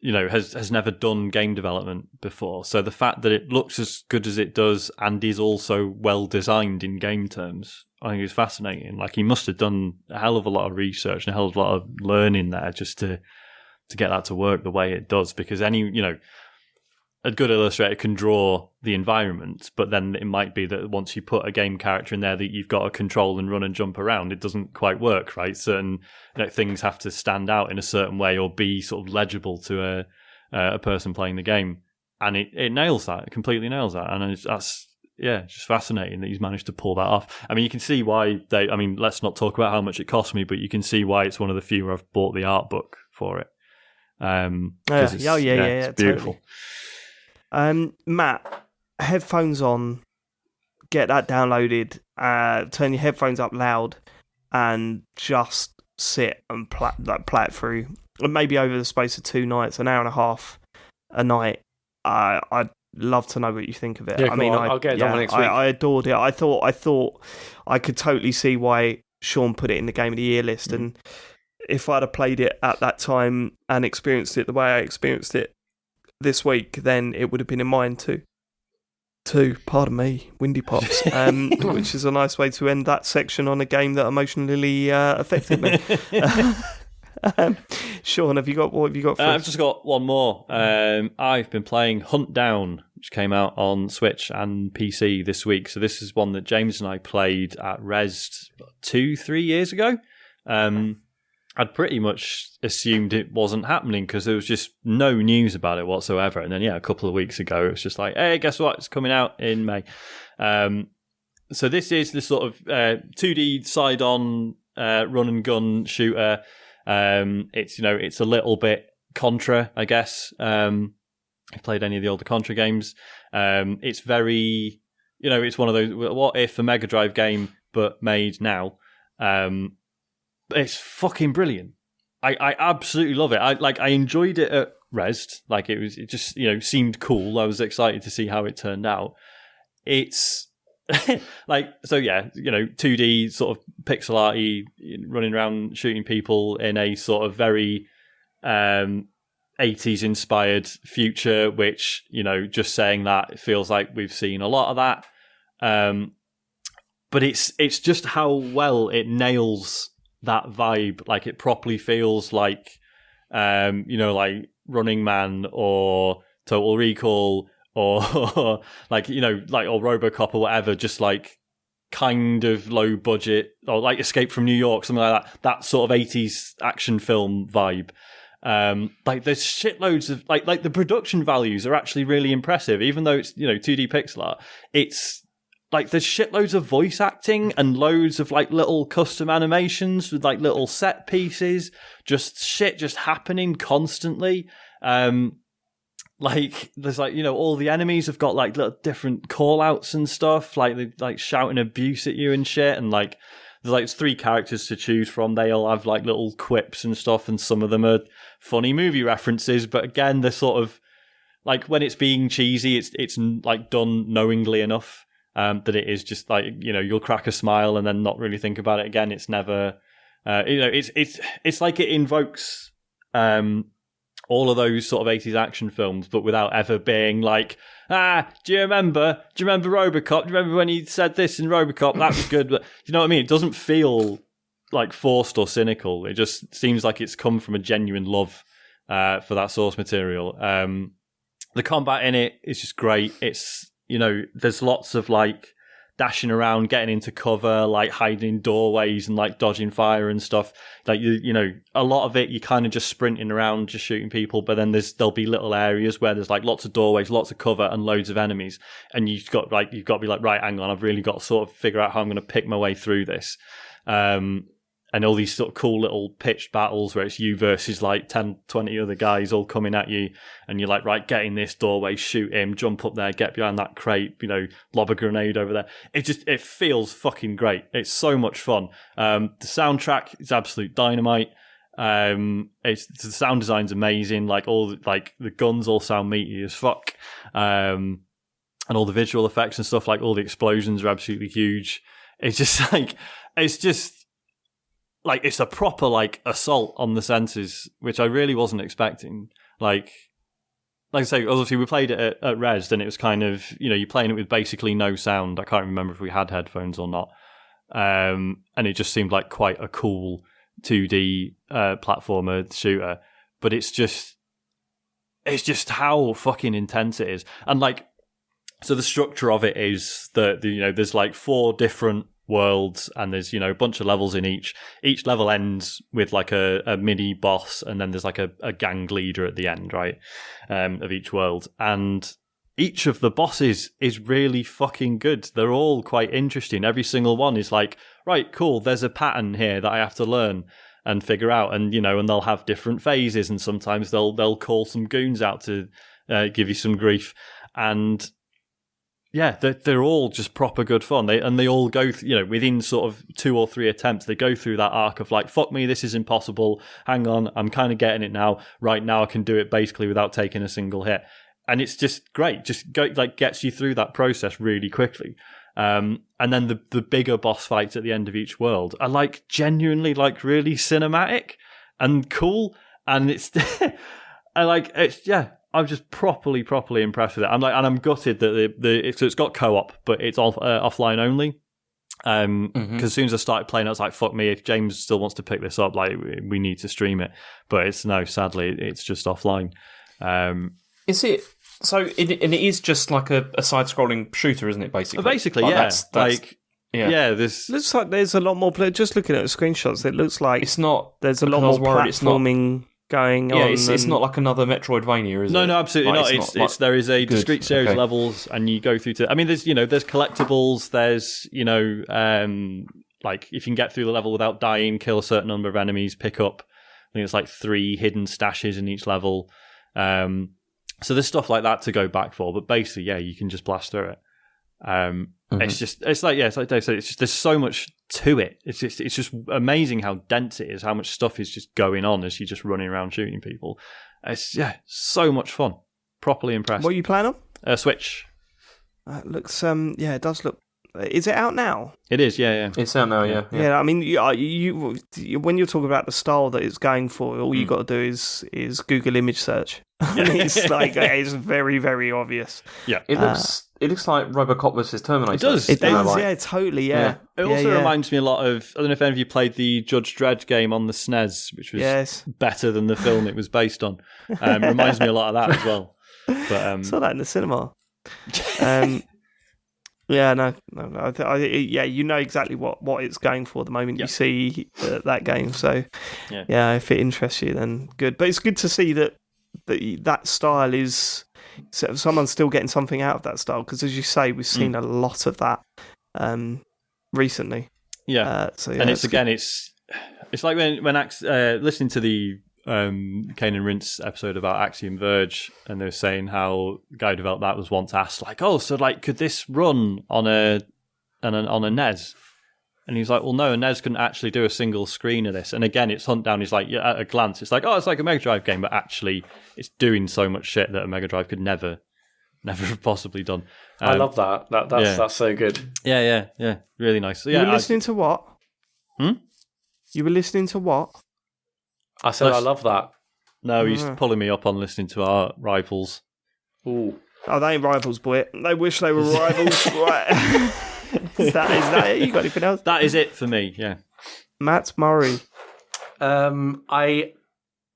has never done game development before. So the fact that it looks as good as it does and is also well designed in game terms, I think is fascinating. Like, he must have done a hell of a lot of research and a hell of a lot of learning there just to get that to work the way it does, because a good illustrator can draw the environment, but then it might be that once you put a game character in there that you've got to control and run and jump around, it doesn't quite work, right? Certain things have to stand out in a certain way or be sort of legible to a person playing the game, and it nails that. It completely nails that, and that's just fascinating that he's managed to pull that off. I mean, you can see why let's not talk about how much it cost me, but you can see why it's one of the few where I've bought the art book for it. It's beautiful. Totally. Matt, headphones on, get that downloaded, turn your headphones up loud, and just sit and play it through. And maybe over the space of 2 nights, an hour and a half a night. I'd love to know what you think of it. Yeah, cool. I'll get it done next week. I adored it. I thought I could totally see why Sean put it in the Game of the Year list, and if I'd have played it at that time and experienced it the way I experienced it this week, then it would have been in mine too. Pardon me, Windy Pops, which is a nice way to end that section on a game that emotionally affected me. Sean, what have you got for us? I've just got one more. I've been playing Huntdown, which came out on Switch and PC this week. So this is one that James and I played at Res 2-3 years ago. I'd pretty much assumed it wasn't happening because there was just no news about it whatsoever. And then, a couple of weeks ago, it was just like, hey, guess what? It's coming out in May. So this is this sort of 2D side-on run-and-gun shooter It's it's a little bit Contra, I guess. I've played any of the older Contra games. It's very, it's one of those, what if a Mega Drive game, but made now. It's fucking brilliant. I absolutely love it. I enjoyed it at Rezzed. It just, seemed cool. I was excited to see how it turned out. It's 2D sort of pixel arty, running around shooting people in a sort of very 80s inspired future, which, just saying that, it feels like we've seen a lot of that. But it's just how well it nails that vibe. Like, it properly feels like, like Running Man or Total Recall or or RoboCop or whatever, just like kind of low budget, or like Escape from New York, something like that sort of 80s action film vibe. There's shitloads of like the production values are actually really impressive, even though it's 2D pixel art. It's like there's shitloads of voice acting and loads of like little custom animations with like little set pieces, just shit just happening constantly. There's all the enemies have got like little different call outs and stuff, like they're like shouting abuse at you and shit, and like there's like 3 characters to choose from. They all have like little quips and stuff, and some of them are funny movie references, but again, they're sort of like, when it's being cheesy, it's like done knowingly enough that it is just like, you'll crack a smile and then not really think about it again. It's never it's like it invokes all of those sort of 80s action films, but without ever being like, do you remember RoboCop? Do you remember when he said this in RoboCop? That was good. But you know what I mean? It doesn't feel like forced or cynical. It just seems like it's come from a genuine love for that source material. The combat in it is just great. It's, there's lots of like dashing around, getting into cover, like hiding in doorways and like dodging fire and stuff. Like, a lot of it, you're kind of just sprinting around, just shooting people, but then there'll be little areas where there's like lots of doorways, lots of cover and loads of enemies. And you've got to be like, right, hang on, I've really got to sort of figure out how I'm going to pick my way through this. And all these sort of cool little pitched battles where it's you versus like 10, 20 other guys all coming at you. And you're like, right, get in this doorway, shoot him, jump up there, get behind that crate, lob a grenade over there. It feels fucking great. It's so much fun. The soundtrack is absolute dynamite. The sound design's amazing. Like the guns all sound meaty as fuck. And all the visual effects and stuff, like all the explosions are absolutely huge. It's just like it's a proper like assault on the senses, which I really wasn't expecting. Like I say, obviously we played it at Rezzed, and it was kind of, you're playing it with basically no sound. I can't remember if we had headphones or not. And it just seemed like quite a cool 2D platformer shooter. But it's just how fucking intense it is. And like, so the structure of it is that, there's like 4 different worlds, and there's a bunch of levels in each level ends with like a mini boss, and then there's like a gang leader at the end, right, of each world. And each of the bosses is really fucking good. They're all quite interesting. Every single one is like, right, cool, there's a pattern here that I have to learn and figure out. And and they'll have different phases, and sometimes they'll call some goons out to give you some grief. And yeah, they're all just proper good fun. They all go, within sort of 2 or 3 attempts, they go through that arc of like, fuck me, this is impossible. Hang on, I'm kind of getting it now. Right now, I can do it basically without taking a single hit, and it's just great. Just gets you through that process really quickly. And then the bigger boss fights at the end of each world are like genuinely like really cinematic and cool, and it's I'm just properly impressed with it. I'm gutted that it's got co-op, but it's offline only. Because as soon as I started playing, I was like, "Fuck me! If James still wants to pick this up, like we need to stream it." But sadly, it's just offline. Is it? So it is just like a side-scrolling shooter, isn't it? Basically, yeah. Yeah. This looks like there's a lot more. Just looking at the screenshots, it looks like it's not. There's a lot more platforming going on. Yeah, it's not like another Metroidvania, is it? No, absolutely not. There is a discrete series of levels, and you go through to. I mean, there's collectibles. There's like if you can get through the level without dying, kill a certain number of enemies, pick up think it's like 3 hidden stashes in each level. So there's stuff like that to go back for, but basically, yeah, you can just blast through it. It's like Dave said, it's just, there's so much to it. It's just amazing how dense it is, how much stuff is just going on as you're just running around shooting people. It's so much fun. Properly impressed. What are you playing on? Switch. It looks it does look. Is it out now? It is, yeah. It's out now, yeah. I mean, you when you're talking about the style that it's going for, all you got to do is Google image search. And it's like it's very, very obvious. Yeah, it looks like RoboCop versus Terminator. It does. It does. Yeah, totally. Yeah. It also reminds me a lot of. I don't know if any of you played the Judge Dredd game on the SNES, which was better than the film it was based on. Reminds me a lot of that as well. But saw that in the cinema. Yeah, no. You know exactly what it's going for the moment you see that game. So, if it interests you, then good. But it's good to see that style is someone's still getting something out of that style, because, as you say, we've seen a lot of that recently. Yeah, and it's like when listening to the Kane and Rince episode about Axiom Verge, and they were saying how the guy who developed that was once asked, like, could this run on a NES? And he's like, well, no, a NES couldn't actually do a single screen of this. And again, it's Huntdown. He's like, at a glance, it's like, it's like a Mega Drive game, but actually, it's doing so much shit that a Mega Drive could never have possibly done. I love that. That's so good. Yeah, really nice. So, you were listening to what? You were listening to what? I said I love that. No, he's pulling me up on listening to our rivals. Ooh. Oh, they ain't rivals, boy. They wish they were rivals. Right. Is that it? You got anything else? That is it for me, yeah. Matt Murray. I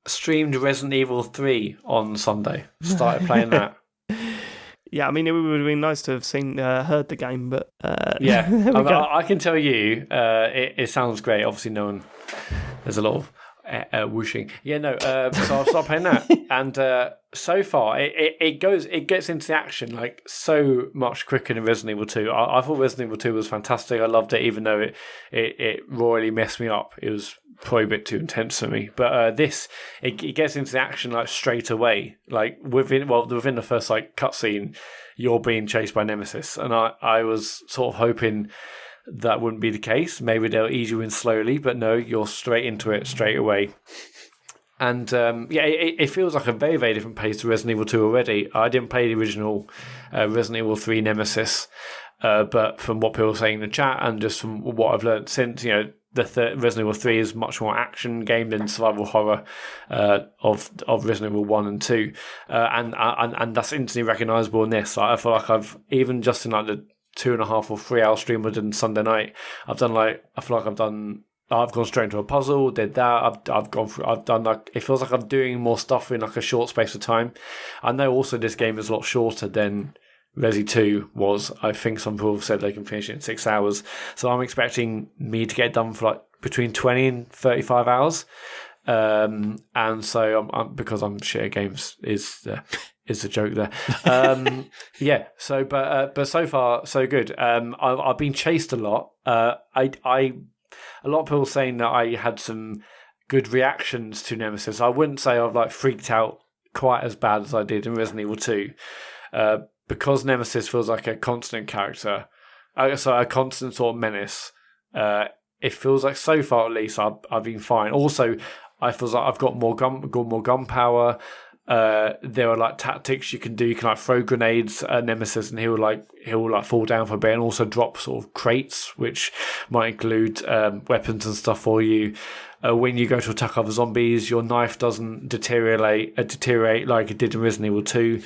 streamed Resident Evil 3 on Sunday. Started playing that. Yeah, I mean, it would have been nice to have heard the game, but... I can tell you, it sounds great. Obviously, there's a lot of whooshing. So I'll start playing that. And so far, it gets into the action like so much quicker than Resident Evil 2. I thought Resident Evil 2 was fantastic. I loved it, even though it royally messed me up. It was probably a bit too intense for me. But this, it gets into the action like straight away. Like within the first like cutscene, you're being chased by Nemesis, and I was sort of hoping that wouldn't be the case. Maybe they'll ease you in slowly, but no, you're straight into it straight away. And it feels like a very, very different pace to Resident Evil 2 already. I didn't play the original Resident Evil 3 Nemesis, but from what people are saying in the chat and just from what I've learned since, the Resident Evil 3 is much more action game than survival horror of Resident Evil 1 and 2. And that's instantly recognisable in this. I feel like I've, even just in like the 2.5 or 3 hour stream I did on Sunday night, I've gone straight into a puzzle, did that, I've done like, it feels like I'm doing more stuff in like a short space of time. I know also this game is a lot shorter than Resi 2 was. I think some people have said they can finish it in 6 hours. So I'm expecting me to get done for like between 20 and 35 hours. And so I'm because I'm shit at games is the joke there. But so far so good. I've been chased a lot. A lot of people saying that I had some good reactions to Nemesis. I wouldn't say I've like freaked out quite as bad as I did in Resident Evil 2. Because Nemesis feels like a constant character, so a constant sort of menace. It feels like so far at least I've been fine. Also, I feel like I've got more gun power. There are like tactics you can do. You can like throw grenades at Nemesis, and he'll fall down for a bit, and also drop sort of crates, which might include weapons and stuff for you. When you go to attack other zombies, your knife doesn't deteriorate like it did in Resident Evil 2.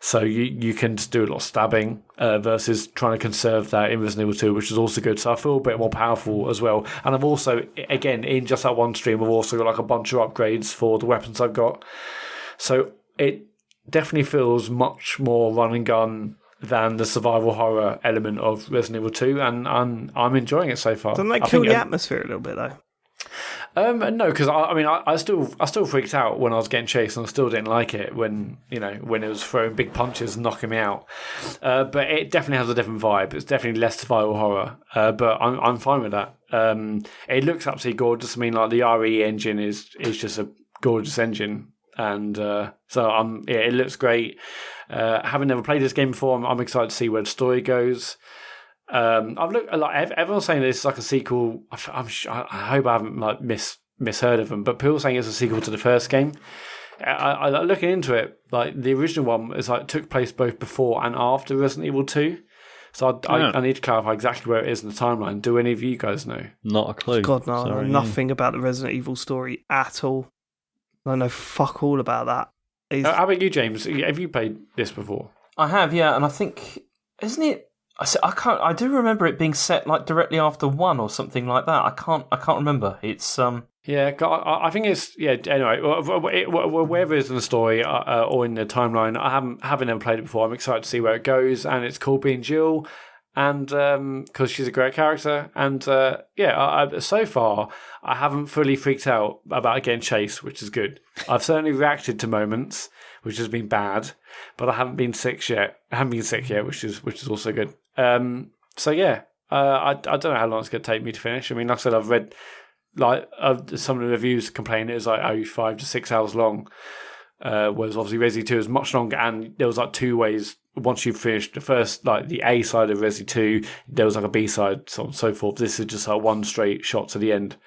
So you can just do a lot of stabbing versus trying to conserve that in Resident Evil 2, which is also good. So I feel a bit more powerful as well. And I've also, again, in just that one stream, I've also got like a bunch of upgrades for the weapons I've got. So it definitely feels much more run and gun than the survival horror element of Resident Evil 2, and I'm enjoying it so far. Doesn't that kill the atmosphere a little bit though? No, because I still freaked out when I was getting chased, and I still didn't like it when it was throwing big punches and knocking me out. But it definitely has a different vibe. It's definitely less survival horror. But I'm fine with that. It looks absolutely gorgeous. I mean, like the RE engine is just gorgeous engine. And so it looks great. Having never played this game before, I'm excited to see where the story goes. I've looked like everyone's saying this is like a sequel. I hope I haven't like misheard of them, but people are saying it's a sequel to the first game. I looking into it, like the original one is like took place both before and after Resident Evil 2. So I need to clarify exactly where it is in the timeline. Do any of you guys know? Not a clue. God, no, I know nothing about the Resident Evil story at all. I know fuck all about that. How about you, James? Have you played this before? I have, yeah, and I think isn't it? I do remember it being set like directly after 1 or something like that. I can't remember. It's Yeah, I think it's Anyway, wherever it is in the story or in the timeline, I haven't ever played it before. I'm excited to see where it goes, and it's cool being Jill, and because she's a great character, and so far I haven't fully freaked out about getting chased, which is good. I've certainly reacted to moments, which has been bad, but I haven't been sick yet. Which is also good. I don't know how long it's going to take me to finish. I mean, like I said, I've read some of the reviews complain it was like 5 to 6 hours long, whereas obviously Resi 2 is much longer, and there was like 2 ways. Once you finished the first, like the A side of Resi 2, there was like a B side, so on and so forth. This is just like one straight shot to the end.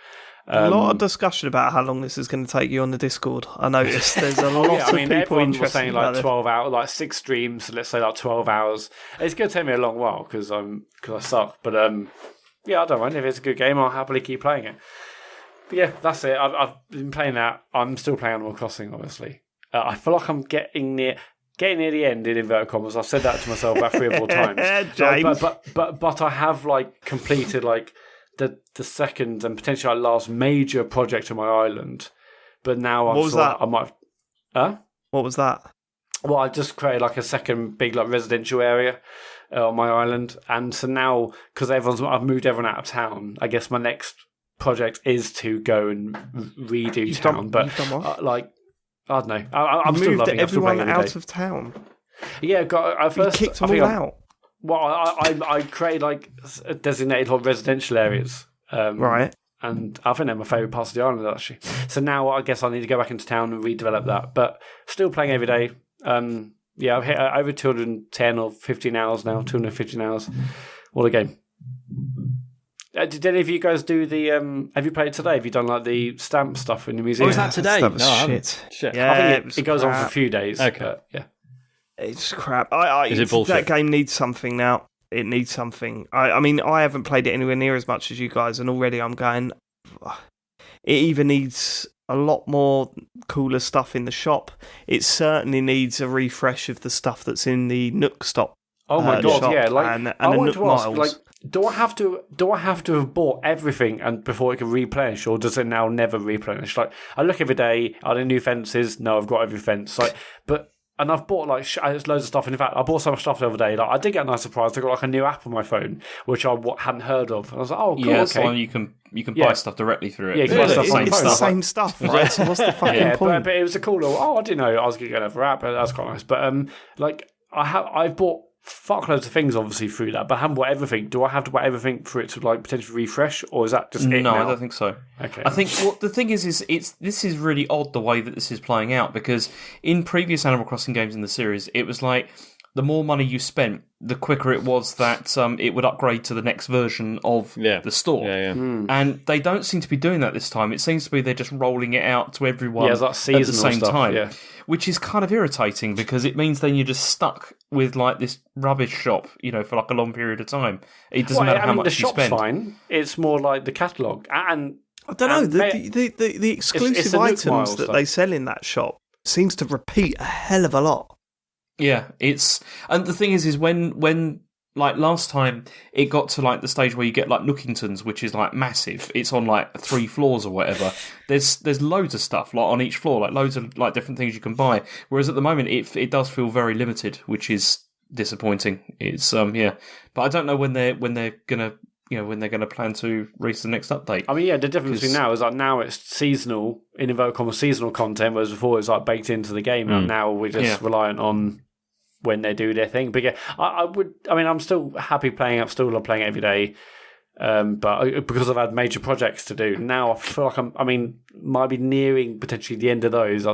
A lot of discussion about how long this is going to take you on the Discord. I noticed there's a lot of people everyone interested was saying like 12 hours, like 6 streams. So let's say like 12 hours. It's going to take me a long while because I suck. But I don't mind. If it's a good game, I'll happily keep playing it. But yeah, that's it. I've been playing that. I'm still playing Animal Crossing, obviously. I feel like I'm getting near the end in inverted commas. I've said that to myself about 3 or 4 times. But I have like completed like the second and potentially our last major project on my island. But now what was that? I might. Huh? What was that? Well, I just created like a second big like residential area on my island, and so now because I've moved everyone out of town. I guess my next project is to go and redo town. But like I don't know. I'm still loving it. Everyone out of town. Yeah, I first kicked them all out. Well, I created like designated residential areas, right? And I think they're my favourite parts of the island actually. So now I guess I need to go back into town and redevelop that. But still playing every day. I've hit over 210 or 15 hours now. 215 hours. What a game! Did any of you guys do the? Have you played it today? Have you done like the stamp stuff in the museum? Oh, is that today? That was shit. Yeah, I think it goes on for a few days. Okay. Yeah. It's crap. Is it bullshit? That game needs something now. It needs something. I mean, I haven't played it anywhere near as much as you guys, and already I'm going. It either needs a lot more cooler stuff in the shop. It certainly needs a refresh of the stuff that's in the Nook Stop. Oh my god! Shop Yeah, like and I the wanted Nook to ask, Miles. like, do I have to have bought everything and before it can replenish, or does it now never replenish? Like, I look every day. Are there new fences? No, I've got every fence. Like, and I've bought like loads of stuff. And in fact, I bought so much stuff the other day. Like, I did get a nice surprise. I got like a new app on my phone, which I hadn't heard of. And I was like, oh, cool, yeah, okay. so you can buy stuff directly through it. Yeah, you can buy stuff on it's the same stuff, right? So what's the fucking point? But it was a cool little. Oh, I didn't know I was going to get another app. But that's quite nice. But like I've bought fuckloads of things obviously through that, but I haven't bought everything. Do I have to buy everything for it to like potentially refresh, or is that just it No, now? I don't think so. Okay. I think what the thing is this is really odd the way that this is playing out, because in previous Animal Crossing games in the series, it was like the more money you spent, the quicker it was that it would upgrade to the next version of the store. Yeah. And they don't seem to be doing that this time. It seems to be they're just rolling it out to everyone like at the same stuff, time, which is kind of irritating because it means then you're just stuck with like this rubbish shop, for like a long period of time. It doesn't matter how much you spend. The shop's fine. It's more like the catalogue. And I don't know, the exclusive items that they sell in that shop seems to repeat a hell of a lot. Yeah, and the thing is when like last time it got to like the stage where you get like Nookingtons, which is like massive. It's on like 3 floors or whatever. There's loads of stuff like on each floor, like loads of like different things you can buy. Whereas at the moment it does feel very limited, which is disappointing. It's but I don't know when they're gonna when they're gonna plan to release the next update. I mean, the difference between now is like now it's seasonal, in inverted commas, seasonal content, whereas before it's like baked into the game. And now we're just reliant on when they do their thing. But yeah, I'm still happy playing it. I'm still playing it every day. But because I've had major projects to do, now I feel like might be nearing potentially the end of those.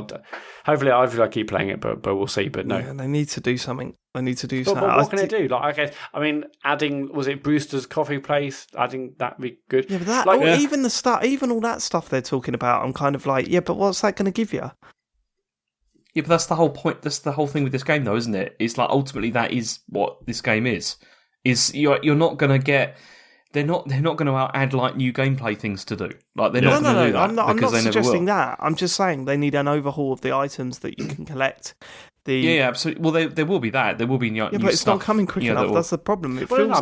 Hopefully I keep playing it, but we'll see. But no, they need to do something. But what can they do? Like, okay, adding, was it Brewster's Coffee Place? Adding that'd be good. Yeah, but that even the stuff, even all that stuff they're talking about, I'm kind of like, yeah, but what's that going to give you? Yeah, but that's the whole point. That's the whole thing with this game, though, isn't it? It's like ultimately that is what this game is. Is you're not going to get. They're not going to add like new gameplay things to do. Like they're not going to do that. I'm not suggesting that. I'm just saying they need an overhaul of the items that you can collect. Yeah, absolutely. Well, there will be that. There will be new but it's stuff, not coming quick enough. That's the problem. It feels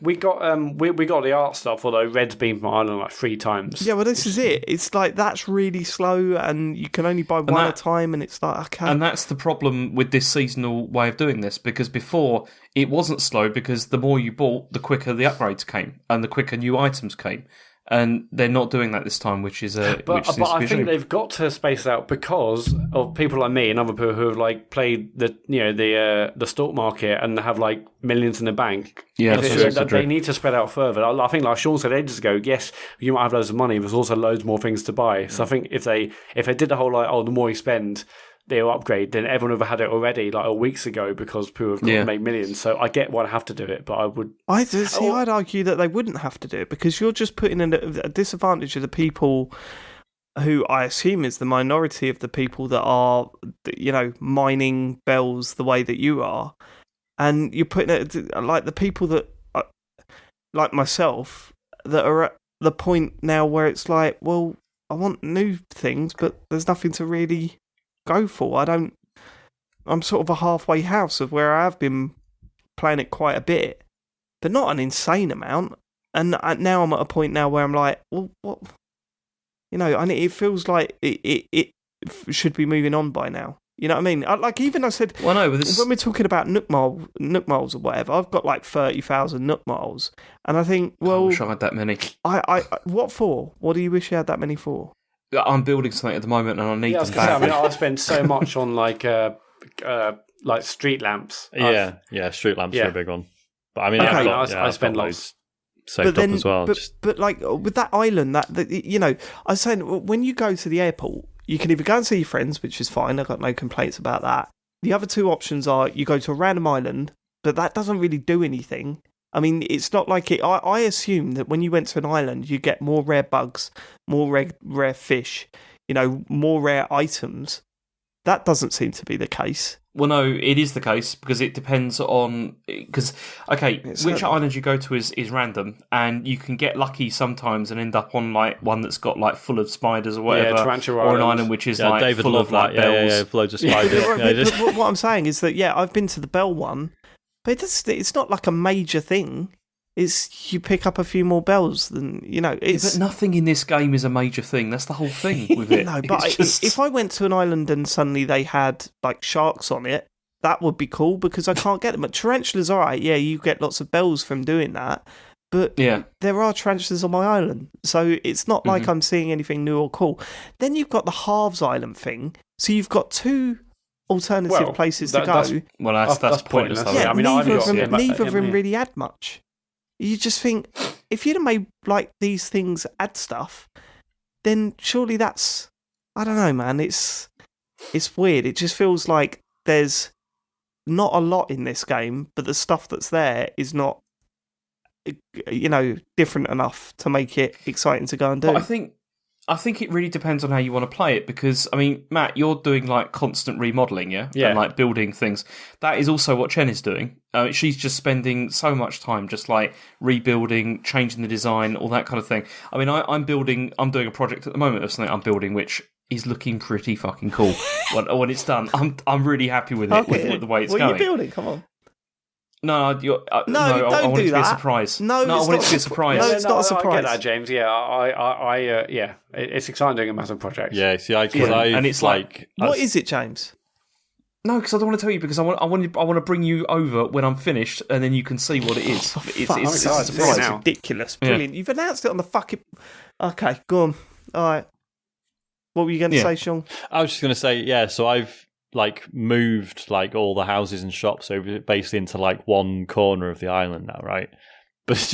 we got we got the art stuff. Although Red's been from Ireland like 3 times. Yeah, well, this is it. It's like that's really slow, and you can only buy one at a time, and it's like okay. And that's the problem with this seasonal way of doing this, because before it wasn't slow, because the more you bought, the quicker the upgrades came, and the quicker new items came. And they're not doing that this time, which is a. But I think they've got to space out because of people like me and other people who have like played the stock market and have like millions in the bank. Yeah, they need to spread out further. I think, like Sean said ages ago, yes, you might have loads of money, but there's also loads more things to buy. So I think if they did the whole like, the more you spend, they'll upgrade, then everyone would have had it already like weeks ago because people have got to make millions. So I get why I have to do it, but I would. I'd argue that they wouldn't have to do it because you're just putting in a disadvantage of the people who I assume is the minority of the people that are, mining bells the way that you are, and you're putting it like the people that, like myself, that are at the point now where it's like, well, I want new things, but there's nothing to really go for. I'm sort of a halfway house of where I have been playing it quite a bit, but not an insane amount. And now I'm at a point now where I'm like, well, what? And it feels like it should be moving on by now. You know what I mean? I said, when we're talking about Nook Miles or whatever, I've got like 30,000 Nook Miles, and I think, well, I wish I had that many. I what for? What do you wish you had that many for? I'm building something at the moment, and I need them. I spend so much on like street lamps. Street lamps are a big one. But I mean, I spend lots saved up as well. But like with that island, I was saying when you go to the airport, you can either go and see your friends, which is fine. I've got no complaints about that. The other 2 options are you go to a random island, but that doesn't really do anything. I mean, it's not like it. I assume that when you went to an island, you get more rare bugs, more rare fish, more rare items. That doesn't seem to be the case. Well, no, it is the case because it depends on which island you go to is random, and you can get lucky sometimes and end up on like one that's got like full of spiders or whatever, or an island which is like David full of like bells. Loads of spiders. What I'm saying is that I've been to the bell one. But it's not like a major thing. It's you pick up a few more bells than, it's... But nothing in this game is a major thing. That's the whole thing with it. No, but if I went to an island and suddenly they had, like, sharks on it, that would be cool because I can't get them. But tarantulas, all right, you get lots of bells from doing that. But there are tarantulas on my island. So it's not like I'm seeing anything new or cool. Then you've got the Halves Island thing. So you've got 2... alternative places to go. That's pointless. Yeah, neither of them really add much. You just think if you'd have made like these things add stuff, then surely that's, I don't know, man. It's weird. It just feels like there's not a lot in this game, but the stuff that's there is not, different enough to make it exciting to go and do. But I think it really depends on how you want to play it because, I mean, Matt, you're doing like constant remodelling, yeah? And like building things. That is also what Chen is doing. She's just spending so much time just like rebuilding, changing the design, all that kind of thing. I mean, I'm doing a project at the moment of something I'm building which is looking pretty fucking cool. when it's done, I'm really happy with it, with the way it's going. What are you building? Come on. No, I want it to be a surprise. No, I want it to be a surprise. No, it's not a surprise. I get that, James. Yeah, it's exciting doing a massive project. Yeah, see, and it's like, what is it, James? No, because I don't want to tell you because I want to bring you over when I'm finished, and then you can see what it is. It's a surprise. It's ridiculous, brilliant. You've announced it on the fucking. Okay, go on. All right. What were you going to say, Sean? I was just going to say, so I've like moved like all the houses and shops over basically into like one corner of the island now, right? But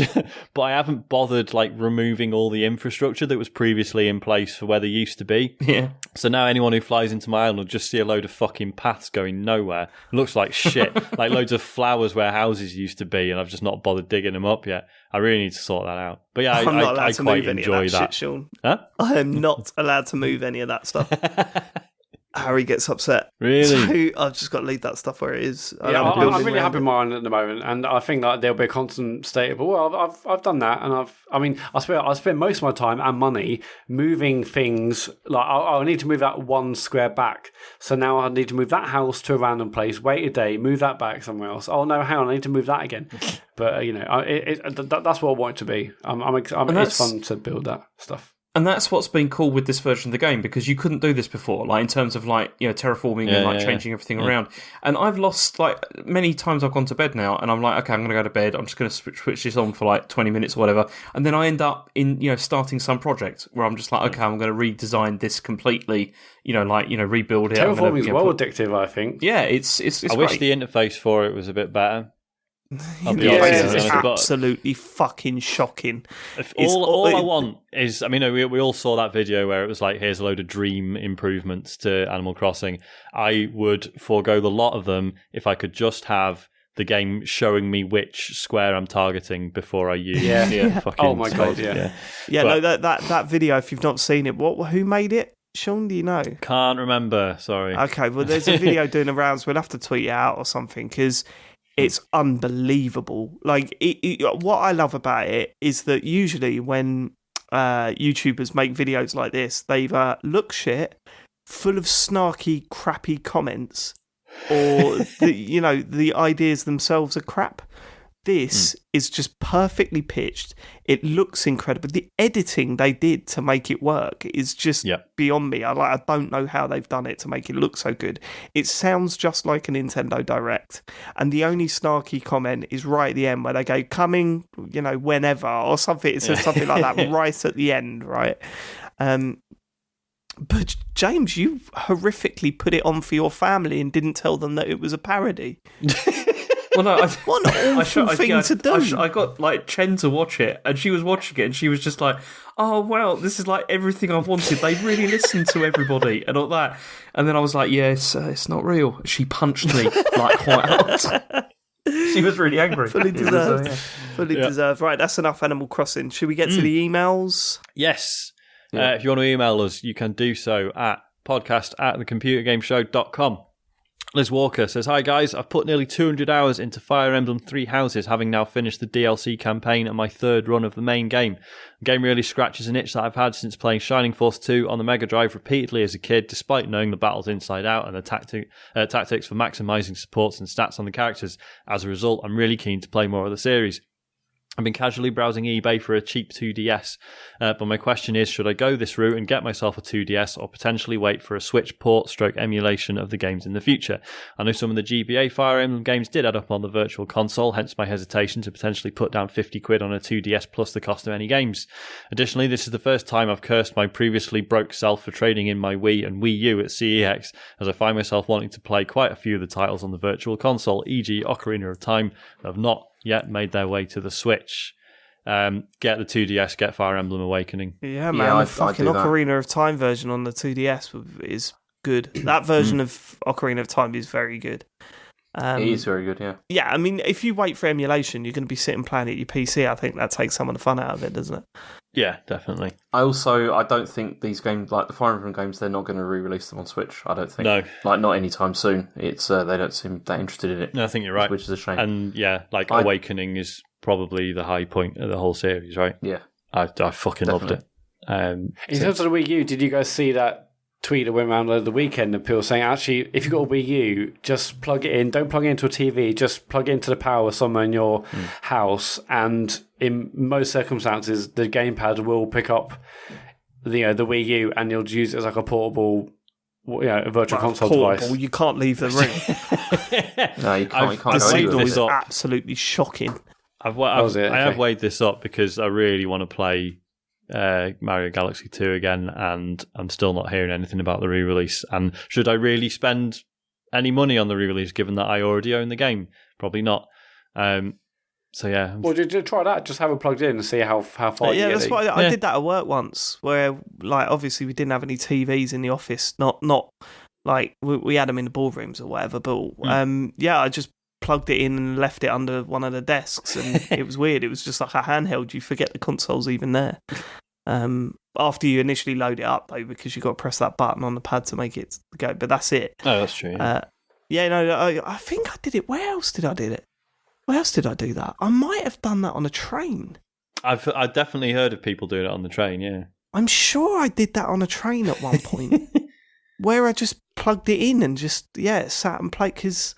I haven't bothered like removing all the infrastructure that was previously in place for where they used to be. Yeah. So now anyone who flies into my island will just see a load of fucking paths going nowhere. It looks like shit. Like loads of flowers where houses used to be, and I've just not bothered digging them up yet. I really need to sort that out. But yeah, I'm not allowed I to quite move any enjoy of that. shit, Sean. Huh? I am not allowed to move any of that stuff. Harry gets upset. Really? So I've just got to leave that stuff where it is. Yeah, I'm really happy with mine at the moment, and I think that there'll be a constant state of, well, I've done that, and I spent most of my time and money moving things. Like I need to move that one square back, so now I need to move that house to a random place, wait a day, move that back somewhere else. Oh no, hang on, I need to move that again. But that's what I want it to be. It's fun to build that stuff. And that's what's been cool with this version of the game, because you couldn't do this before, like in terms of like, you know, terraforming and like changing everything around. And I've lost, like, many times I've gone to bed now and I'm like, okay, I'm going to go to bed. I'm just going to switch this on for like 20 minutes or whatever. And then I end up in, you know, starting some project where I'm just like, okay, I'm going to redesign this completely, you know, like, you know, rebuild it. Terraforming is well addictive, I think. Yeah, it's I great. wish the interface for it was a bit better. It's absolutely fucking shocking. All I want is, I mean, we all saw that video where it was like, here's a load of dream improvements to Animal Crossing. I would forego the lot of them if I could just have the game showing me which square I'm targeting before I use fucking oh my god, but, no, that video, if you've not seen it, who made it? Sean, do you know? Can't remember, sorry. Okay, well, there's a video doing the rounds. We'll have to tweet it out or something, because it's unbelievable. Like, what I love about it is that usually when YouTubers make videos like this, they either look shit, full of snarky, crappy comments, or the ideas themselves are crap. This is just perfectly pitched. It looks incredible. The editing they did to make it work is just beyond me. I don't know how they've done it to make it look so good. It sounds just like a Nintendo Direct. And the only snarky comment is right at the end where they go, coming, whenever, or something. It says something like that right at the end, right? But James, you horrifically put it on for your family and didn't tell them that it was a parody. Well, no, what an awful thing to do. I got like Chen to watch it, and she was watching it, and she was just like, "Oh well, this is like everything I wanted. They really listened to everybody and all that." And then I was like, "Yes, it's not real." She punched me like quite hard. She was really angry. Fully deserved. Fully deserved. Right, that's enough Animal Crossing. Should we get to the emails? Yes. If you want to email us, you can do so at podcast@thecomputergameshow.com. Liz Walker says, hi guys, I've put nearly 200 hours into Fire Emblem Three Houses, having now finished the DLC campaign and my third run of the main game. The game really scratches an itch that I've had since playing Shining Force 2 on the Mega Drive repeatedly as a kid, despite knowing the battles inside out and the tactics for maximising supports and stats on the characters. As a result, I'm really keen to play more of the series. I've been casually browsing eBay for a cheap 2DS, but my question is, should I go this route and get myself a 2DS or potentially wait for a Switch port / emulation of the games in the future? I know some of the GBA Fire Emblem games did add up on the Virtual Console, hence my hesitation to potentially put down 50 quid on a 2DS plus the cost of any games. Additionally, this is the first time I've cursed my previously broke self for trading in my Wii and Wii U at CEX, as I find myself wanting to play quite a few of the titles on the Virtual Console, e.g. Ocarina of Time, that have not yet made their way to the Switch. Get the 2DS, get Fire Emblem Awakening. Yeah, man, the fucking Ocarina of Time version on the 2DS is good. That version of Ocarina of Time is very good. It is very good, yeah. Yeah, I mean, if you wait for emulation, you're going to be sitting playing at your PC. I think that takes some of the fun out of it, doesn't it? Yeah, definitely. I don't think these games, like the Fire Emblem games, they're not going to re-release them on Switch. I don't think. No. Like, not anytime soon. It's they don't seem that interested in it. No, I think you're right. Which is a shame. And yeah, like Awakening is probably the high point of the whole series, right? Yeah. I fucking loved it. In terms of the Wii U, did you guys see that tweet that went around over the weekend of people saying, actually, if you've got a Wii U, just plug it in. Don't plug it into a TV. Just plug it into the power somewhere in your house. And in most circumstances, the gamepad will pick up the Wii U, and you'll use it as like a portable, a virtual console device. You can't leave the room. No, you can't. The signal is absolutely shocking. I have weighed this up because I really want to play Mario Galaxy 2 again, and I'm still not hearing anything about the re-release. And should I really spend any money on the re-release given that I already own the game? Probably not. So So yeah. Well, try that. Just have it plugged in and see how far. Yeah, that's why I did that at work once. Where like obviously we didn't have any TVs in the office. Not like we had them in the boardrooms or whatever. But I just plugged it in and left it under one of the desks, and it was weird. It was just like a handheld. You forget the console's even there. After you initially load it up though, because you got to press that button on the pad to make it go. But that's it. Oh, that's true. Yeah. I think I did it. Where else did I do it? Where else did I do that? I might have done that on a train. I've definitely heard of people doing it on the train, yeah. I'm sure I did that on a train at one point, where I just plugged it in and just, sat and played, because,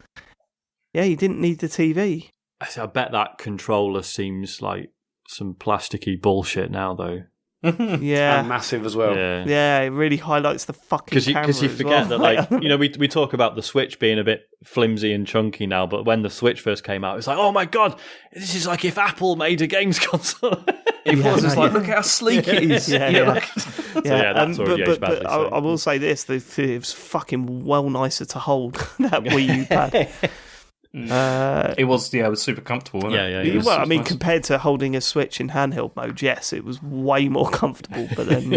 you didn't need the TV. I bet that controller seems like some plasticky bullshit now, though. Yeah, and massive as well. Yeah, it really highlights the fucking camera. Because you forget that, like, we talk about the Switch being a bit flimsy and chunky now, but when the Switch first came out, it's like, oh my god, this is like if Apple made a games console. Look how sleek it is. That's already aged badly. I will say this: it was fucking well nicer to hold that Wii U pad. It was super comfortable, wasn't it? Well, I mean, compared to holding a Switch in handheld mode, yes, it was way more comfortable. But then,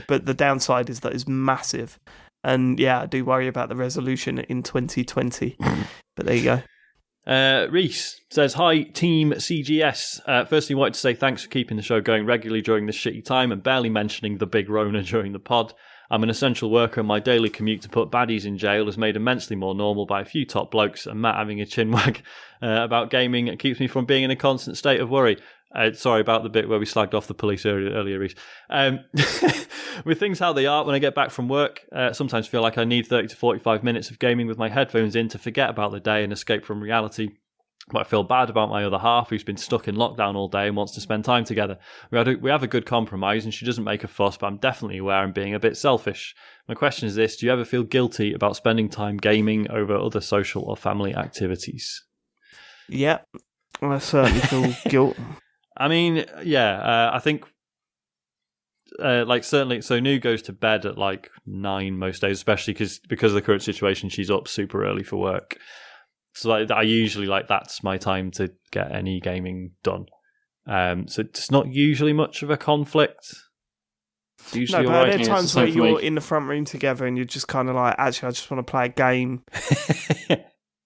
but the downside is that it's massive, and I do worry about the resolution in 2020. But there you go. Reese says, hi, Team CGS. Firstly, wanted to say thanks for keeping the show going regularly during this shitty time and barely mentioning the big Rona during the pod. I'm an essential worker and my daily commute to put baddies in jail is made immensely more normal by a few top blokes, and Matt having a chinwag about gaming keeps me from being in a constant state of worry. Sorry about the bit where we slagged off the police earlier, Reese. With things how they are, when I get back from work, sometimes feel like I need 30 to 45 minutes of gaming with my headphones in to forget about the day and escape from reality. But I feel bad about my other half, who's been stuck in lockdown all day and wants to spend time together. We have a good compromise, and she doesn't make a fuss, but I'm definitely aware I'm being a bit selfish. My question is this: do you ever feel guilty about spending time gaming over other social or family activities? Yeah, I certainly feel guilt. I mean, I think, certainly, so New goes to bed at 9 most days, especially because of the current situation, she's up super early for work. So I usually that's my time to get any gaming done. So it's not usually much of a conflict. It's usually but there are times where you're in the front room together and you're just kind of actually, I just want to play a game.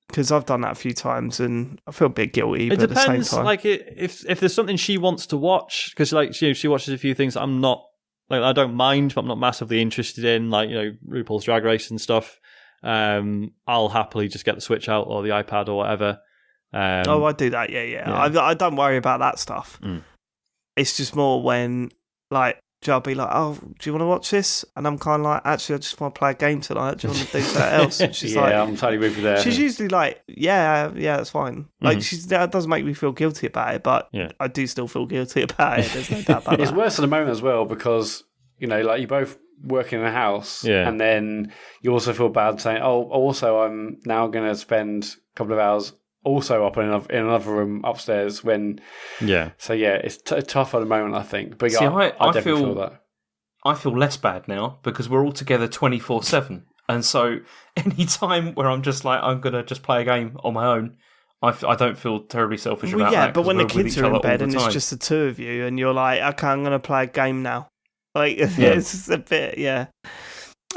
Because I've done that a few times and I feel a bit guilty. But depends. At the same time, if there's something she wants to watch, because she watches a few things that I'm not I don't mind, but I'm not massively interested in, RuPaul's Drag Race and stuff. I'll happily just get the Switch out or the iPad or whatever. I do that. Yeah. I don't worry about that stuff. It's just more when I'll be like, oh, do you want to watch this? And I'm kind of actually, I just want to play a game tonight. Do you want to do something else? And she's I'm totally with you there. She's usually yeah, that's fine. That doesn't make me feel guilty about it, but I do still feel guilty about it. There's no doubt about It's that. worse at the moment as well because, you both work in a house and then you also feel bad saying, oh, also I'm now going to spend a couple of hours also up in another room upstairs when so it's tough at the moment, I think, but I definitely feel that. I feel less bad now because we're all together 24/7, and so any time where I'm just I'm gonna just play a game on my own, I don't feel terribly selfish about that. But when the kids are in bed and it's just the two of you and you're okay, I'm gonna play a game now, it's a bit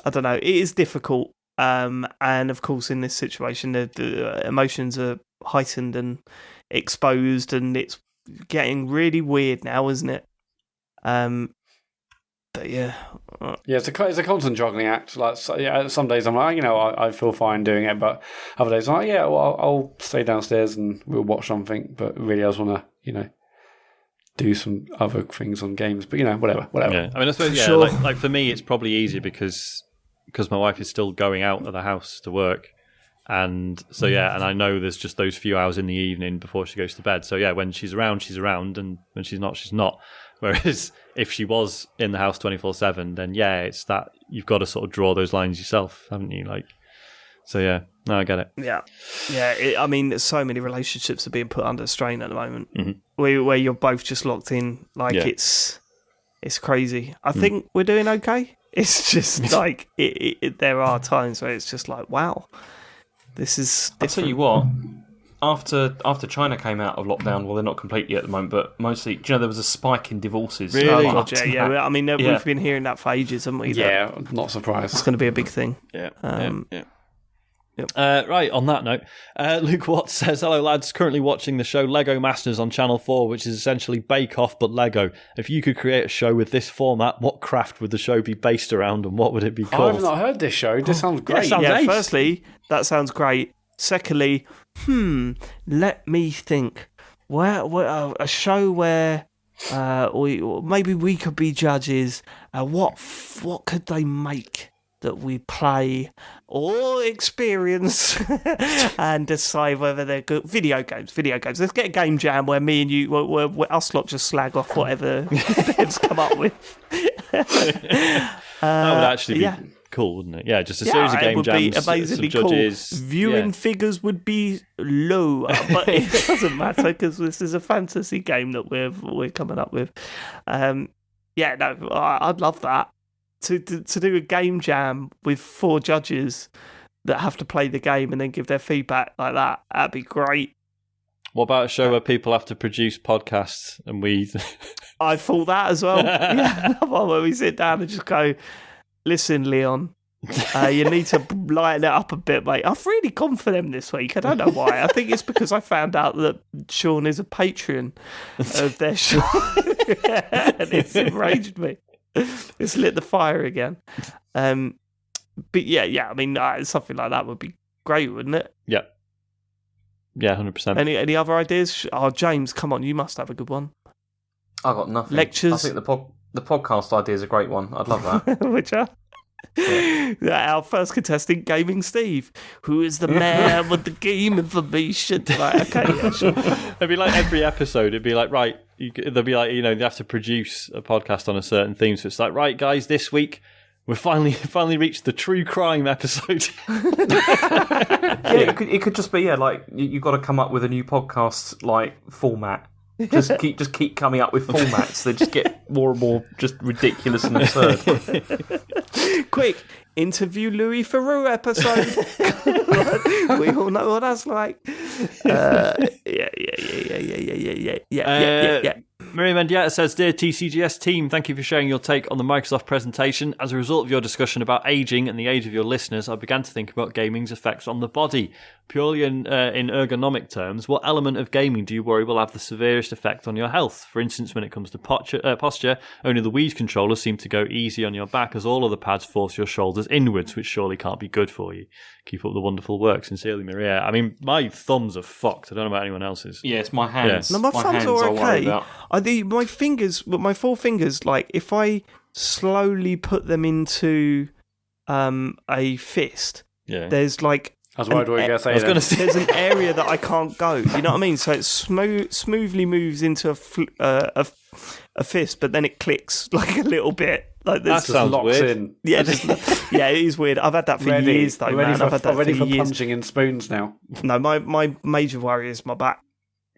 I don't know, it is difficult, and of course in this situation the emotions are heightened and exposed, and it's getting really weird now, isn't it? But it's a constant juggling act. Some days I'm I feel fine doing it, but other days I'm I'll stay downstairs and we'll watch something. But really, I just want to do some other things on games. But whatever. Yeah, I mean, I suppose sure. For me, it's probably easier because my wife is still going out of the house to work. And so, and I know there's just those few hours in the evening before she goes to bed. So, when she's around, and when she's not, she's not. Whereas if she was in the house 24/7, then, it's that you've got to sort of draw those lines yourself, haven't you? So, no, I get it. Yeah. I mean, so many relationships are being put under strain at the moment where you're both just locked in. It's crazy. I think we're doing okay. It's just there are times where it's just wow. This is different. I'll tell you what, after China came out of lockdown, well, they're not completely at the moment, but mostly, do you know, there was a spike in divorces. Really? I mean, we've been hearing that for ages, haven't we? Yeah, not surprised. It's going to be a big thing. Yeah. Right, on that note, Luke Watts says, hello lads, currently watching the show Lego Masters on Channel 4, which is essentially Bake Off but Lego. If you could create a show with this format, what craft would the show be based around and what would it be called? I've not heard this show. This sounds great. Firstly, that sounds great. Secondly, let me think. A show where maybe we could be judges. What could they make that we play or experience and decide whether they're good? Video games. Let's get a game jam where me and you, us lot just slag off whatever Ben's come up with. That would actually be cool, wouldn't it? Yeah, just a series of game jams. It would be amazingly some judges. Cool. Viewing figures would be low, but it doesn't matter because this is a fantasy game that we're coming up with. I'd love that. To do a game jam with 4 judges that have to play the game and then give their feedback like that, that'd be great. What about a show where people have to produce podcasts and we... I thought that as well. Where we sit down and just go, listen, Leon, you need to lighten it up a bit, mate. I've really gone for them this week. I don't know why. I think it's because I found out that Sean is a patron of their show. And it's enraged me. It's lit the fire again. But I mean, something like that would be great, wouldn't it? Yeah, 100%. Any other ideas? Oh, James, come on, you must have a good one. I got nothing. Lectures. I think the podcast idea is a great one. I'd love that. Which are? Our first contestant, Gaming Steve, who is the man with the game information. Like, okay, yeah, sure. It'd be like every episode. It'd be like, right, they'll be like, they have to produce a podcast on a certain theme. So it's like, right, guys, this week we've finally reached the true crime episode. It could just be like you've got to come up with a new podcast like format. Just keep coming up with formats. They just get more and more just ridiculous and absurd. Quick, interview Louis Theroux episode. We all know what that's like. Yeah. Miriam Mendieta says, Dear TCGS team, thank you for sharing your take on the Microsoft presentation. As a result of your discussion about aging and the age of your listeners, I began to think about gaming's effects on the body. Purely in ergonomic terms, what element of gaming do you worry will have the severest effect on your health? For instance, when it comes to posture, only the Wii controllers seem to go easy on your back as all other pads force your shoulders inwards, which surely can't be good for you. Keep up the wonderful work. Sincerely, Maria. I mean, my thumbs are fucked. I don't know about anyone else's. Yeah, it's my hands. Yeah. No, my thumbs are okay. My fingers, my 4 fingers, like, if I slowly put them into a fist, there's like... I was worried what you were going to say. There's an area that I can't go. You know what I mean? So it smoothly moves into a fist, but then it clicks like a little bit. Like this that sounds weird. In. Yeah, it is weird. I've had that for years, though, man. I've had that ready for years. Punching in spoons now. No, my major worry is my back.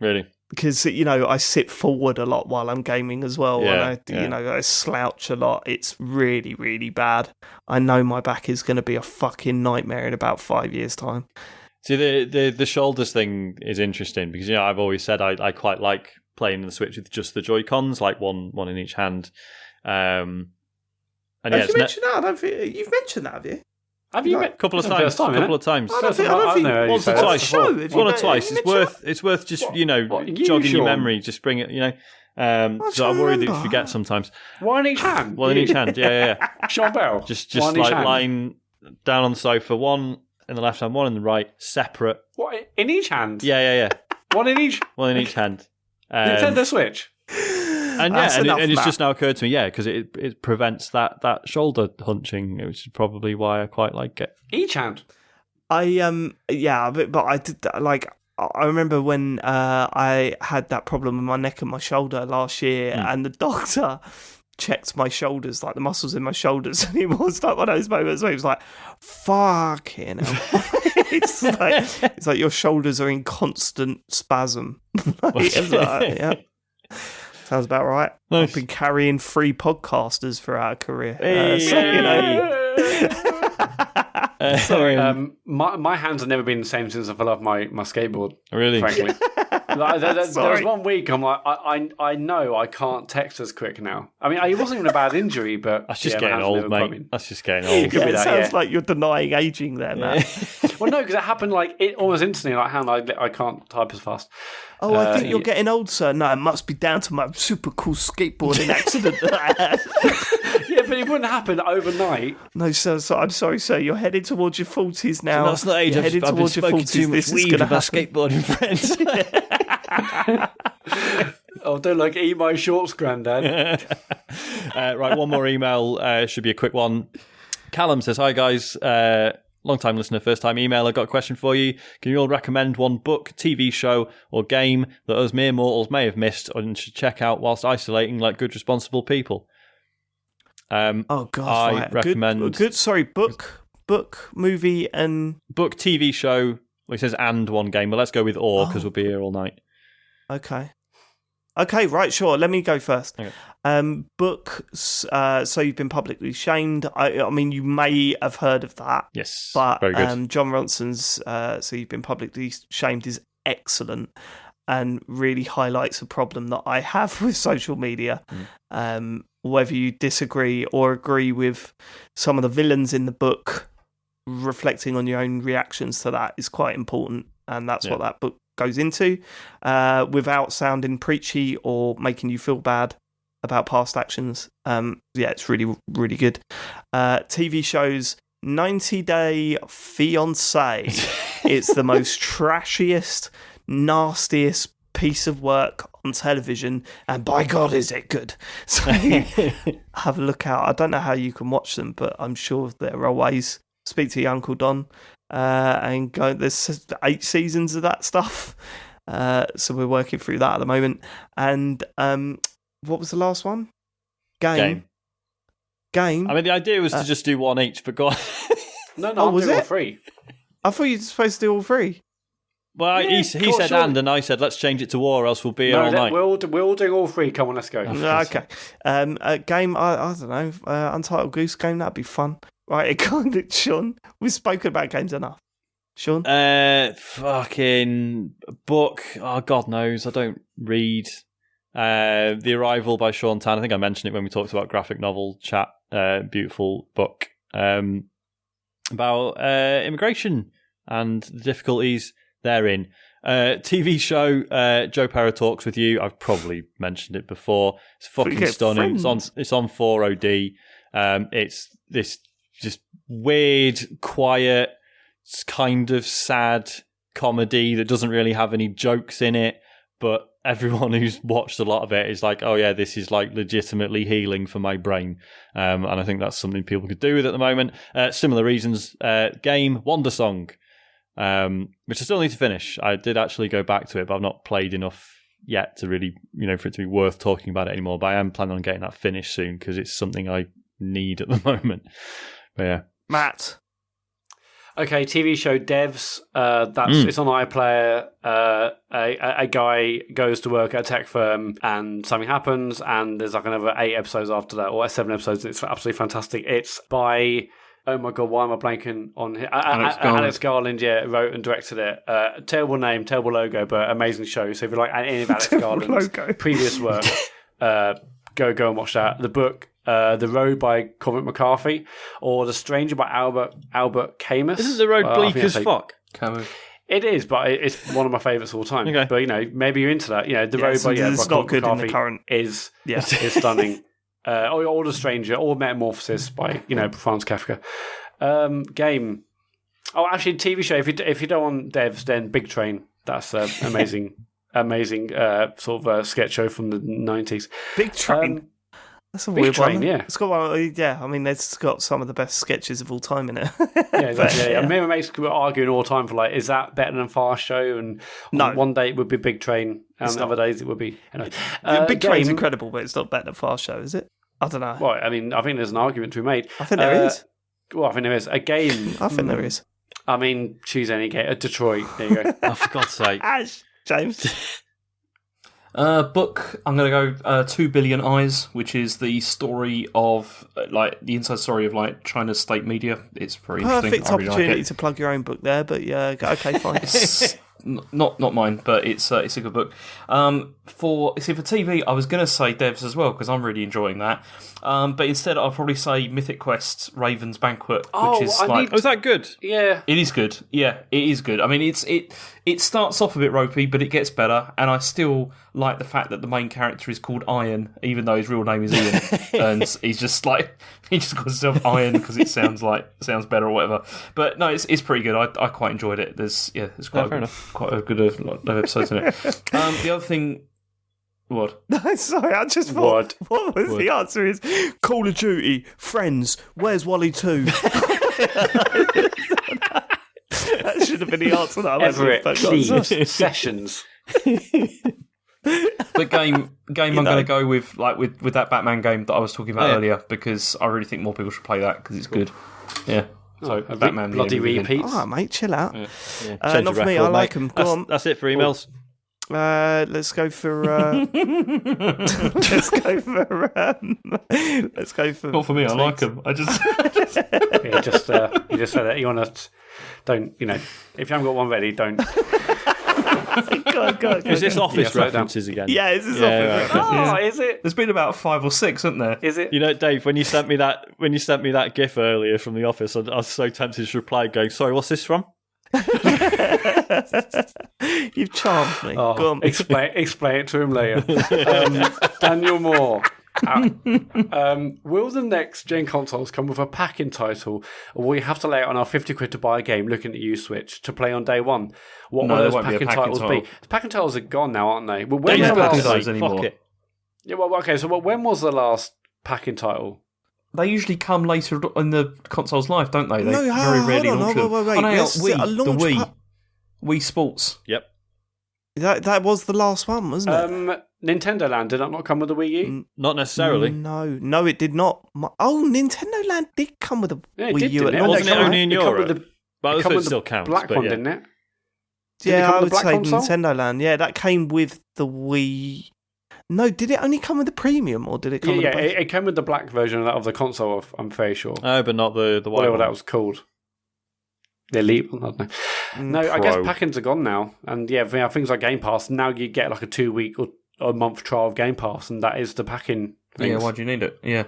Really? Because, I sit forward a lot while I'm gaming as well. Yeah, and I slouch a lot. It's really, really bad. I know my back is going to be a fucking nightmare in about 5 years' time. See, the shoulders thing is interesting because, I've always said I quite like playing the Switch with just the Joy-Cons, like one in each hand. Have you mentioned that? I don't think you've mentioned that, have you? Have you? A couple of times. Once or twice. One or twice. It's worth just jogging your memory. Just bring it. So I worry that you forget sometimes. One in each hand. One in each hand. Yeah. Sean Bell. Just like lying down on the sofa. One in the left hand, one in the right, separate. What in each hand? Yeah. One in each. One in each hand. Nintendo Switch. And it's just now occurred to me, because it prevents that shoulder hunching, which is probably why I quite like it. Each hand. But I did that, like, I remember when I had that problem with my neck and my shoulder last year, and the doctor checked my shoulders, like the muscles in my shoulders, and it was like one of those moments where he was like, fucking hell. it's like your shoulders are in constant spasm. Sounds about right. Nice. I've been carrying 3 podcasters throughout a career. Sorry. My hands have never been the same since I fell off my skateboard. Really? Frankly. There was 1 week I'm like, I know I can't text as quick now. I mean, it wasn't even a bad injury, but that's just getting old, mate. That's just getting old. It sounds like you're denying aging there, Matt. Well, no, because it happened almost instantly. Like, hand, I can't type as fast. Oh, I think you're getting old, sir. No, it must be down to my super cool skateboarding accident that I had. Yeah, but it wouldn't happen overnight. No, sir. I'm sorry, sir. You're headed towards your 40s now. So that's not age. I've been smoking too much weed with my skateboarding friends. Oh, don't eat my shorts, Grandad. Right, one more email. Should be a quick one. Callum says, "Hi guys, long time listener, first time email. I've got a question for you. Can you all recommend one book, TV show, or game that us mere mortals may have missed and should check out whilst isolating like good, responsible people?" Oh God! I recommend book, movie, and book, TV show. Well, he says and one game, but let's go with or because we'll be here all night. Okay, right, sure. Let me go first. Okay. Book, So You've Been Publicly Shamed. I mean, you may have heard of that. Yes, but very good. John Ronson's So You've Been Publicly Shamed is excellent and really highlights a problem that I have with social media. Whether you disagree or agree with some of the villains in the book, reflecting on your own reactions to that is quite important, and that's what that book goes into, without sounding preachy or making you feel bad about past actions. It's really, really good. TV shows, 90 Day Fiancé. It's the most trashiest, nastiest piece of work on television, and by God is it good. So have a look out. I don't know how you can watch them, but I'm sure there are ways. Speak to your Uncle Don and go. There's 8 seasons of that stuff, so we're working through that at the moment. And what was the last one? Game. I mean, the idea was to just do one each, but go on. No, I'm doing all 3. I thought you were supposed to do all 3. Well, he said sure. And I said, let's change it to war, or else we'll be here all night. We're all doing all 3. Come on, let's go. Okay. Game, I don't know, Untitled Goose Game, that'd be fun. Right, Sean, we've spoken about games enough. Sean? Fucking book. Oh, God knows. I don't read. The Arrival by Sean Tan. I think I mentioned it when we talked about graphic novel chat. Beautiful book about immigration and the difficulties therein. TV show, Joe Pera Talks With You. I've probably mentioned it before. It's fucking stunning. It's on 4OD. It's this just weird, quiet, kind of sad comedy that doesn't really have any jokes in it, but everyone who's watched a lot of it is like, oh yeah, this is like legitimately healing for my brain. And I think that's something people could do with at the moment. Similar reasons, game, Wonder Song, which I still need to finish. I did actually go back to it, but I've not played enough yet to really, for it to be worth talking about it anymore. But I am planning on getting that finished soon because it's something I need at the moment. But yeah. Matt. Okay, TV show Devs. It's on iPlayer. A guy goes to work at a tech firm, and something happens, and there's like another 8 episodes after that, or 7 episodes. It's absolutely fantastic. It's by oh my god, why am I blanking on here? Alex Garland, wrote and directed it. Terrible name, terrible logo, but amazing show. So if you like any of Alex Garland's previous work, go and watch that. The book. The Road by Cormac McCarthy, or The Stranger by Albert Camus. Isn't The Road bleak as fuck? It is, but it's one of my favourites of all time. Okay. But maybe you're into that. The Road by Cormac McCarthy in the current is stunning. Or The Stranger, or Metamorphosis by Franz Kafka. Game. Oh, actually, TV show. If you don't want Devs, then Big Train. That's amazing, sort of sketch show from the 90s. Big Train. That's a Big weird Train, one. yeah. It's got one. Yeah, I mean, it's got some of the best sketches of all time in it. Yeah. Me and my mates were arguing all the time for is that better than Fast Show? And one day it would be Big Train, and other days it would be. Big Train's incredible, but it's not better than Fast Show, is it? I don't know. Well, I mean, I think there's an argument to be made. I think there is. Well, I think there is a game. I think there is. I mean, choose any game. Detroit. There you go. Oh, for God's sake, Ash, James. Book, I'm going to go 2 Billion Eyes, which is the story of, the inside story of, China's state media. It's very Perfect interesting. opportunity to plug your own book there, but yeah, okay, fine. It's not mine, but it's a good book. For TV, I was going to say Devs as well, because I'm really enjoying that. But instead, I'll probably say Mythic Quest's Raven's Banquet, which is is that good? Yeah. It is good. Yeah, it is good. I mean, it starts off a bit ropey, but it gets better, and I still like the fact that the main character is called Iron, even though his real name is Ian, and he just calls himself Iron because it sounds better or whatever. But no, it's pretty good. I quite enjoyed it. There's quite a good lot of episodes in it. The other thing. What? No, sorry, I just thought, what was the answer is Call of Duty, Friends, Where's Wally 2? That should have been the answer that I Everett, Cleves, Sessions. The game I'm going to go with that Batman game that I was talking about earlier, because I really think more people should play that because it's good. Yeah. So Batman bloody repeats. Oh, mate, chill out. Yeah. Not for me. I like them. Go on. That's it for emails. Let's go for. Let's go for. Not for me. I like them. I just. you just said that you want to. Don't if you haven't got one ready, don't. God. Is this Office references again? Yeah, it's Office references. Oh, is it? There's been about 5 or 6, hasn't there? Is it? Dave, when you sent me that GIF earlier from the Office, I was so tempted to reply, going, "Sorry, what's this from?" You've charmed me. Oh, Go on. explain it to him later. Daniel Moore. Will the next gen consoles come with a packing title, or will you have to lay it on our £50 to buy a game looking at you Switch to play on day one? What will those packing titles be? The packing titles are gone now, aren't they? Well, when was the last anymore. Fuck it. Yeah, well, okay, so when was the last packing title? They usually come later in the console's life, don't they? They No, very rarely launch them. Wait. Wii Sports. Yep. That was the last one, wasn't it? Nintendo Land, did that not come with the Wii U? Not necessarily. No, it did not. Nintendo Land did come with a Wii U. Wasn't it only in Europe? But it still counts. Black one, didn't it? Yeah, I would say Nintendo Land. Yeah, that came with the Wii. No, did it only come with the premium, or did it come with the it came with the black version of the console, I'm very sure. Oh, but not the white whatever one. That was called. The Elite one, I don't know. No, I guess packings are gone now. And yeah, things like Game Pass, now you get like a 2-week or a month trial of Game Pass, and that is the packing things. Yeah, why do you need it? Yeah.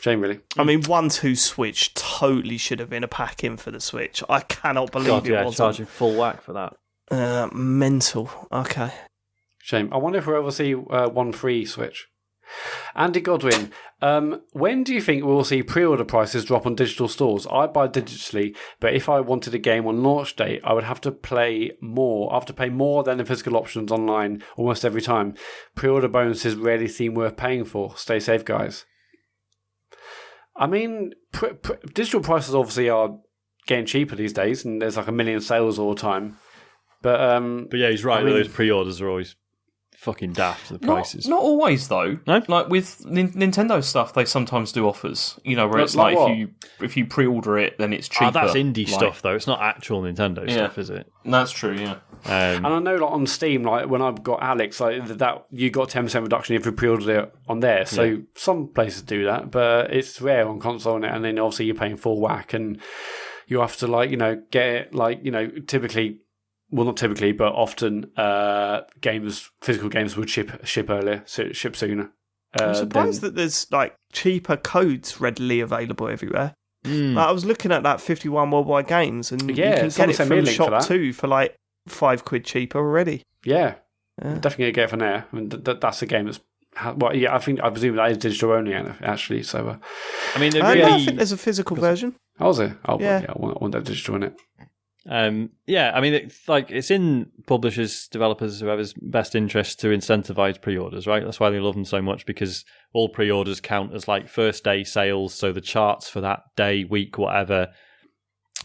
Shame, really. I mean, 1-2 Switch totally should have been a pack-in for the Switch. I cannot believe it wasn't. Charging full whack for that. Mental. Okay. Shame. I wonder if we'll ever see one free Switch. Andy Godwin, when do you think we'll see pre-order prices drop on digital stores? I buy digitally, but if I wanted a game on launch day, I would have to pay more. I have to pay more than the physical options online almost every time. Pre-order bonuses rarely seem worth paying for. Stay safe, guys. I mean, digital prices obviously are getting cheaper these days, and there's like 1 million sales all the time. But yeah, he's right. Those pre-orders are always fucking daft, the prices. Not always, though. No? Like with Nintendo stuff, they sometimes do offers. Where it's like if you pre-order it, then it's cheaper. That's indie stuff, though. It's not actual Nintendo stuff, is it? That's true, yeah. And I know, like on Steam, like when I've got Alex, like that you got 10% reduction if you pre-ordered it on there. So some places do that, but it's rare on console, and then obviously you're paying full whack, and you have to get it typically. Well, not typically, but often physical games would ship earlier, ship sooner. I'm surprised that there's cheaper codes readily available everywhere. I was looking at that 51 Worldwide Games, and you can get it from Shop 2 for £5 cheaper already. Yeah. Definitely gonna get it from there. I mean, that's a game that's. I presume that is digital only, actually. So, I mean, I think there's a physical version. Oh, is it? Oh, yeah. I want that digital in it. I mean, it's in publishers, developers, whoever's best interest to incentivize pre-orders, right? That's why they love them so much, because all pre-orders count as first day sales. So the charts for that day, week, whatever,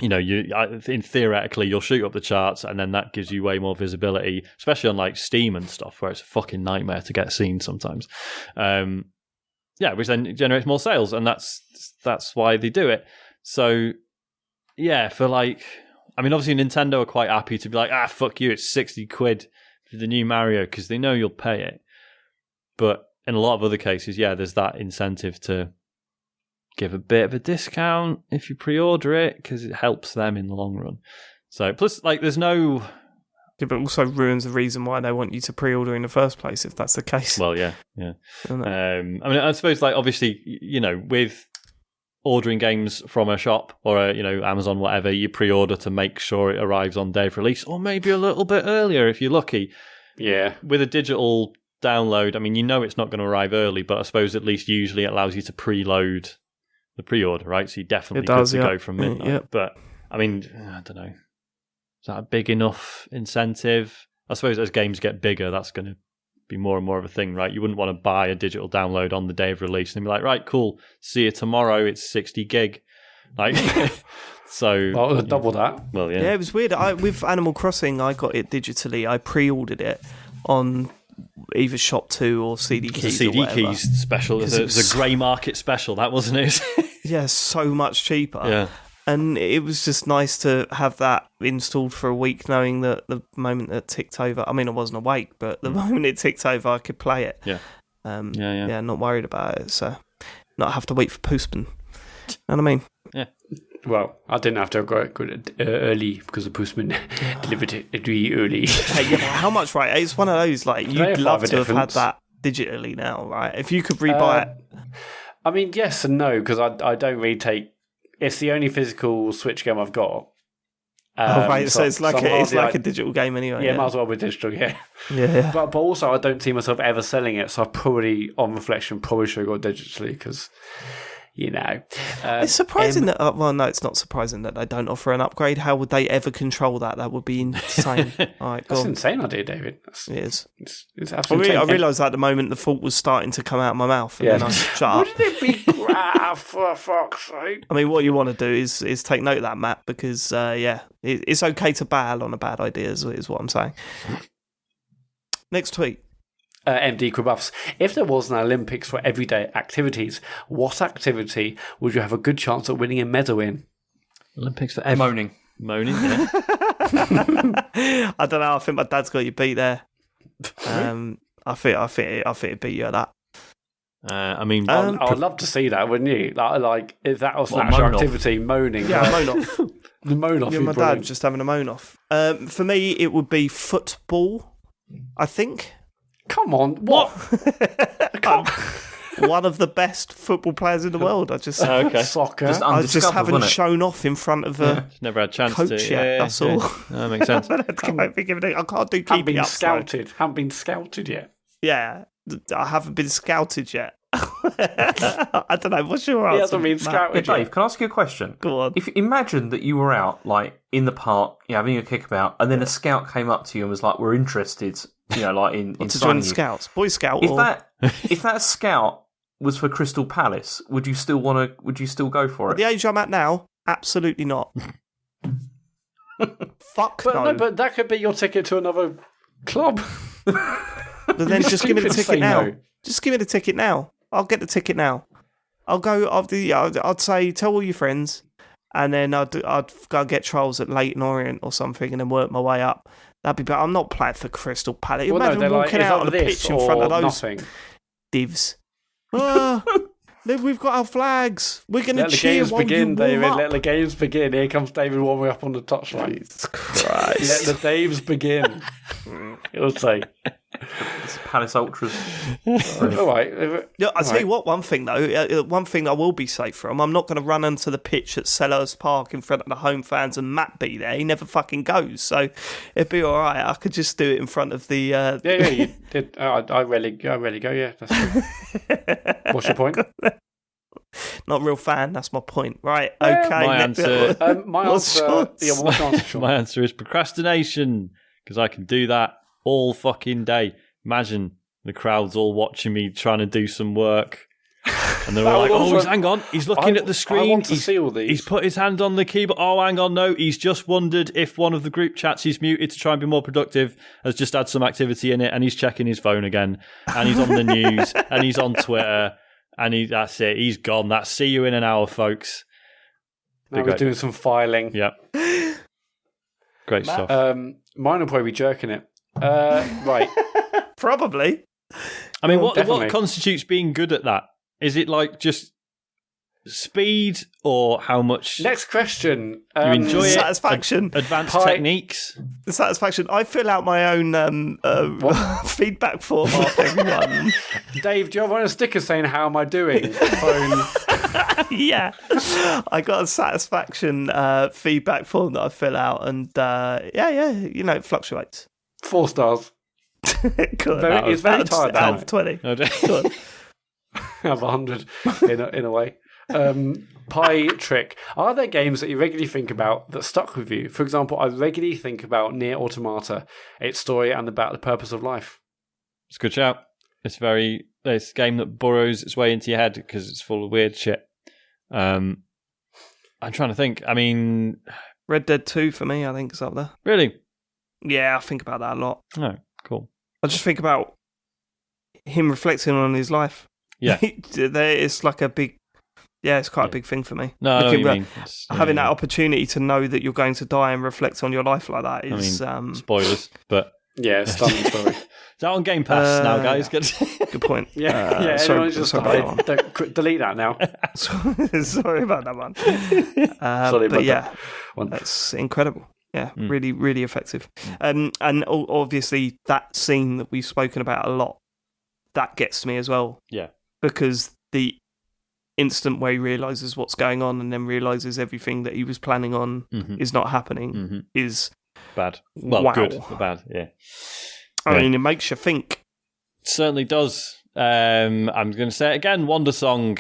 theoretically you'll shoot up the charts, and then that gives you way more visibility, especially on Steam and stuff, where it's a fucking nightmare to get seen sometimes. Which then generates more sales, and that's why they do it. So yeah, for obviously Nintendo are quite happy to be fuck you, it's £60 for the new Mario because they know you'll pay it. But in a lot of other cases, there's that incentive to give a bit of a discount if you pre-order it because it helps them in the long run. So plus, there's no... Yeah, but also ruins the reason why they want you to pre-order in the first place if that's the case. Well, yeah. I suppose, obviously, with ordering games from a shop or Amazon, whatever, you pre-order to make sure it arrives on day of release, or maybe a little bit earlier if you're lucky. Yeah. With a digital download, it's not going to arrive early, but I suppose at least usually it allows you to preload the pre-order, right? So you definitely good to go from midnight. Yeah. But I don't know. Is that a big enough incentive? I suppose as games get bigger, that's going to be more and more of a thing, right? You wouldn't want to buy a digital download on the day of release and be like, right, cool, see you tomorrow. It's 60 gig. So well, double that. Well, yeah. Yeah, it was weird. With Animal Crossing, I got it digitally. I pre-ordered it on either Shop 2 or CD Keys. The CD Keys special. It was a grey market special, that wasn't it? Yeah, so much cheaper. Yeah. And it was just nice to have that installed for a week, knowing that the moment it ticked over, I wasn't awake, but the moment it ticked over, I could play it. Yeah. Yeah, not worried about it. So, not have to wait for postman. You know what I mean? Yeah. Well, I didn't have to go early because the postman delivered it really early. Hey, yeah, but how much, right? It's one of those, you'd love to have had that digitally now, right? If you could rebuy it. Yes and no, because I don't really take... It's the only physical Switch game I've got. Right, so it's like a digital game anyway. Yeah, might as well be digital, yeah. Yeah. But also, I don't see myself ever selling it, so I probably, on reflection, should have got digitally, because, it's surprising that... well, no, it's not surprising that they don't offer an upgrade. How would they ever control that? That would be insane. All right, That's an insane idea, David. It is. It's absolutely I realised at the moment the thought was starting to come out of my mouth, and then I shut up. Wouldn't it be graph, for fuck's sake? What you want to do is take note of that, Matt, because, it's okay to bail on a bad idea, is what I'm saying. Next tweet. MD Crebuffs. If there was an Olympics for everyday activities, what activity would you have a good chance of winning a medal in? Olympics for moaning. Moaning, yeah. I don't know. I think my dad's got you beat there. I think it'd beat you at that. I'd love to see that, wouldn't you? If that was an actual activity, moaning. Yeah, moan off. The moan off. Yeah, my dad just having a moan off. For me, it would be football, I think. Come on, what? One of the best football players in the world. I just soccer. I just haven't shown off in front of a never had a chance coach to. yet. That's all. That makes sense. I can't do keeping up. Haven't been scouted yet. Yeah, I haven't been scouted yet. I don't know. What's your answer? He hasn't been scouted yet. Dave, can I ask you a question? Go on. If imagine that you were out in the park, having a kickabout, and then a scout came up to you and was like, "We're interested." In to join the Scouts, Boy Scout. If that scout was for Crystal Palace, would you still go for it? At the age I'm at now, absolutely not. Fuck no. But that could be your ticket to another club. But then just give me the ticket now. No. Just give me the ticket now. I'll get the ticket now. I'll go. I'd say tell all your friends, and then I'd go get trials at Leighton Orient or something, and then work my way up. That'd be better. I'm not playing for Crystal Palace. Imagine walking out on the pitch in front of those divs. We've got our flags. We're going to cheer while you warm up. Let the games begin. Here comes David warming up on the touchline. Jesus Christ. Let the Daves begin. It'll say. It's Palace Ultras. All right. I'll tell you what, one thing I will be safe from, I'm not going to run onto the pitch at Selhurst Park in front of the home fans and Matt be there. He never fucking goes. So it'd be all right. I could just do it in front of the... Yeah, you did. I rarely go, yeah. That's true. What's your point? Not a real fan, that's my point. Right, okay. My answer... what's your answer? My answer is procrastination, because I can do that all fucking day. Imagine the crowd's all watching me trying to do some work. And they're all like, hang on, he's looking at the screen. I want to see all these. He's put his hand on the keyboard. Oh, hang on, no, he's just wondered if one of the group chats he's muted to try and be more productive has just had some activity in it, and he's checking his phone again, and he's on the news, and he's on Twitter, and that's it, he's gone. That's see you in an hour, folks. Now we're doing some filing. Yep. Great stuff. Mine will probably be jerking it. Right. Probably. I mean, what constitutes being good at that? Is it like just speed or how much? Next question. You enjoy satisfaction. Advanced techniques. The satisfaction. I fill out my own feedback form after everyone. Dave, do you have one of the stickers saying "How am I doing?" Phone. Yeah, I got a satisfaction feedback form that I fill out, and it fluctuates. 4 stars. Cool. It's very tired. Out of 20. Cool. I have 100 in a way. Pie Trick. Are there games that you regularly think about that stuck with you? For example, I regularly think about Nier Automata, its story and about the purpose of life. It's a good shout. It's a game that burrows its way into your head because it's full of weird shit. I'm trying to think. I mean, Red Dead 2 for me, I think, is up there. Really? Yeah, I think about that a lot. Oh, cool. I just think about him reflecting on his life. Yeah. It's like a big... Yeah, it's quite a big thing for me. No, I know what you mean. Having that opportunity to know that you're going to die and reflect on your life like that is... spoilers, but... Yeah, it's a stunning story. Is that on Game Pass now, guys? Good point. Yeah, sorry, just delete that now. Sorry about that one. Sorry about that one. That's incredible. Yeah, really, really effective. And obviously that scene that we've spoken about a lot, that gets me as well. Yeah. Because the instant where he realises what's going on and then realises everything that he was planning on is not happening is... Bad. Well, good, but bad, yeah. I mean, it makes you think. It certainly does. I'm going to say it again, Wonder Song,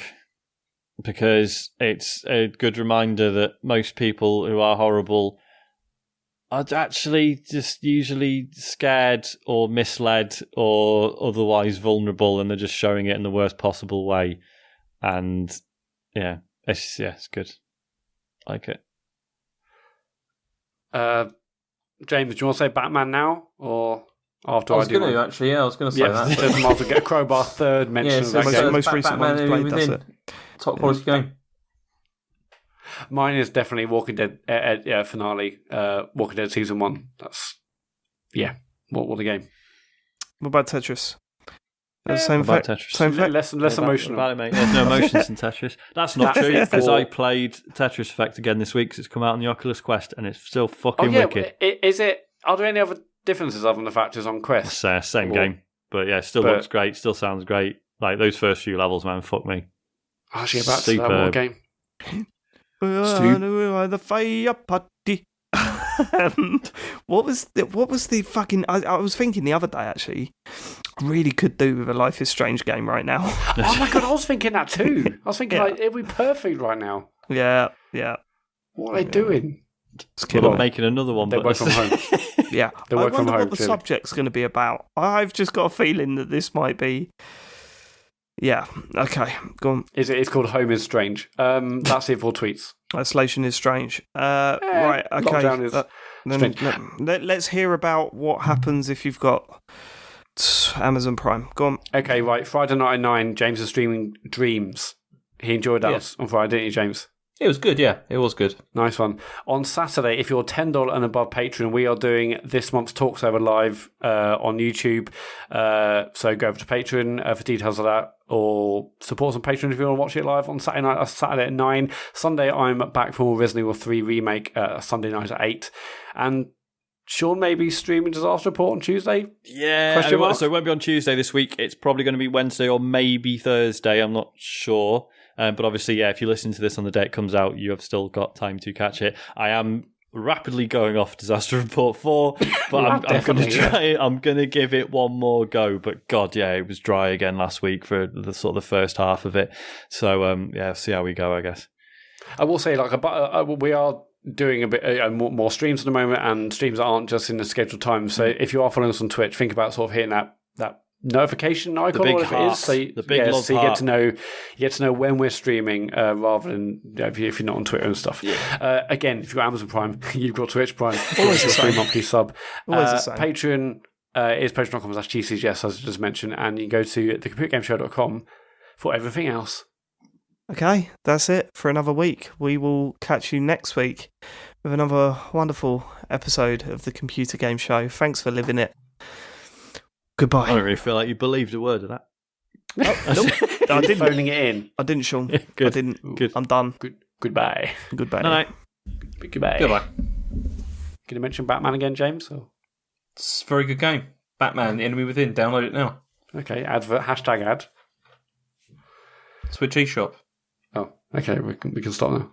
because it's a good reminder that most people who are horrible are actually just usually scared or misled or otherwise vulnerable, and they're just showing it in the worst possible way. And yeah, it's good. I like it. James, do you want to say Batman now or after I was going to actually? Yeah, I was going to say that. Doesn't matter to get a crowbar third mention of that game. Most recent one's played, that's it. Top quality game. Mine is definitely Walking Dead finale. Walking Dead season 1. That's what a game. What about Tetris? Same fact. Less emotional. About it, mate. There's no emotions in Tetris. That's not true, because I played Tetris Effect again this week because it's come out on the Oculus Quest and it's still fucking wicked. Is it? Are there any other differences other than the fact it's on Quest? Same game, but yeah, it still looks great. Still sounds great. Like those first few levels, man. Fuck me. Actually, about to that one game. The fire party. What was the fucking? I was thinking the other day actually. Really could do with a Life is Strange game right now. Oh my god, I was thinking that too. I was thinking it'd be perfect right now. Yeah. What are they doing? They're making another one. They work from home. Yeah, they work from home. What the subject's going to be about? I've just got a feeling that this might be. Yeah. Okay. Go on. It's called Home is Strange. That's it for tweets. Isolation is strange. Right. Okay. Lockdown is strange. Let's hear about what happens if you've got Amazon Prime. Go on. Okay, right. Friday night at 9, James is streaming Dreams. He enjoyed that on Friday, didn't you, James? It was good, yeah. It was good. Nice one. On Saturday, if you're $10 and above Patreon, we are doing this month's Talks Over live on YouTube. So go over to Patreon for details of that, or support us on Patreon if you want to watch it live on Saturday night. Saturday at 9. Sunday, I'm back for Resident Evil 3 Remake Sunday night at 8. And Sean may be streaming Disaster Report on Tuesday? Yeah, so it won't be on Tuesday this week. It's probably going to be Wednesday or maybe Thursday. I'm not sure. But obviously, if you listen to this on the day it comes out, you have still got time to catch it. I am rapidly going off Disaster Report 4, but I'm going to try it. I'm going to give it one more go. But God, it was dry again last week for the sort of the first half of it. So, see how we go, I guess. I will say, we are doing a bit more streams at the moment, and streams aren't just in the scheduled time. So if you are following us on Twitch, think about sort of hitting that notification icon, or whatever it is. So you get to know when we're streaming, rather than if you're not on Twitter and stuff. Yeah. Again, if you've got Amazon Prime, you've got Twitch Prime. Always a free monthly sub. Patreon is patreon.com/TCGS, as I just mentioned, and you can go to thecomputergameshow.com for everything else. Okay, that's it for another week. We will catch you next week with another wonderful episode of the Computer Game Show. Thanks for living it. Goodbye. I don't really feel like you believed a word of that. Nope. I didn't. Phoning it in. I didn't, Sean. Yeah, good. I didn't. Good. I'm done. Goodbye. Goodbye. No. Goodbye. Goodbye. Can you mention Batman again, James? Or? It's a very good game. Batman: The Enemy Within. Download it now. Okay. Advert. #ad. Switch eShop. Oh, okay. We can stop now.